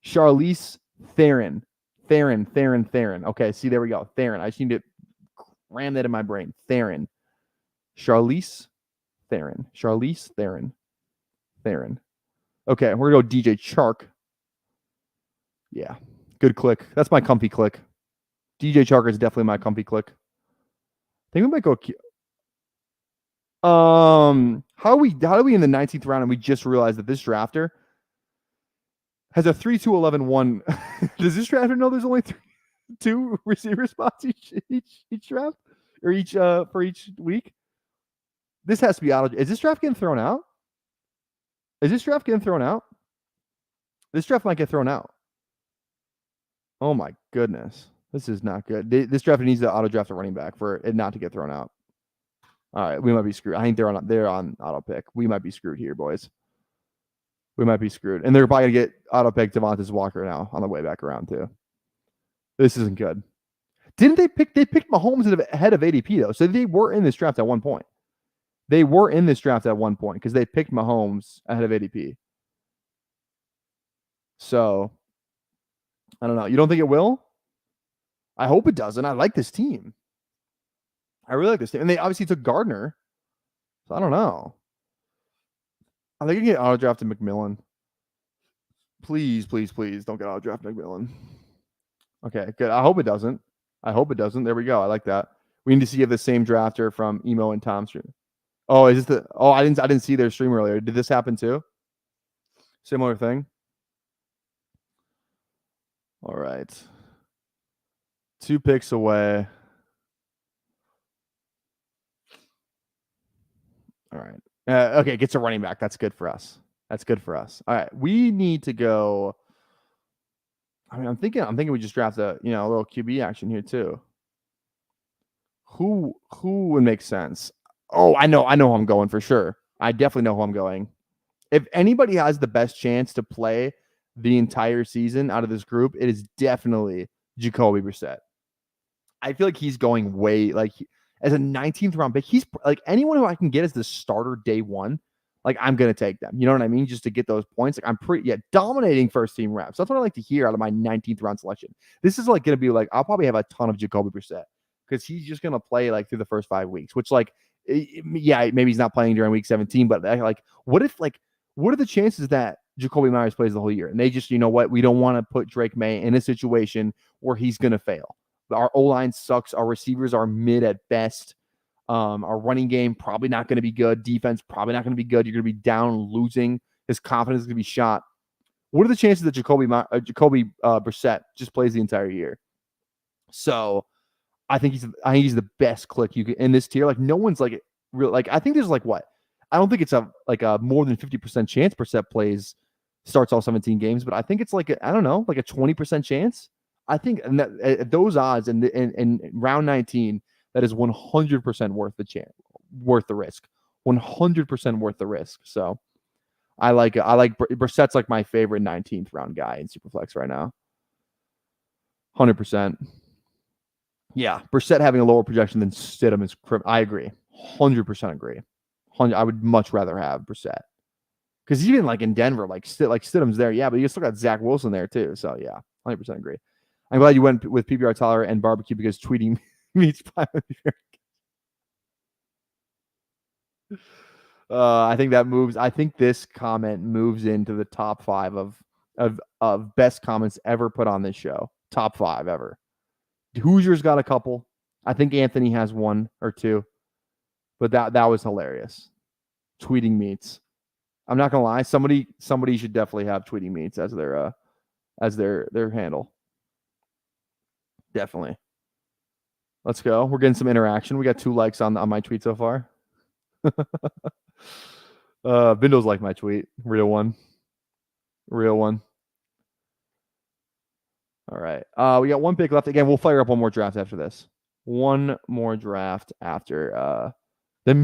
A: Charlize Theron. Okay, see, there we go. Theron. I just need to ram that in my brain. Theron. Charlize Theron. Okay, we're going to go DJ Chark. Yeah, good click. That's my comfy click. DJ Chark is definitely my comfy click. I think we might go... How are we in the 19th round and we just realized that this drafter has a 3-2-11-1. Does this drafter know there's only 2 receiver spots each draft or each for each week? This has to be out. Is this draft getting thrown out? This draft might get thrown out. Oh my goodness. This is not good. This draft needs to auto draft a running back for it not to get thrown out. All right, we might be screwed. I think they're on auto pick. We might be screwed here, boys. We might be screwed. And they're probably going to get auto pick Devontae Walker now on the way back around too. This isn't good. Didn't they picked Mahomes ahead of ADP though? So they were in this draft at one point. Because they picked Mahomes ahead of ADP. So I don't know. You don't think it will? I hope it doesn't. I like this team. I really like this team. And they obviously took Gardner. So I don't know. I think you can get auto drafted McMillan. Please don't get auto drafted McMillan. Okay, good. I hope it doesn't. There we go. I like that. We need to see if the same drafter from Emo and Tom stream. Oh, is this I didn't see their stream earlier. Did this happen too? Similar thing. All right. 2 picks away. All right. Okay, gets a running back. That's good for us. All right. We need to go. I mean, I'm thinking we just draft a little QB action here too. Who would make sense? Oh, I know who I'm going for sure. I definitely know who I'm going. If anybody has the best chance to play the entire season out of this group, it is definitely Jacoby Brissett. I feel like he's going way as a 19th round pick. He's like anyone who I can get as the starter day one. Like I'm gonna take them. You know what I mean? Just to get those points. Like I'm dominating first team reps. That's what I like to hear out of my 19th round selection. This is like gonna be like I'll probably have a ton of Jacoby Brissett because he's just gonna play like through the first 5 weeks. Which maybe he's not playing during week 17, but what are the chances that Jacoby Myers plays the whole year and they just we don't want to put Drake May in a situation where he's gonna fail. Our O-line sucks. Our receivers are mid at best. Our running game probably not going to be good. Defense probably not going to be good. You're going to be down, losing. His confidence is going to be shot. What are the chances that Jacoby Brissett just plays the entire year? So I think he's the best click you can in this tier. Like no one's like real. Like I think there's what? I don't think it's a more than 50% chance Brissett starts all 17 games, but I think it's like a 20% chance. I think at those odds in round 19, that is 100% worth the risk. 100% worth the risk. So I like it. I like Brissett's like my favorite 19th round guy in Superflex right now. 100%. Yeah, Brissett having a lower projection than Stidham is. I agree. 100% agree. I would much rather have Brissett because even in Denver, Stidham's there, yeah, but you still got Zach Wilson there too. So yeah, 100% agree. I'm glad you went with PPR Tyler and barbecue because tweeting meets pie. I think that moves. I think this comment moves into the top 5 of best comments ever put on this show. Top 5 ever. Hoosiers got a couple. I think Anthony has 1 or 2, but that was hilarious. Tweeting meets. I'm not gonna lie. Somebody should definitely have tweeting meets as their handle. Definitely. Let's go. We're getting some interaction. We got 2 likes on my tweet so far. Vindo's like my tweet. Real one. All right. We got 1 pick left. Again, we'll fire up one more draft after this. One more draft after the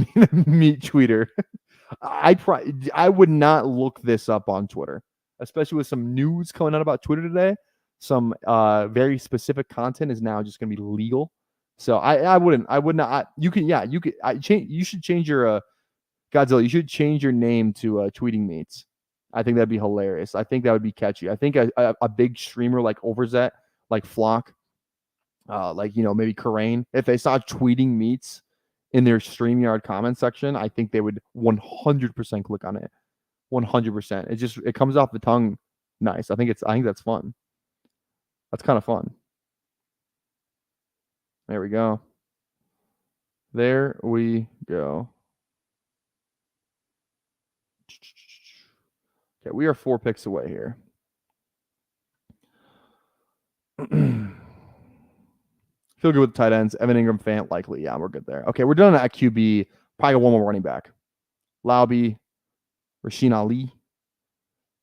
A: meat tweeter. I would not look this up on Twitter, especially with some news coming out about Twitter today. Some very specific content is now just going to be legal. So I would not. You could. You should change your Godzilla. You should change your name to tweeting meets. I think that'd be hilarious. I think that would be catchy. I think a big streamer like Overzet, like Flock, maybe Karain, if they saw tweeting meets in their StreamYard comment section, I think they would 100% click on it. 100%. It comes off the tongue nice. I think that's fun. That's kind of fun. There we go. There we go. Okay, we are 4 picks away here. Feel good with the tight ends. Evan Ingram, Fant, likely. Yeah, we're good there. Okay, we're done at QB. Probably got 1 more running back. Lauby, Rasheen Ali.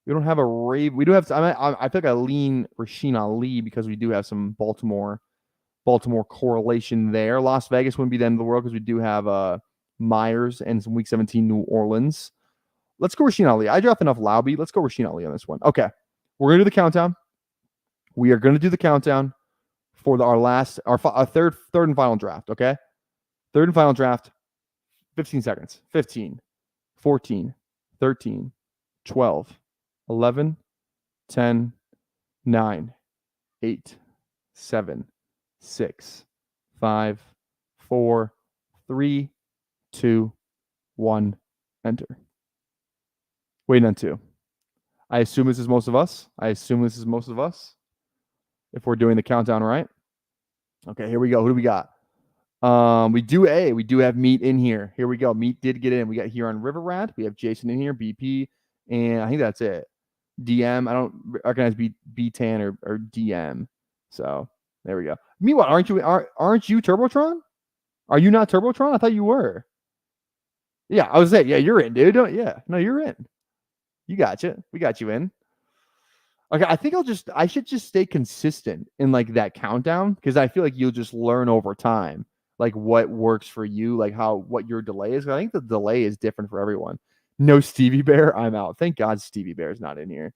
A: We don't have a Rave. We do have. I feel like I lean Rasheen Ali because we do have some Baltimore correlation there. Las Vegas wouldn't be the end of the world because we do have Myers and some Week 17 New Orleans. Let's go Rasheen Ali. I draft enough Lauby. Let's go Rasheen Ali on this one. Okay, we're gonna do the countdown. We are gonna do the countdown for our third and final draft. Okay, third and final draft. 15 seconds. 15, 14, 13, 12, 11, 10, 9, 8, 7, 6, 5, 4, 3, 2, 1. Enter. Waiting on 2. I assume this is most of us. If we're doing the countdown right. Okay, here we go. Who do we got? We do have Meat in here. Here we go. Meat did get in. We got here on River Rat. We have Jason in here, BP, and I think that's it. DM. I don't recognize B-Tan or DM. So there we go. Meanwhile, aren't you Turbotron? Are you not Turbotron? I thought you were. Yeah, I was saying, yeah, you're in, dude. No, you're in. You got you. We got you in. Okay, I think I should just stay consistent in that countdown because I feel like you'll just learn over time like what works for you, like what your delay is. I think the delay is different for everyone. No Stevie Bear, I'm out. Thank God Stevie Bear's not in here.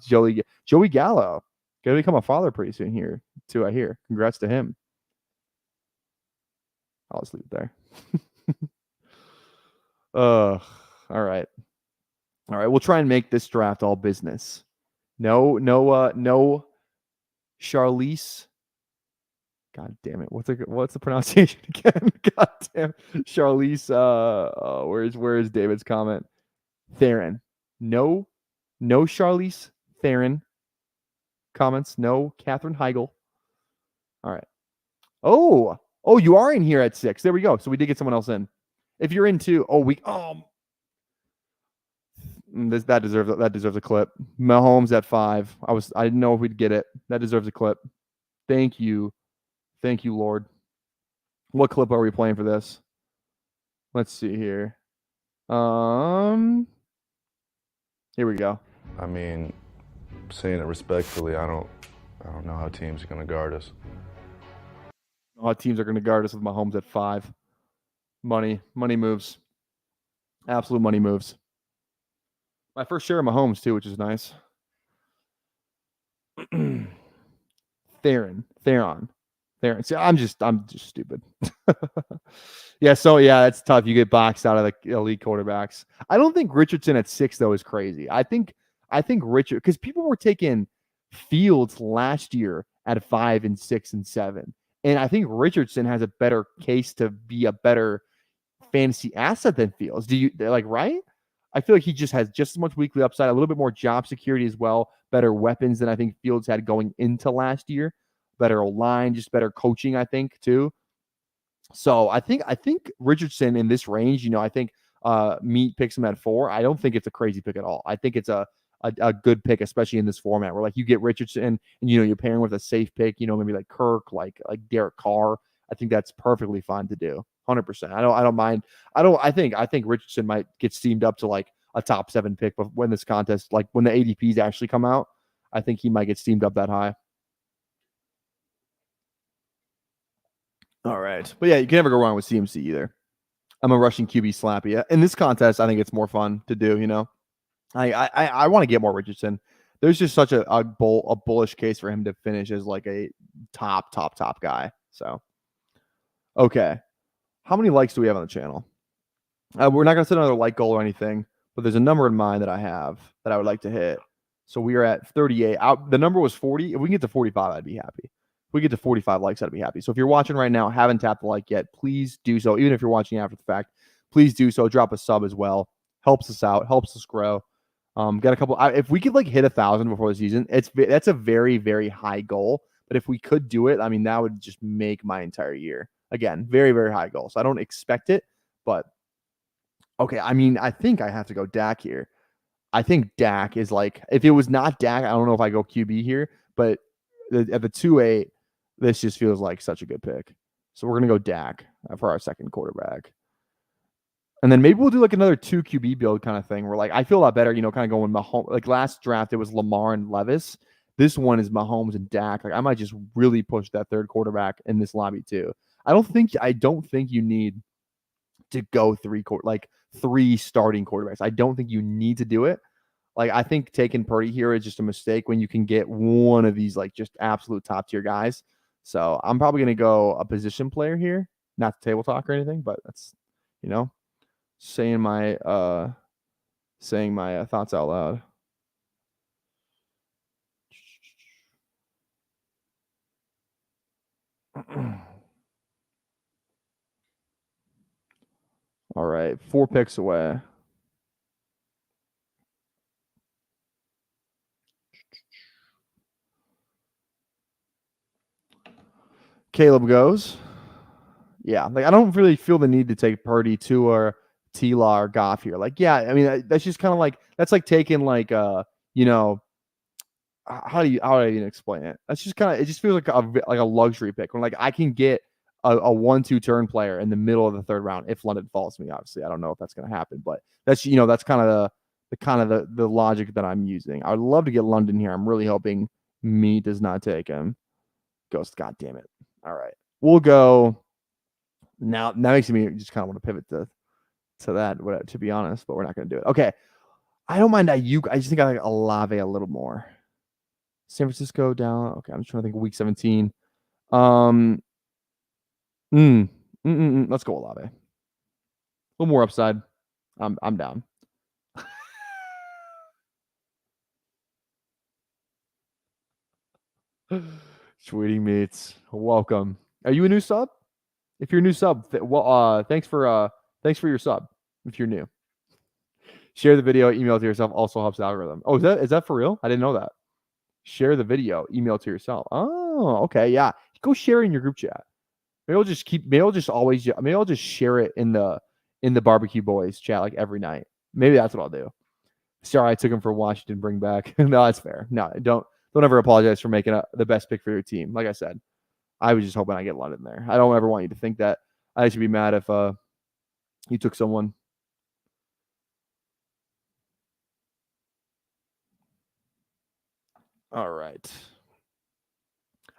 A: Joey Gallo gonna become a father pretty soon here too. I hear. Congrats to him. I'll just leave it there. All right. All right. We'll try and make this draft all business. No Charlize. God damn it. What's the pronunciation again? God damn. Charlize. Where's David's comment? Theron. No Charlize Theron comments. No Katherine Heigl. All right. Oh, you are in here at 6. There we go. So we did get someone else in. If you're in too, that deserves a clip. Mahomes at 5. I didn't know if we'd get it. That deserves a clip. Thank you, Lord. What clip are we playing for this? Let's see here. Here we go.
C: I mean, saying it respectfully, I don't know how teams are going to guard us.
A: How teams are going to guard us with Mahomes at 5. Money moves. Absolute money moves. My first share of Mahomes too, which is nice. Theron. See, I'm just stupid. That's tough. You get boxed out of the elite quarterbacks. I don't think Richardson at 6 though is crazy. I think Richard, because people were taking Fields last year at 5 and 6 and 7, and I think Richardson has a better case to be a better fantasy asset than Fields. Do you right? I feel like he just has just as much weekly upside, a little bit more job security as well, better weapons than I think Fields had going into last year, better O-line, just better coaching, I think, too. So I think Richardson in this range, I think Meat picks him at 4. I don't think it's a crazy pick at all. I think it's a good pick, especially in this format where like you get Richardson and you're pairing with a safe pick, maybe like Kirk, like Derek Carr. I think that's perfectly fine to do. 100%. I don't mind. I think Richardson might get steamed up to like a top 7 pick, but when this contest, like when the ADPs actually come out, I think he might get steamed up that high. All right. But yeah, you can never go wrong with CMC either. I'm a rushing QB slappy. In this contest, I think it's more fun to do, I want to get more Richardson. There's just such a bullish case for him to finish as like a top guy. So, okay. How many likes do we have on the channel? We're not going to set another like goal or anything, but there's a number in mind that I have that I would like to hit. So we are at 38. The number was 40. If we can get to 45, I'd be happy. If we get to 45 likes, I'd be happy. So if you're watching right now, haven't tapped the like yet, please do so. Even if you're watching after the fact, please do so. Drop a sub as well. Helps us out. Helps us grow. Got a couple. If we could like hit 1,000 before the season, that's a very, very high goal. But if we could do it, I mean, that would just make my entire year. Again, very, very high goal. So I don't expect it, but okay. I mean, I think I have to go Dak here. I think Dak is like, if it was not Dak, I don't know if I go QB here, but at the 2-8, this just feels like such a good pick. So we're going to go Dak for our second quarterback. And then maybe we'll do like another 2 QB build kind of thing where like I feel a lot better, kind of going Mahomes. Like last draft, it was Lamar and Levis. This one is Mahomes and Dak. Like I might just really push that third quarterback in this lobby too. I don't think you need to go 3 starting quarterbacks. I don't think you need to do it. Like I think taking Purdy here is just a mistake when you can get one of these like just absolute top tier guys. So I'm probably going to go a position player here, not table talk or anything, but that's, saying my thoughts out loud. All right, 4 picks away. Caleb goes. Yeah, like I don't really feel the need to take Purdy to or T-Law or Goff here. Like, yeah, I mean that's just kind of like that's like taking like how do I even explain it? That's just kind of it just feels like a luxury pick when like I can get a 1-2 turn player in the middle of the 3rd round if London falls to me. Obviously, I don't know if that's going to happen, but that's that's kind of the logic that I'm using. I would love to get London here. I'm really hoping me does not take him. Ghost, God damn it! All right. we'll go now. That makes me just kind of want to pivot to that, to be honest, but we're not going to do it. Okay. I don't mind Ayuk. I just think I like Olave a little more. San Francisco down. Okay, I'm just trying to think of week 17. Let's go Olave. A little more upside. I'm down. Tweeting mates, welcome. Are you a new sub? If you're a new sub, thanks for your sub. If you're new, share the video, email to yourself. Also helps the algorithm. Oh, is that for real? I didn't know that. Share the video, email to yourself. Oh, okay, yeah. Go share it in your group chat. Maybe I'll just share it in the barbecue boys chat like every night. Maybe that's what I'll do. Sorry, I took him for Washington. Bring back. No, that's fair. No, don't ever apologize for making the best pick for your team. Like I said, I was just hoping I get London there. I don't ever want you to think that I should be mad if you took someone. All right.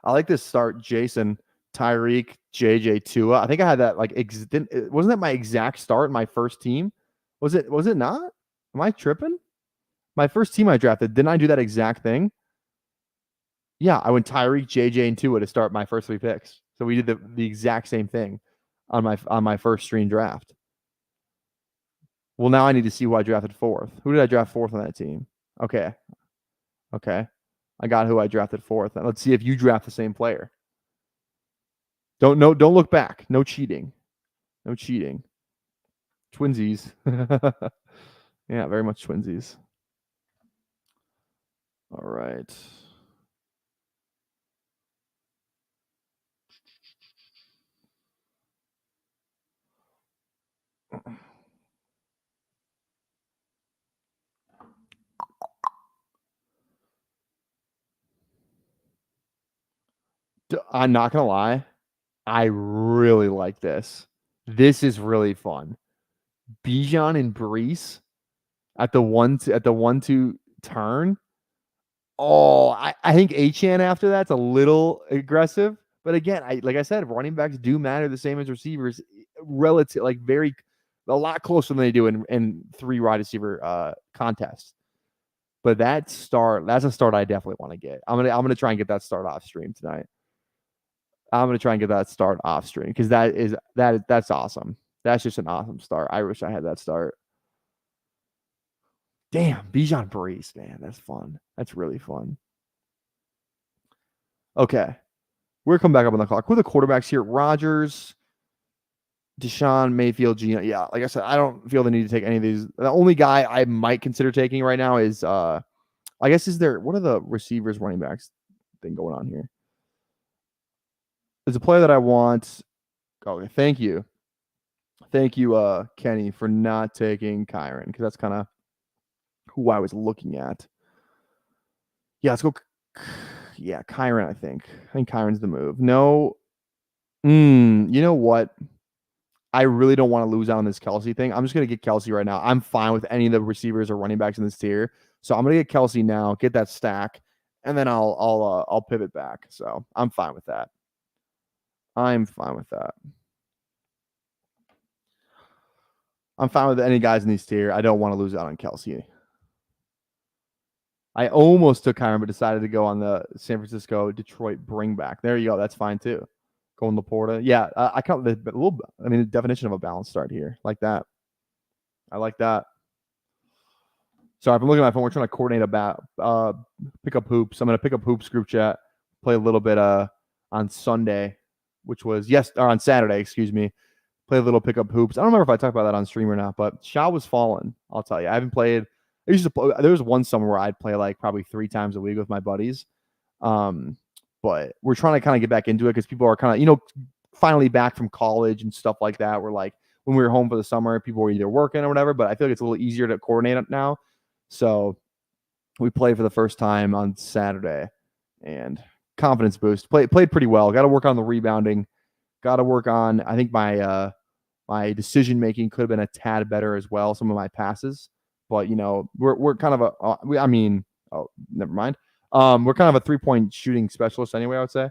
A: I like this start, Jason, Tyreek, JJ, Tua. I think I had that wasn't that my exact start in my first team? Was it not? Am I tripping? My first team I drafted, didn't I do that exact thing? Yeah, I went Tyreek, JJ, and Tua to start my first 3 picks. So we did the exact same thing on my first stream draft. Well, now I need to see who I drafted 4th. Who did I draft 4th on that team? Okay. I got who I drafted 4th. Let's see if you draft the same player. Don't look back. No cheating. No cheating. Twinsies. Yeah, very much twinsies. All right. I'm not gonna lie. I really like this. This is really fun. Bijan and Brees at the 1-2 turn. Oh, I think Achane after that's a little aggressive. But again, like I said, running backs do matter the same as receivers, relative, like a lot closer than they do in 3 wide receiver contests. But that's a start I definitely want to get. I'm gonna try and get that start off stream tonight. I'm gonna try and get that start off stream because that's awesome. That's just an awesome start. I wish I had that start. Damn, Bijan Brees, man, that's fun. That's really fun. Okay, we're coming back up on the clock. Who are the quarterbacks here? Rodgers, Deshaun, Mayfield, Gino. Yeah, like I said, I don't feel the need to take any of these. The only guy I might consider taking right now is I guess what are the receivers, running backs thing going on here? There's a player that I want. Okay, thank you, Kenny, for not taking Kyron because that's kind of who I was looking at. Yeah, let's go. Yeah, Kyron. I think Kyron's the move. No, you know what? I really don't want to lose out on this Kelsey thing. I'm just gonna get Kelsey right now. I'm fine with any of the receivers or running backs in this tier, so I'm gonna get Kelsey now, get that stack, and then I'll pivot back. So I'm fine with that. I'm fine with that. I'm fine with any guys in these tier. I don't want to lose out on Kelsey. I almost took Kyron, but decided to go on the San Francisco Detroit bring back. There you go. That's fine too. Going Laporta. Yeah, I count the definition of a balanced start here. Like that. I like that. Sorry, if I'm looking at my phone, we're trying to coordinate pick up hoops. I'm gonna pick up hoops group chat, play a little bit on Sunday, which was on Saturday, excuse me. Play a little pickup hoops. I don't remember if I talked about that on stream or not, but Shaw was falling. I'll tell you. I haven't played. There was one summer where I'd play like probably 3 times a week with my buddies. But we're trying to kind of get back into it because people are kind of, finally back from college and stuff like that. We're like, when we were home for the summer, people were either working or whatever, but I feel like it's a little easier to coordinate it now. So we played for the first time on Saturday and confidence boost. Played pretty well. Got to work on the rebounding. Got to work on, I think my decision making could have been a tad better as well. Some of my passes. But we're kind of never mind. We're kind of a 3-point shooting specialist anyway. I would say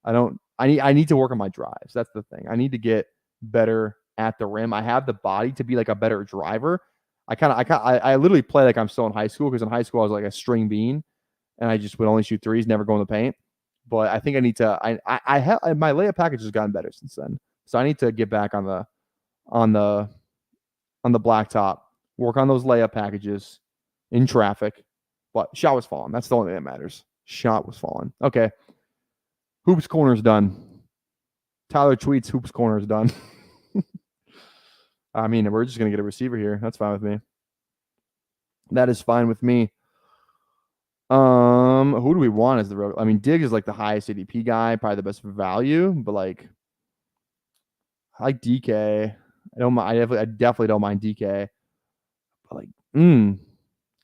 A: I don't I need to work on my drives. That's the thing. I need to get better at the rim. I have the body to be like a better driver. I literally play like I'm still in high school, because in high school I was like a string bean and I just would only shoot threes, never go in the paint. But I think I need to. I have my layup package has gotten better since then, so I need to get back on the on the blacktop, work on those layup packages in traffic. But shot was falling. That's the only thing that matters. Shot was falling. Okay. Hoops corner is done. Tyler tweets hoops corner is done. I mean, we're just going to get a receiver here. That's fine with me. That is fine with me. Who do we want as the I mean, Diggs is like the highest ADP guy, probably the best value, but like I like DK. I don't mind. I definitely don't mind DK. But like,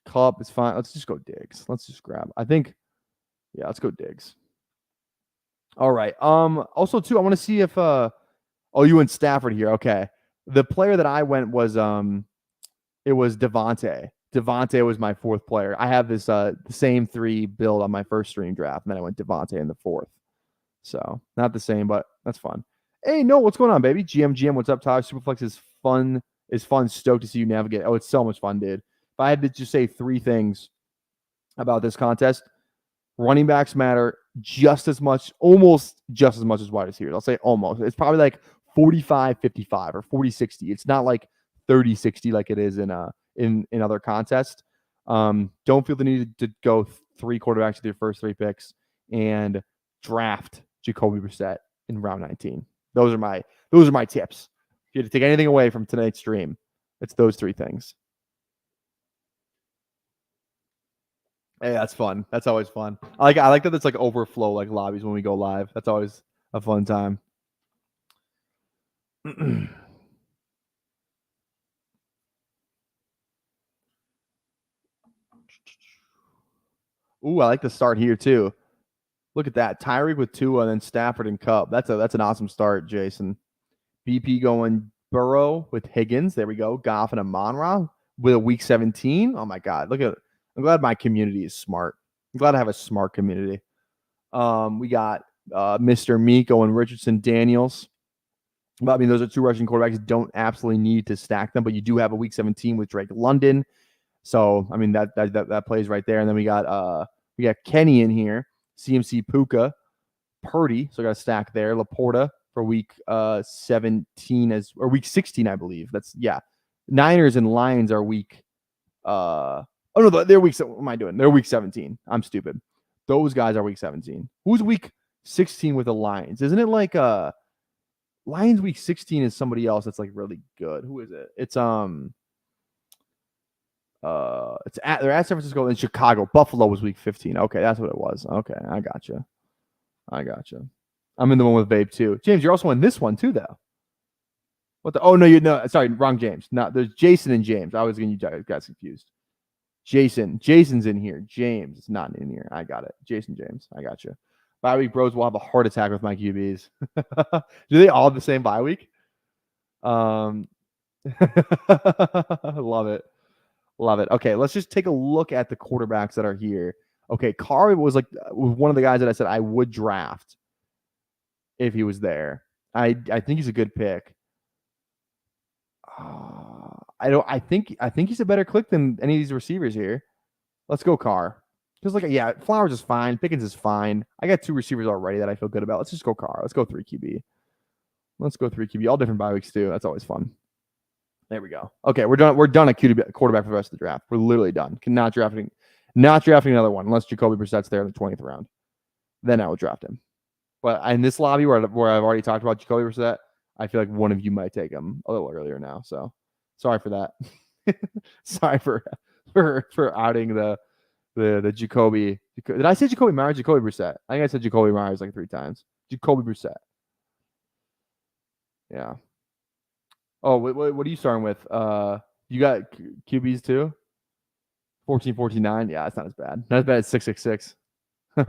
A: Cup is fine. Let's just go Diggs. Let's just grab. I think, yeah, let's go Diggs. All right. Also too, I want to see if oh, you went Stafford here. Okay. The player that I went was it was Devontae. Devontae was my fourth player. I have this the same 3 build on my first stream draft, and then I went Devontae in the 4th. So not the same, but that's fun. Hey, no, what's going on, baby? GM, what's up, Tyler? Superflex is fun. Stoked to see you navigate. Oh, it's so much fun, dude. If I had to just say 3 things about this contest, running backs matter just as much, almost just as much as wide receivers. I'll say almost. It's probably like 45-55 or 40-60. It's not like 30-60 like it is in other contests. Don't feel the need to go 3 quarterbacks with your first 3 picks and draft Jacoby Brissett in round 19. Those are my tips. If you had to take anything away from tonight's stream, it's those 3 things. Hey, that's fun. That's always fun. I like that it's like overflow like lobbies when we go live. That's always a fun time. Ooh, I like the start here too. Look at that. Tyreek with Tua and then Stafford and Cup. That's an awesome start, Jason. BP going Burrow with Higgins. There we go. Goff and Amon-Ra with a week 17. Oh my God. Look at it. I'm glad my community is smart. I'm glad I have a smart community. We got Mr. Miko and Richardson Daniels. But I mean, those are 2 rushing quarterbacks. Don't absolutely need to stack them, but you do have a week 17 with Drake London. So I mean that plays right there. And then we got Kenny in here, CMC Puka, Purdy. So I got a stack there. Laporta for week 17 or week 16, I believe. That's Niners and Lions are week oh no, they're week. What am I doing? They're week 17. I'm stupid. Those guys are week 17. Who's week 16 with the Lions? Isn't it like Lions week 16 is somebody else that's like really good. Who is it? It's they're at San Francisco and Chicago. Buffalo was week 15. Okay, that's what it was. Okay, I gotcha. I'm in the one with Babe too. James, you're also in this one too, though. What the? Oh no, sorry, wrong James. No, there's Jason and James. I was getting you guys confused. Jason's in here. James is not in here. I got it. James. I got you. Bye week bros will have a heart attack with my QBs. Do they all have the same bye week? Love it. Okay, let's just take a look at the quarterbacks that are here. Okay, Carr was one of the guys that I said I would draft if he was there. I think he's a good pick. I think he's a better click than any of these receivers here. Let's go Carr. Because Flowers is fine. Pickens is fine. I got 2 receivers already that I feel good about. Let's just go Carr. Let's go 3 QB. All different bye weeks too. That's always fun. There we go. Okay, we're done. We're done at quarterback for the rest of the draft. We're literally done. Not drafting another one unless Jacoby Brissett's there in the 20th round. Then I will draft him. But in this lobby where I've already talked about Jacoby Brissett, I feel like one of you might take him a little earlier now. So sorry for that. Sorry for outing the Jacoby. Did I say Jacoby Myers? Jacoby Brissett. I think I said Jacoby Myers like 3 times. Jacoby Brissett. Yeah. Oh, what are you starting with? You got QBs too? 14-49. Yeah, it's not as bad. Not as bad as 666. All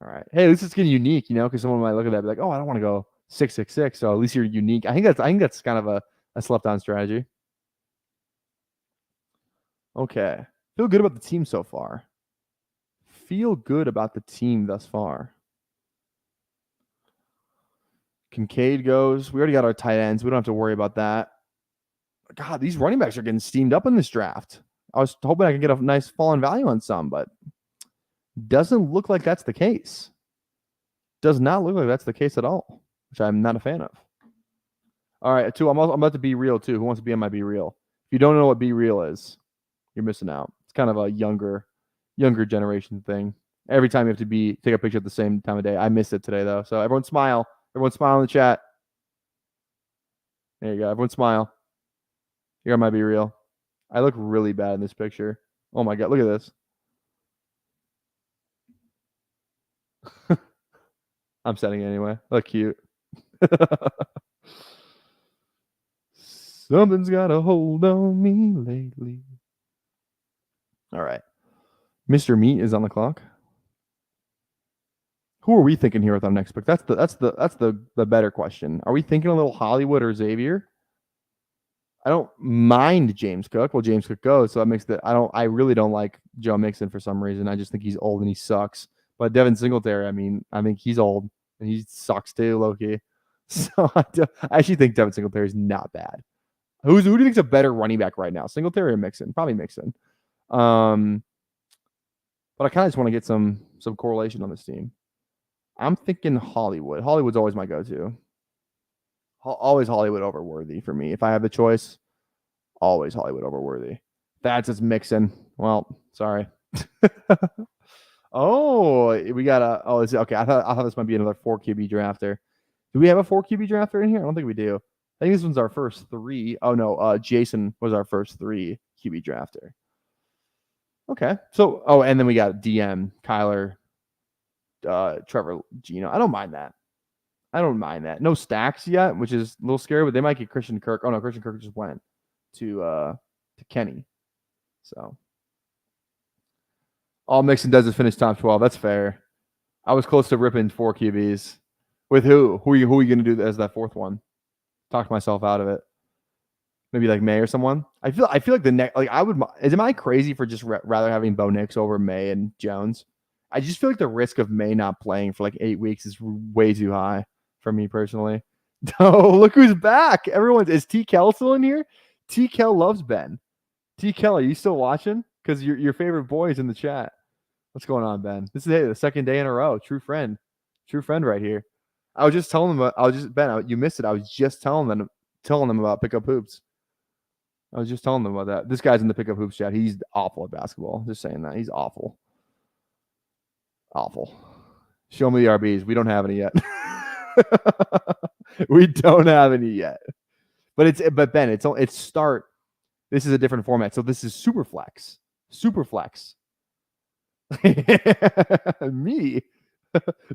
A: right. Hey, at least it's getting unique, because someone might look at that and be like, oh, I don't want to go 666. So at least you're unique. I think that's kind of a slept on strategy. Okay. Feel good about the team so far. Feel good about the team thus far. Kincaid goes. We already got our tight ends. We don't have to worry about that. God, these running backs are getting steamed up in this draft. I was hoping I could get a nice fallen value on some, but doesn't look like that's the case. Does not look like that's the case at all, which I'm not a fan of. All right, I'm about to be real too. Who wants to be on my Be Real? If you don't know what Be Real is, you're missing out. It's kind of a younger generation thing. Every time you have to take a picture at the same time of day. I missed it today though. So everyone smile. Everyone smile in the chat. There you go. Everyone smile. You're on my Be Real. I look really bad in this picture. Oh my God, look at this. I'm setting it anyway. Look cute. Something's got a hold on me lately. All right. Mr. Meat is on the clock. Who are we thinking here with our next pick? That's the better question. Are we thinking a little Hollywood or Xavier? I don't mind James Cook. Well, James Cook goes, so that makes I really don't like Joe Mixon for some reason. I just think he's old and he sucks. But Devin Singletary, I think he's old and he sucks too, low-key. So I actually think Devin Singletary is not bad. Who do you think is a better running back right now? Singletary or Mixon? Probably Mixon. But I kind of just want to get some correlation on this team. I'm thinking Hollywood. Hollywood's always my go-to. Always Hollywood over Worthy for me. If I have the choice, always Hollywood over Worthy. That's just Mixon. Well, sorry. We got okay. I thought this might be another 4 QB drafter. Do we have a 4 QB drafter in here? I don't think we do. I think this one's our first 3. Oh no, Jason was our first 3 QB drafter. Okay. So and then we got DM, Kyler, Trevor, Gino. I don't mind that. No stacks yet, which is a little scary, but they might get Christian Kirk. Oh no, Christian Kirk just went to Kenny. So all Mixon does is finish top 12. That's fair. I was close to ripping 4 QBs. With who? Who are you going to do as that 4th one? Talk myself out of it. Maybe like May or someone. I feel like the next, like I would. Am I crazy for just rather having Bo Nix over May and Jones? I just feel like the risk of May not playing for like 8 weeks is way too high for me personally. Oh, look who's back! Is T. Kel still in here? T. Kel loves Ben. T. Kel, are you still watching? Because your favorite boy is in the chat. What's going on, Ben? This is the second day in a row. True friend right here. I was just telling them. Ben, you missed it. I was just telling them about Pickup Hoops. I was just telling them about that. This guy's in the Pickup Hoops chat. He's awful at basketball. Just saying that. He's awful. Awful. Show me the RBs. We don't have any yet. We don't have any yet. But Ben, it's start. This is a different format. So this is Superflex. Superflex. Me.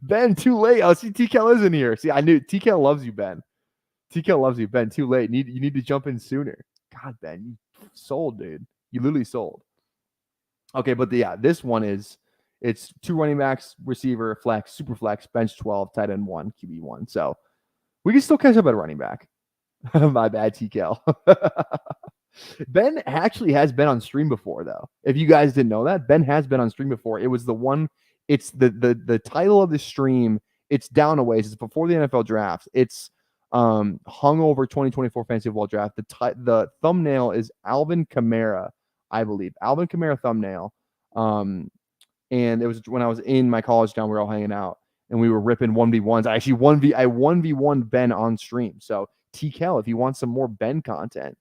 A: Ben, too late. Oh, see, TKL isn't here. See, I knew TKL loves you, Ben. TKL loves you, Ben. Too late. You need to jump in sooner. God, Ben, you sold, dude. You literally sold. Okay, but this one it's 2 running backs, receiver, flex, super flex, bench 12, tight end 1, QB 1. So we can still catch up at a running back. My bad, TKL. Ben actually has been on stream before, though. If you guys didn't know that, Ben has been on stream before. It was the one. It's the title of the stream. It's down a ways. It's before the NFL draft. It's hungover 2024 fantasy football draft. The thumbnail is Alvin Kamara, I believe. Alvin Kamara thumbnail. And it was when I was in my college town. We were all hanging out and we were ripping 1v1s. I actually 1v1 Ben on stream. So TKL, if you want some more Ben content,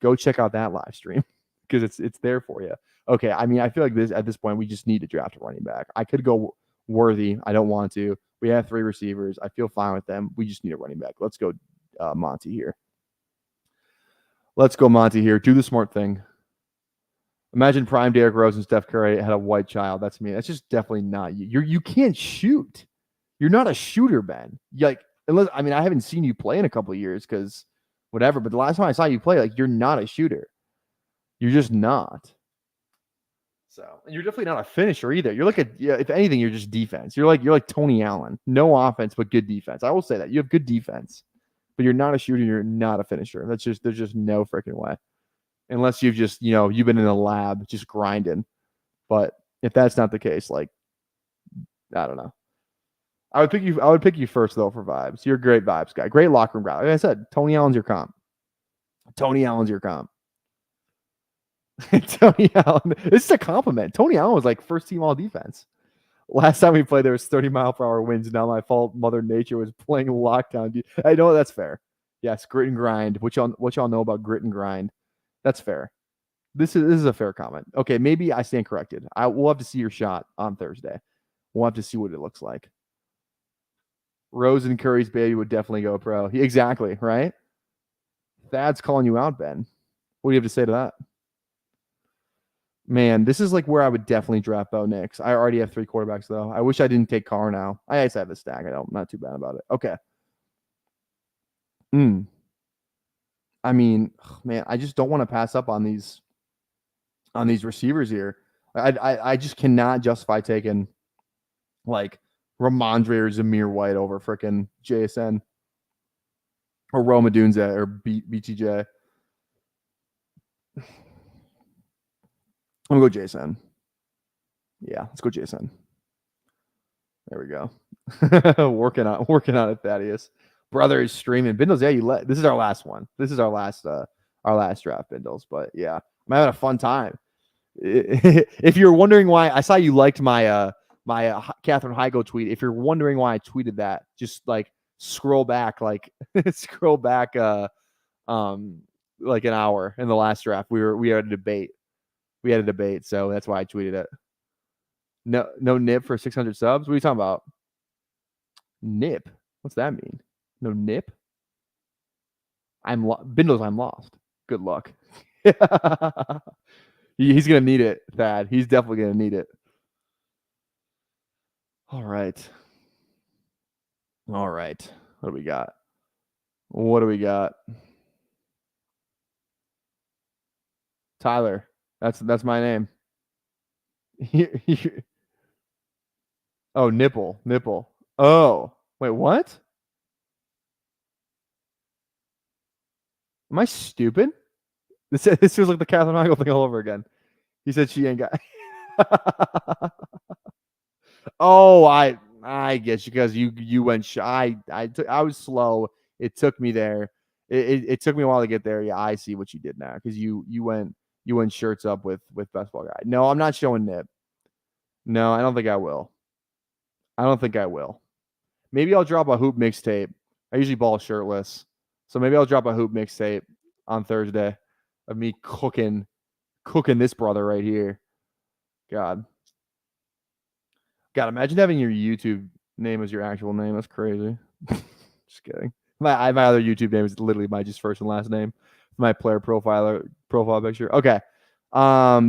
A: go check out that live stream because it's there for you. Okay, I mean, I feel like at this point we just need to draft a running back. I could go Worthy. I don't want to. We have 3 receivers. I feel fine with them. We just need a running back. Let's go Monty here. Let's go Monty here. Do the smart thing. Imagine prime Derrick Rose and Steph Curry had a white child. That's me. That's just definitely not you. You can't shoot. You're not a shooter, Ben. Unless I haven't seen you play in a couple of years because whatever. But the last time I saw you play, you're not a shooter. You're just not. So and you're definitely not a finisher either. You're if anything, you're just defense. You're like Tony Allen. No offense, but good defense. I will say that. You have good defense, but you're not a shooter. You're not a finisher. There's just no freaking way. Unless you've just, you've been in a lab just grinding. But if that's not the case, I don't know. I would pick you first though for vibes. You're a great vibes guy. Great locker room guy. Like I said, Tony Allen's your comp. Tony Allen's your comp. Tony Allen. This is a compliment. Tony Allen was like first team all defense. Last time we played, there was 30-mile-per-hour winds. Now my fault. Mother Nature was playing lockdown. I know that's fair. Yes, grit and grind. What y'all know about grit and grind? That's fair. This is a fair comment. Okay, maybe I stand corrected. We'll have to see your shot on Thursday. We'll have to see what it looks like. Rose and Curry's baby would definitely go pro. Exactly, right? Thad's calling you out, Ben. What do you have to say to that? Man, this is like where I would definitely draft Bo Nix. I already have 3 quarterbacks, though. I wish I didn't take Carr now. I just have the stack. I'm not too bad about it. Okay. I mean, man, I just don't want to pass up on these receivers here. I just cannot justify taking like Ramondre or Zamir White over freaking JSN or Roma Dunze or BTJ. I'm gonna go JSN. Yeah, let's go JSN. There we go. working on it, Thaddeus. Brother is streaming. Bindles, yeah, this is our last one. This is our last draft, Bindles. But yeah, I'm having a fun time. If you're wondering why, I saw you liked my Catherine Heigl tweet. If you're wondering why I tweeted that, just like scroll back like like an hour in the last draft. We had a debate. So that's why I tweeted it. No nip for 600 subs. What are you talking about? Nip? What's that mean? No nip? Bindles, I'm lost. Good luck. He's gonna need it, Thad. He's definitely gonna need it. All right. What do we got? Tyler. That's my name. Oh, nipple. Oh, wait, what? Am I stupid? This feels like the Catherine Heigl thing all over again. He said she ain't got. Oh, I guess because you went shy. I was slow. It took me there. It took me a while to get there. Yeah, I see what you did now because you went shirts up with best ball guy. No, I'm not showing nip. No, I don't think I will. Maybe I'll drop a hoop mixtape. I usually ball shirtless, so maybe I'll drop a hoop mixtape on Thursday of me cooking this brother right here. God, imagine having your YouTube name as your actual name. That's crazy. Just kidding. My other YouTube name is literally my just first and last name. My player profile picture. Okay.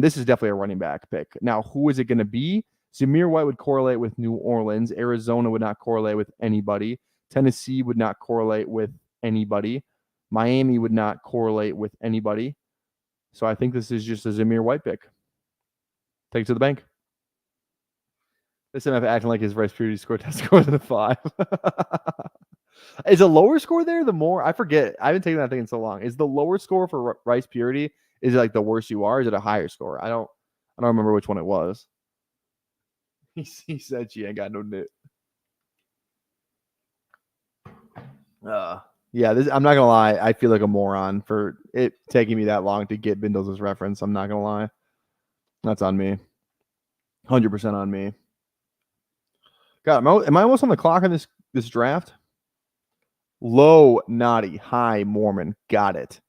A: This is definitely a running back pick. Now, who is it going to be? Zamir White would correlate with New Orleans. Arizona would not correlate with anybody. Tennessee would not correlate with anybody. Miami would not correlate with anybody. So I think this is just a Zamir White pick. Take it to the bank. This MF acting like his Rice Purity score test score than a 5. Is a lower score there the more? I forget. I haven't taken that thing in so long. Is the lower score for Rice Purity, is it like the worse you are? Is it a higher score? I don't remember which one it was. He said she ain't got no nit. Yeah, I'm not gonna lie. I feel like a moron for it taking me that long to get Bindles' reference. I'm not gonna lie. That's on me. 100% on me. God, am I almost on the clock on this draft? Low naughty, high Mormon. Got it.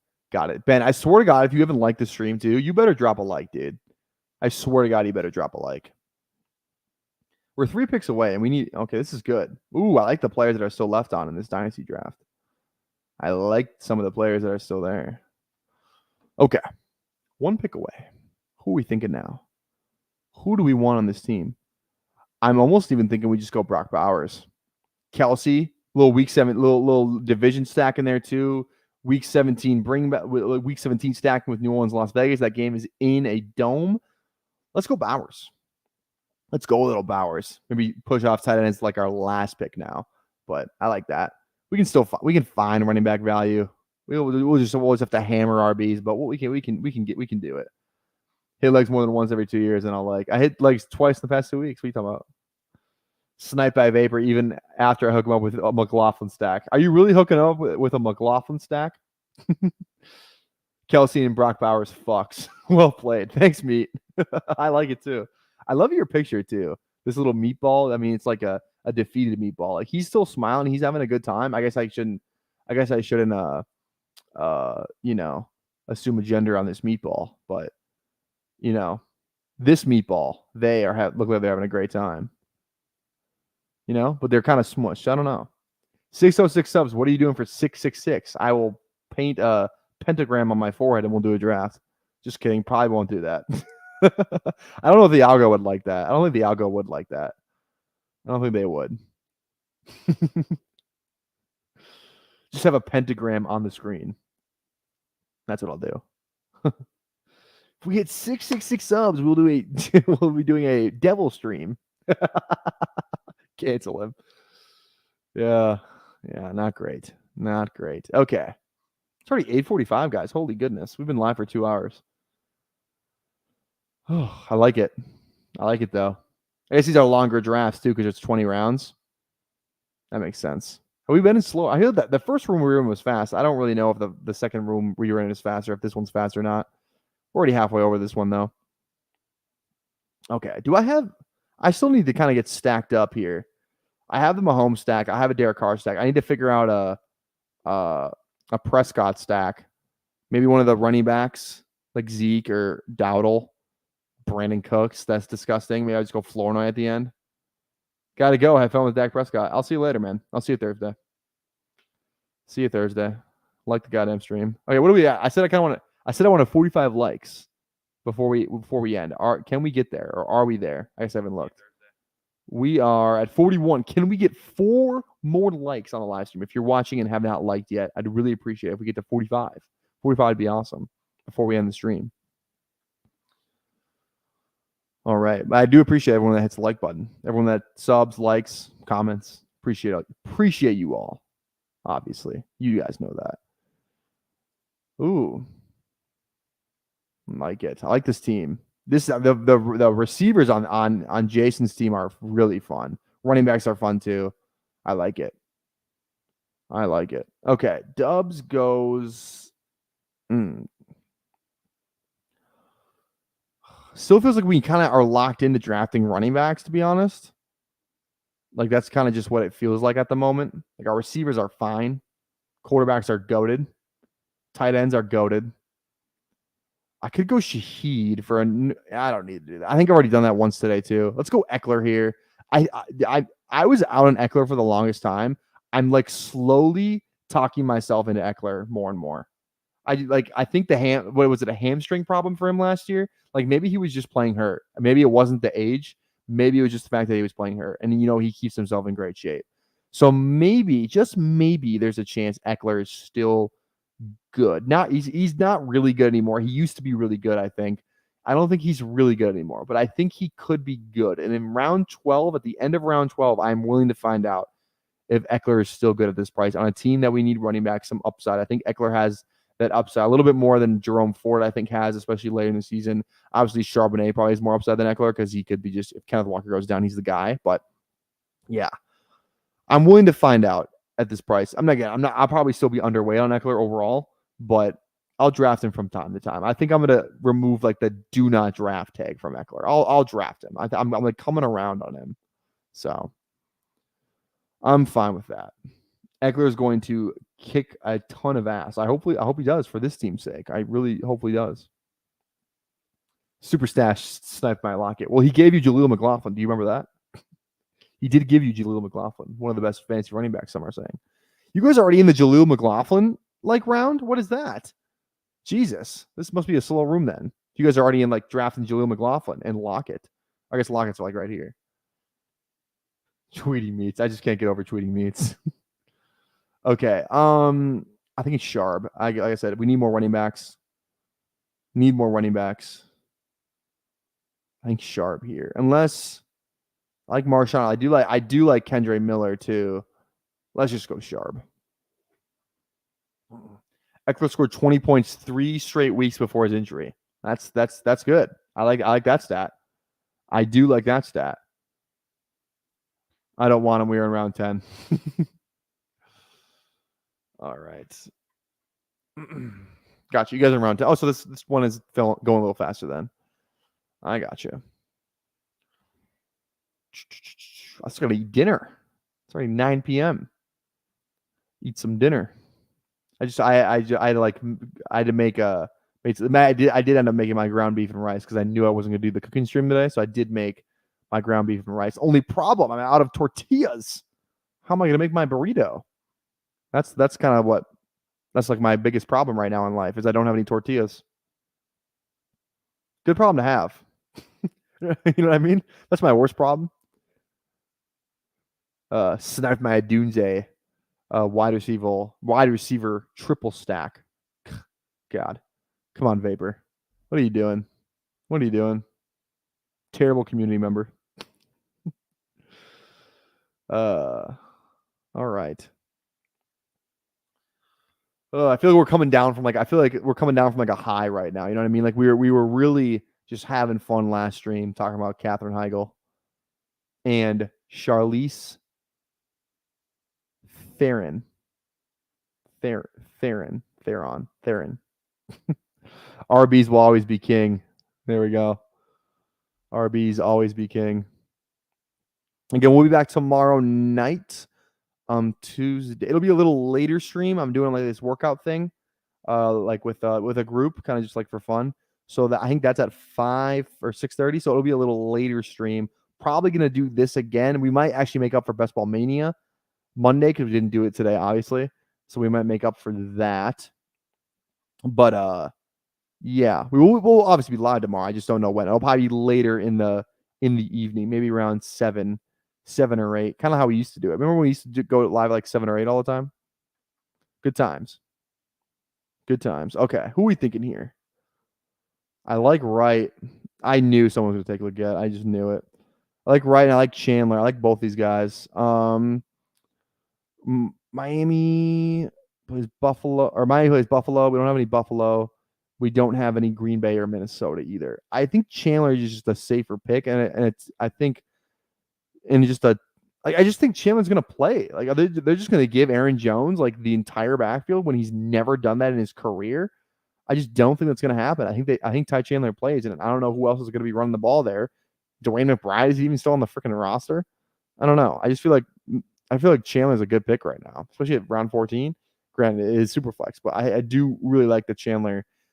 A: Ben, I swear to God, if you haven't liked the stream too, you better drop a like, dude. I swear to God, you better drop a like. We're 3 picks away, and we need. Okay, this is good. Ooh, I like the players that are still left on in this dynasty draft. I like some of the players that are still there. Okay, 1 pick away. Who are we thinking now? Who do we want on this team? I'm almost even thinking we just go Brock Bowers, Kelsey, little week 7, little division stack in there too. Week 17, bring back week 17 stacking with New Orleans, Las Vegas. That game is in a dome. Let's go Bowers. Let's go, little Bowers. Maybe push off tight ends like our last pick now, but I like that. We can find running back value. We'll just always have to hammer RBs, but we can do it. Hit legs more than once every 2 years, and I hit legs twice in the past 2 weeks. What are you talking about? Sniped by Vapor even after I hook him up with a McLaughlin stack. Are you really hooking up with a McLaughlin stack? Kelsey and Brock Bowers fucks. Well played. Thanks, Meat. I like it too. I love your picture too. This little meatball. I mean, it's like a defeated meatball. Like he's still smiling. He's having a good time. I guess I shouldn't you know, assume a gender on this meatball, but you know, this meatball, they are look like they're having a great time. You know, but they're kind of smushed. I don't know. 606 subs. What are you doing for 666? I will paint a pentagram on my forehead and we'll do a draft. Just kidding. Probably won't do that. I don't know if the algo would like that. I don't think the algo would like that. I don't think they would. Just have a pentagram on the screen. That's what I'll do. If we hit 666 subs, we'll be doing a devil stream. Cancel him. Yeah, not great. Not great. Okay. It's already 8:45, guys. Holy goodness. We've been live for 2 hours. Oh, I like it. I like it, though. I guess these are longer drafts, too, because it's 20 rounds. That makes sense. Have we been in slow? I hear that the first room we were in was fast. I don't really know if the second room we were in is faster, if this one's fast or not. We're already halfway over this one, though. Okay. I still need to kind of get stacked up here. I have the Mahomes stack. I have a Derek Carr stack. I need to figure out a Prescott stack. Maybe one of the running backs like Zeke or Dowdle, Brandon Cooks. That's disgusting. Maybe I just go Flournoy at the end. Got to go. Have fun with Dak Prescott. I'll see you later, man. I'll see you Thursday. See you Thursday. Like the goddamn stream. Okay, what are we at? I said I wanted 45 likes before we end. Can we get there, or are we there? I guess I haven't looked. We are at 41. Can we get 4 more likes on the live stream? If you're watching and have not liked yet, I'd really appreciate it if we get to 45. 45 would be awesome before we end the stream. All right. I do appreciate everyone that hits the like button. Everyone that subs, likes, comments. Appreciate you all. Obviously. You guys know that. Ooh. I like it. I like this team. The receivers on Jason's team are really fun. Running backs are fun too. I like it. Okay, Dubs goes. Still feels like we kind of are locked into drafting running backs, to be honest. Like that's kind of just what it feels like at the moment. Like our receivers are fine. Quarterbacks are goated. Tight ends are goated. I could go Shaheed for I don't need to do that. I think I've already done that once today too. Let's go Eckler here. I was out on Eckler for the longest time. I'm like slowly talking myself into Eckler more and more. I think a hamstring problem for him last year? Like maybe he was just playing hurt. Maybe it wasn't the age. Maybe it was just the fact that he was playing hurt. And he keeps himself in great shape. So maybe, just maybe, there's a chance Eckler is still good. He's not really good anymore. He used to be really good, I think. I don't think he's really good anymore, but I think he could be good. And in round 12, at the end of round 12, I'm willing to find out if Eckler is still good at this price on a team that we need running back some upside. I think Eckler has that upside a little bit more than Jerome Ford, I think, has, especially later in the season. Obviously, Charbonnet probably has more upside than Eckler because he could be just, if Kenneth Walker goes down, he's the guy. But yeah, I'm willing to find out at this price. I'll probably still be underweight on Eckler overall, but I'll draft him from time to time. I think I'm going to remove like the do not draft tag from Eckler. I'll draft him. I'm like coming around on him. So I'm fine with that. Eckler is going to kick a ton of ass. I hope he does for this team's sake. I really hope he does. Super Stash sniped my locket. Well, he gave you Jaleel McLaughlin. Do you remember that? He did give you Jaleel McLaughlin, one of the best fantasy running backs, some are saying. You guys are already in the Jaleel McLaughlin like round? What is that? Jesus. This must be a slow room then. You guys are already in like drafting Jaleel McLaughlin and Lockett. I guess Lockett's like right here. Tweeting meats. I just can't get over tweeting meats. Okay. I think it's Sharp. Like I said, we need more running backs. I think Sharp here. Unless I like Marshawn. I do like Kendre Miller too. Let's just go Sharp. Eckler scored 20 points 3 straight weeks before his injury. That's good. I like that stat. I do like that stat. I don't want him. We are in round 10. All right. Gotcha. You guys are in round 10. Oh, so this one is going a little faster then. I got you. I still gotta eat dinner. It's already 9 p.m. Eat some dinner. I had to make a. I did end up making my ground beef and rice because I knew I wasn't gonna do the cooking stream today, so I did make my ground beef and rice. Only problem, I'm out of tortillas. How am I gonna make my burrito? That's kind of what. That's like my biggest problem right now in life is I don't have any tortillas. Good problem to have. You know what I mean? That's my worst problem. Snipe my Dunze, wide receiver triple stack. God, come on, Vapor. What are you doing? What are you doing? Terrible community member. All right. I feel like we're coming down from like a high right now. You know what I mean? Like we were really just having fun last stream talking about Katherine Heigl and Charlize Theron. RBs will always be king. There we go. RBs always be king. Again, we'll be back tomorrow night. Tuesday. It'll be a little later stream. I'm doing like this workout thing, like with a group, kind of just like for fun. So that I think that's at 5 or 6:30. So it'll be a little later stream. Probably gonna do this again. We might actually make up for Best Ball Mania Monday because we didn't do it today, obviously. So we might make up for that. But yeah, we'll obviously be live tomorrow. I just don't know when. It'll probably be later in the evening, maybe around 7 or 8, kind of how we used to do it. Remember when we used to go live like 7 or 8 all the time? Good times. Good times. Okay, who are we thinking here? I like Wright. I knew someone was going to take a look at. I just knew it. I like Wright and I like Chandler. I like both these guys. Miami plays Buffalo, or Miami plays Buffalo. We don't have any Buffalo. We don't have any Green Bay or Minnesota either. I think Chandler is just a safer pick, and it's I think I just think Chandler's gonna play. Like they're just gonna give Aaron Jones like the entire backfield when he's never done that in his career. I just don't think that's gonna happen. I think Ty Chandler plays, and I don't know who else is gonna be running the ball there. Dwayne McBride is even still on the freaking roster. I don't know. I feel like Chandler's a good pick right now, especially at round 14. Granted, it is Superflex, but I do really like the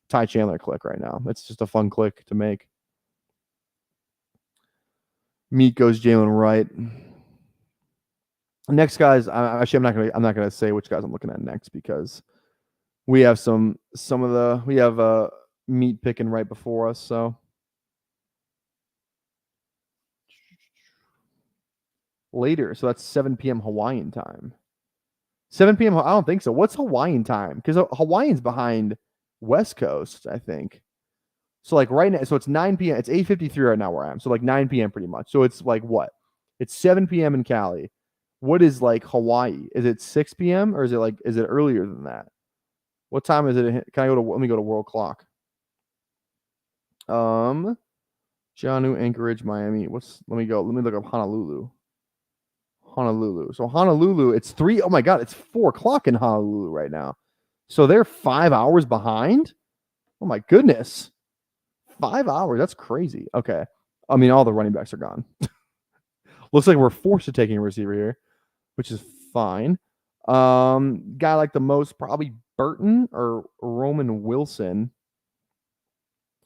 A: Ty Chandler click right now. It's just a fun click to make. Meat goes Jalen Wright. Next guys, I'm not gonna say which guys I'm looking at next because we have we have Meat picking right before us. So later, so that's 7 p.m. Hawaiian time. 7 p.m. I don't think so. What's Hawaiian time? Because Hawaiian's behind West Coast, I think. So like right now, so it's 9 p.m. It's 8:53 right now where I am. So like 9 p.m. pretty much. So it's like what? It's 7 p.m. in Cali. What is like Hawaii? Is it 6 p.m. or is it earlier than that? What time is it? Let me go to World Clock. Janu, Anchorage, Miami. Let me look up Honolulu. So Honolulu, it's 3. Oh my God, it's 4 o'clock in Honolulu right now. So they're 5 hours behind. Oh my goodness. 5 hours. That's crazy. Okay. I mean, all the running backs are gone. Looks like we're forced to taking a receiver here, which is fine. Guy like the most, probably Burton or Roman Wilson.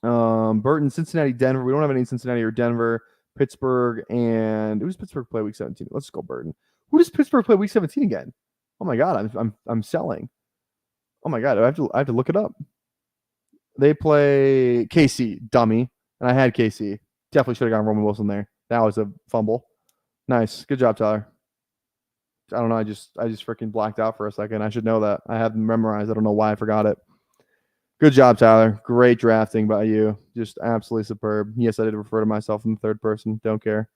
A: Burton, Cincinnati, Denver. We don't have any in Cincinnati or Denver. Pittsburgh, and who does Pittsburgh play week 17? Let's go Burton. Who does Pittsburgh play week 17 again? Oh my God, I'm selling. Oh my God, I have to look it up. They play KC, dummy, and I had KC. Definitely should have gone Roman Wilson there. That was a fumble. Nice, good job, Tyler. I don't know. I just freaking blacked out for a second. I should know that. I have them memorized. I don't know why I forgot it. Good job, Tyler. Great drafting by you. Just absolutely superb. Yes, I did refer to myself in the third person. Don't care.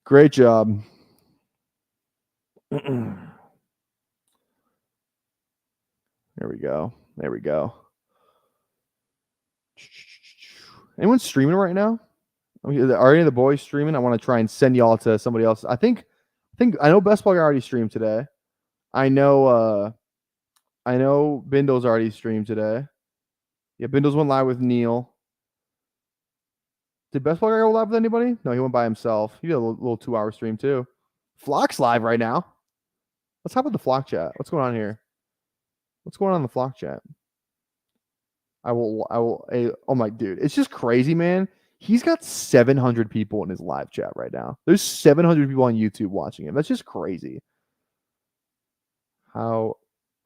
A: Great job. There we go. There we go. Anyone streaming right now? I mean, are any of the boys streaming? I want to try and send y'all to somebody else. I think I know Best Ball Guy already streamed today. I know Bindle's already streamed today. Yeah, Bindle's went live with Neil. Did Best Ball Guy go live with anybody? No, he went by himself. He did a little 2-hour stream too. Flock's live right now. Let's hop with the Flock chat. What's going on here? What's going on in the Flock chat? Oh my dude, it's just crazy, man. He's got 700 people in his live chat right now. There's 700 people on YouTube watching him. That's just crazy. I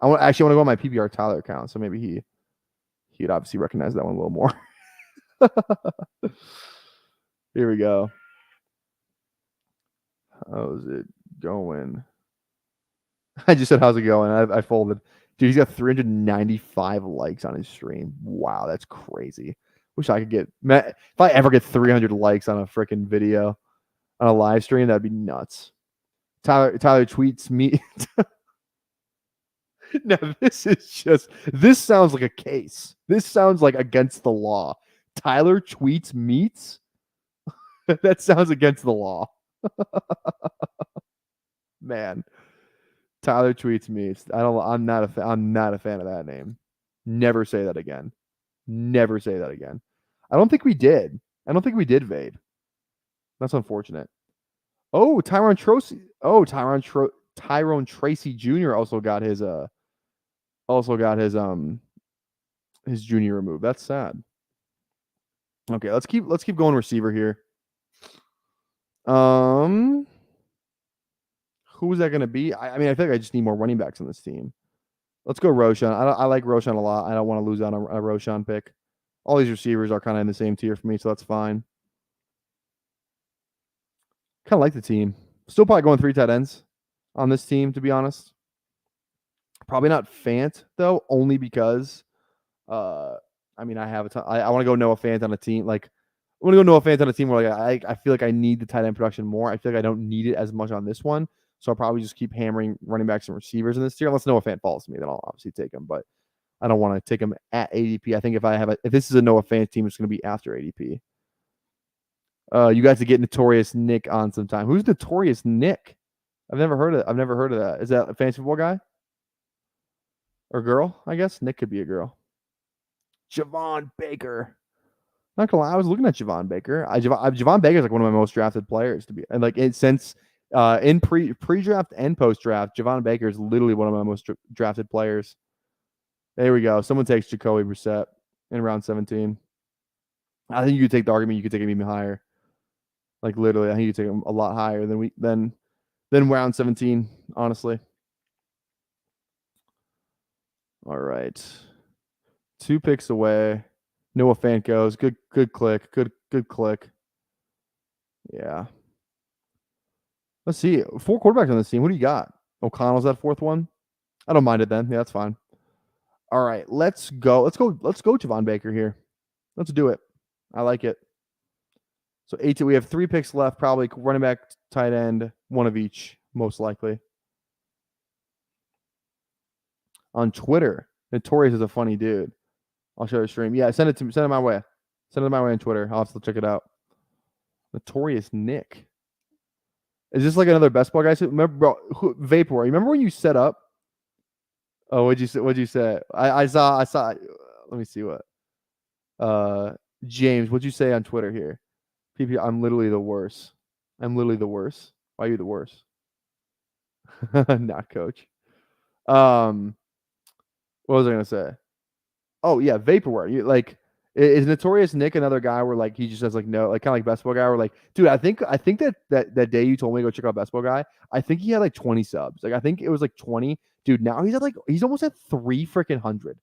A: want to go on my PBR Tyler account, so maybe he'd obviously recognize that one a little more. Here we go. How's it going? I just said, how's it going? I folded. Dude, he's got 395 likes on his stream. Wow, that's crazy. Wish I could get, if I ever get 300 likes on a freaking video, on a live stream, that'd be nuts. Tyler tweets me. Now, this sounds like a case. This sounds like against the law. Tyler tweets meats? That sounds against the law. Man. Tyler tweets meats. I'm not a fan of that name. Never say that again. Never say that again. I don't think we did, Vape. That's unfortunate. Oh, Tyrone Tracy Jr. also got his junior removed. That's sad. Okay, let's keep going receiver here. Who is that going to be? I mean, I feel like I just need more running backs on this team. Let's go Roshan. I like Roshan a lot. I don't want to lose on a Roshan pick. All these receivers are kind of in the same tier for me, so that's fine. Kind of like the team. Still probably going 3 tight ends on this team, to be honest. Probably not Fant, though, only because, I mean, I have a ton. I want to go Noah Fant on a team. Like, I want to go Noah Fant on a team where like, I feel like I need the tight end production more. I feel like I don't need it as much on this one. So I'll probably just keep hammering running backs and receivers in this tier. Unless Noah Fant falls to me, then I'll obviously take him. But I don't want to take him at ADP. I think if this is a Noah Fant team, it's going to be after ADP. You guys to get Notorious Nick on sometime. Who's Notorious Nick? I've never heard of that. Is that a fantasy football guy? Or girl, I guess. Nick could be a girl. Javon Baker. Not gonna lie, I was looking at Javon Baker. Javon Baker is like one of my most drafted players to be, and like since in pre-draft and post-draft, Javon Baker is literally one of my most drafted players. There we go. Someone takes Jacoby Brissett in round 17. I think you could take the argument. You could take him even higher. Like literally, I think you could take him a lot higher than round 17. Honestly. All right, 2 picks away. Noah Fant goes. Good click. Good click. Yeah. Let's see. 4 quarterbacks on this team. Who do you got? O'Connell's that 4th one? I don't mind it then. Yeah, that's fine. All right, let's go. Let's go Javon Baker here. Let's do it. I like it. So 18. We have 3 picks left. Probably running back, tight end, one of each, most likely. On Twitter, Notorious is a funny dude. I'll show you a stream. Yeah, send it my way. Send it my way on Twitter. I'll have to check it out. Notorious Nick. Is this like another best ball guy? Remember, bro, Vapor. Remember when you set up? Oh, what'd you say? I saw. Let me see what. James, what'd you say on Twitter here? PP, I'm literally the worst. Why are you the worst? Not coach. What was I gonna say? Oh yeah, Vaporware. You like is Notorious Nick another guy where like he just says like no, like kind of like Best Ball Guy where like, dude, I think that day you told me to go check out Best Ball Guy, I think he had like 20 subs. Like I think it was like 20. Dude, now he's almost at 300.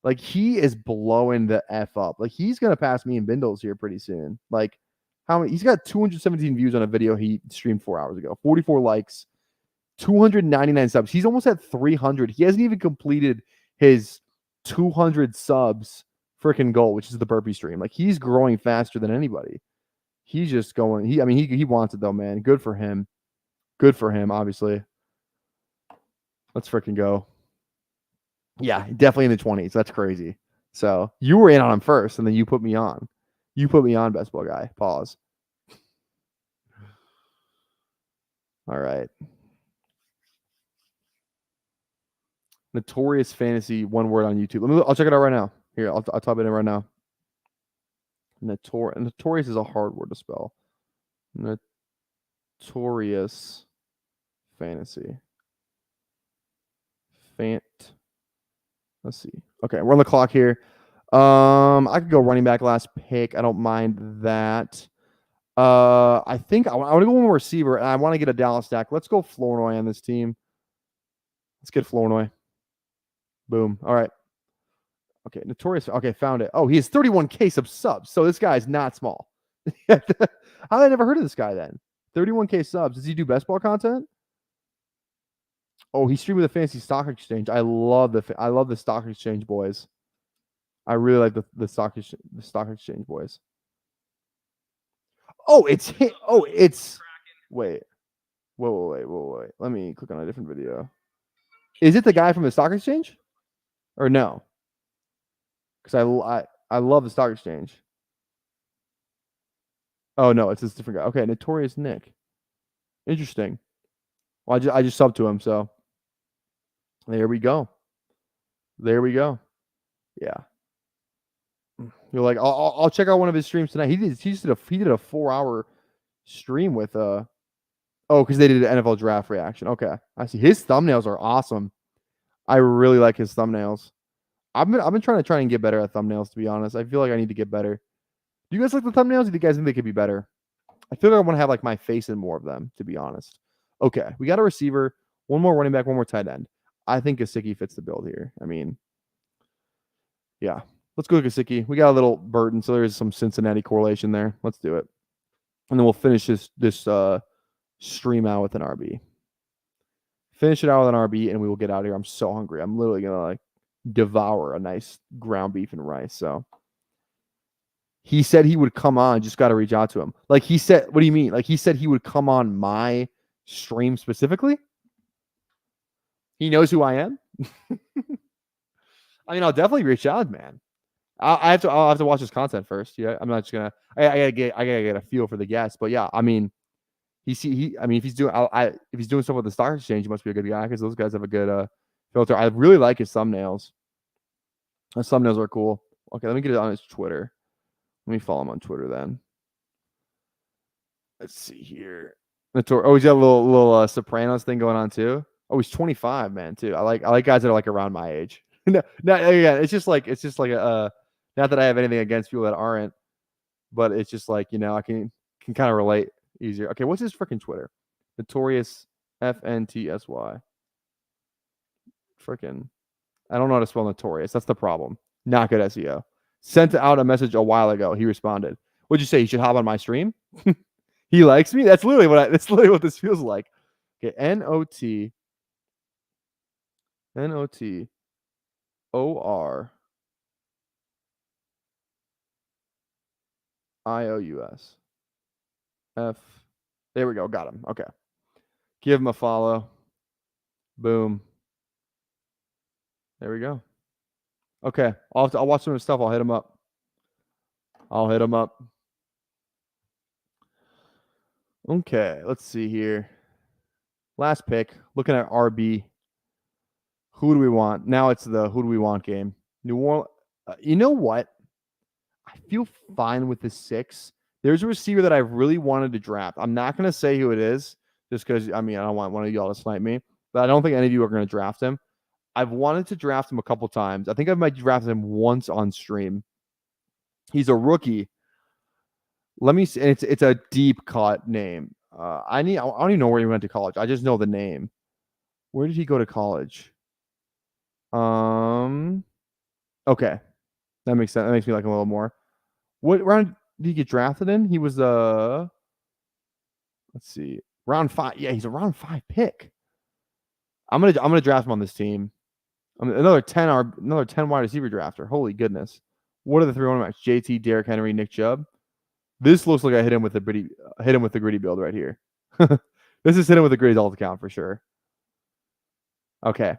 A: Like he is blowing the F up. Like he's gonna pass me and Bindles here pretty soon. Like how many? He's got 217 views on a video he streamed 4 hours ago, 44 likes, 299 subs. He's almost at 300. He hasn't even completed his 200 subs freaking goal, which is the burpee stream. Like he's growing faster than anybody. He's just going. He wants it though, man. Good for him. Obviously. Let's freaking go. Yeah, definitely in the 20s. That's crazy. So you were in on him first, and then you put me on. You put me on, best ball guy. Pause. All right. Notorious fantasy, one word on YouTube. I'll check it out right now. Here, I'll type it in right now. Notorious is a hard word to spell. Notorious fantasy. Let's see. Okay, we're on the clock here. I could go running back last pick. I don't mind that. I think I want to go one more receiver, and I want to get a Dallas stack. Let's go Flournoy on this team. Let's get Flournoy. Boom. All right. Okay, Notorious. Okay, found it. Oh, he has 31K subs. So this guy's not small. How did I never heard of this guy then? 31K subs. Does he do best ball content? Oh, he streamed with a fancy stock exchange. I love the stock exchange boys. I really like the stock exchange boys. Oh, it's him. Oh, it's wait. Wait. Let me click on a different video. Is it the guy from the stock exchange? Or no? Because I love the stock exchange. Oh no, it's this different guy. Okay, Notorious Nick. Interesting. Well, I just subbed to him, so there we go. There we go. Yeah. You're like, I'll check out one of his streams tonight. He did a 4-hour stream with oh, because they did an NFL draft reaction. Okay, I see. His thumbnails are awesome. I really like his thumbnails. I've been trying and get better at thumbnails, to be honest. I feel like I need to get better. Do you guys like the thumbnails? Do you guys think they could be better? I feel like I want to have like my face in more of them, to be honest. Okay, we got a receiver, one more running back, one more tight end. I think Gesicki fits the build here. I mean, yeah. Let's go Gesicki. We got a little Burton, so there's some Cincinnati correlation there. Let's do it. And then we'll finish this stream out with an RB. Finish it out with an RB, and we will get out of here. I'm so hungry. I'm literally going to like devour a nice ground beef and rice. So he said he would come on. Just got to reach out to him. Like he said, what do you mean? Like he said he would come on my stream specifically? He knows who I am? I mean, I'll definitely reach out, man. I'll have to watch his content first. Yeah, I'm not just gonna. I gotta get a feel for the guest. But yeah, I mean, I mean, if he's doing stuff with the stock exchange, he must be a good guy because those guys have a good filter. I really like his thumbnails. His thumbnails are cool. Okay, let me get it on his Twitter. Let me follow him on Twitter then. Let's see here. Oh, he's got a little Sopranos thing going on too. Oh, he's 25, man, too. I like guys that are like around my age. No, yeah, it's just like a not that I have anything against people that aren't, but it's just like, you know, I can kind of relate easier. Okay, what's his freaking Twitter? Notorious FNTSY. Freaking, I don't know how to spell notorious. That's the problem. Not good SEO. Sent out a message a while ago. He responded. What'd you say? You should hop on my stream? He likes me? That's literally what this feels like. Okay, NOTORIOUS. There we go. Got him. Okay. Give him a follow. Boom. There we go. Okay. I'll watch some of his stuff. I'll hit him up. Okay. Let's see here. Last pick. Looking at RB. Who do we want? Now it's the who do we want game. New Orleans. You know what? I feel fine with the 6. There's a receiver that I really wanted to draft. I'm not going to say who it is just because, I mean, I don't want one of y'all to snipe me, but I don't think any of you are going to draft him. I've wanted to draft him a couple times. I think I might draft him once on stream. He's a rookie. Let me see. It's a deep cut name. I don't even know where he went to college. I just know the name. Where did he go to college? Okay. That makes sense. That makes me like him a little more. What round did he get drafted in? He was let's see, round 5. Yeah, he's a round 5 pick. I'm gonna draft him on this team. Another 10 wide receiver drafter. Holy goodness. What are the 3 running backs? JT, Derrick Henry, Nick Chubb. This looks like I hit him with the gritty build right here. This is hit him with the gritty alt account for sure. Okay.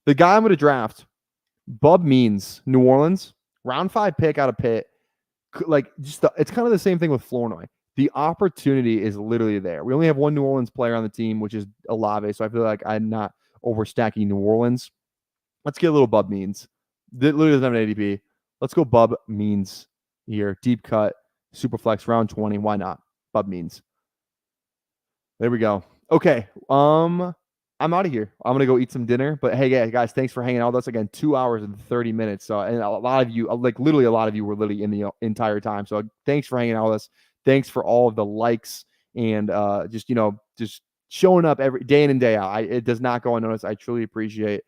A: The guy I'm gonna draft, Bub Means, New Orleans, round 5 pick out of Pitt. like just it's kind of the same thing with Flournoy. The opportunity is literally there. We only have one New Orleans player on the team, which is Olave. So I feel like I'm not overstacking New Orleans. Let's get a little Bub Means. Literally doesn't have an ADP. Let's go Bub Means here. Deep cut, Superflex, round 20. Why not? Bub Means. There we go. Okay. I'm out of here. I'm gonna go eat some dinner. But hey, guys, thanks for hanging out with us again. 2 hours and 30 minutes. So, and a lot of you, like literally, a lot of you were literally in the entire time. So, thanks for hanging out with us. Thanks for all of the likes and just showing up every day in and day out. It does not go unnoticed. I truly appreciate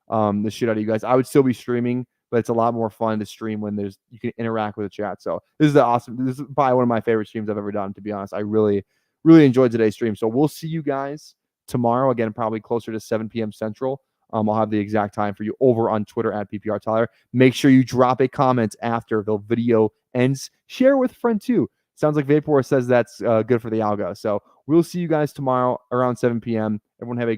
A: the shit out of you guys. I would still be streaming, but it's a lot more fun to stream when you can interact with the chat. So this is awesome. This is probably one of my favorite streams I've ever done, to be honest. I really enjoyed today's stream. So we'll see you guys tomorrow, again, probably closer to 7 p.m. Central. I'll have the exact time for you over on Twitter at PPR Tyler. Make sure you drop a comment after the video ends. Share with a friend too. Sounds like Vapor says that's good for the algo. So we'll see you guys tomorrow around 7 p.m. Everyone have a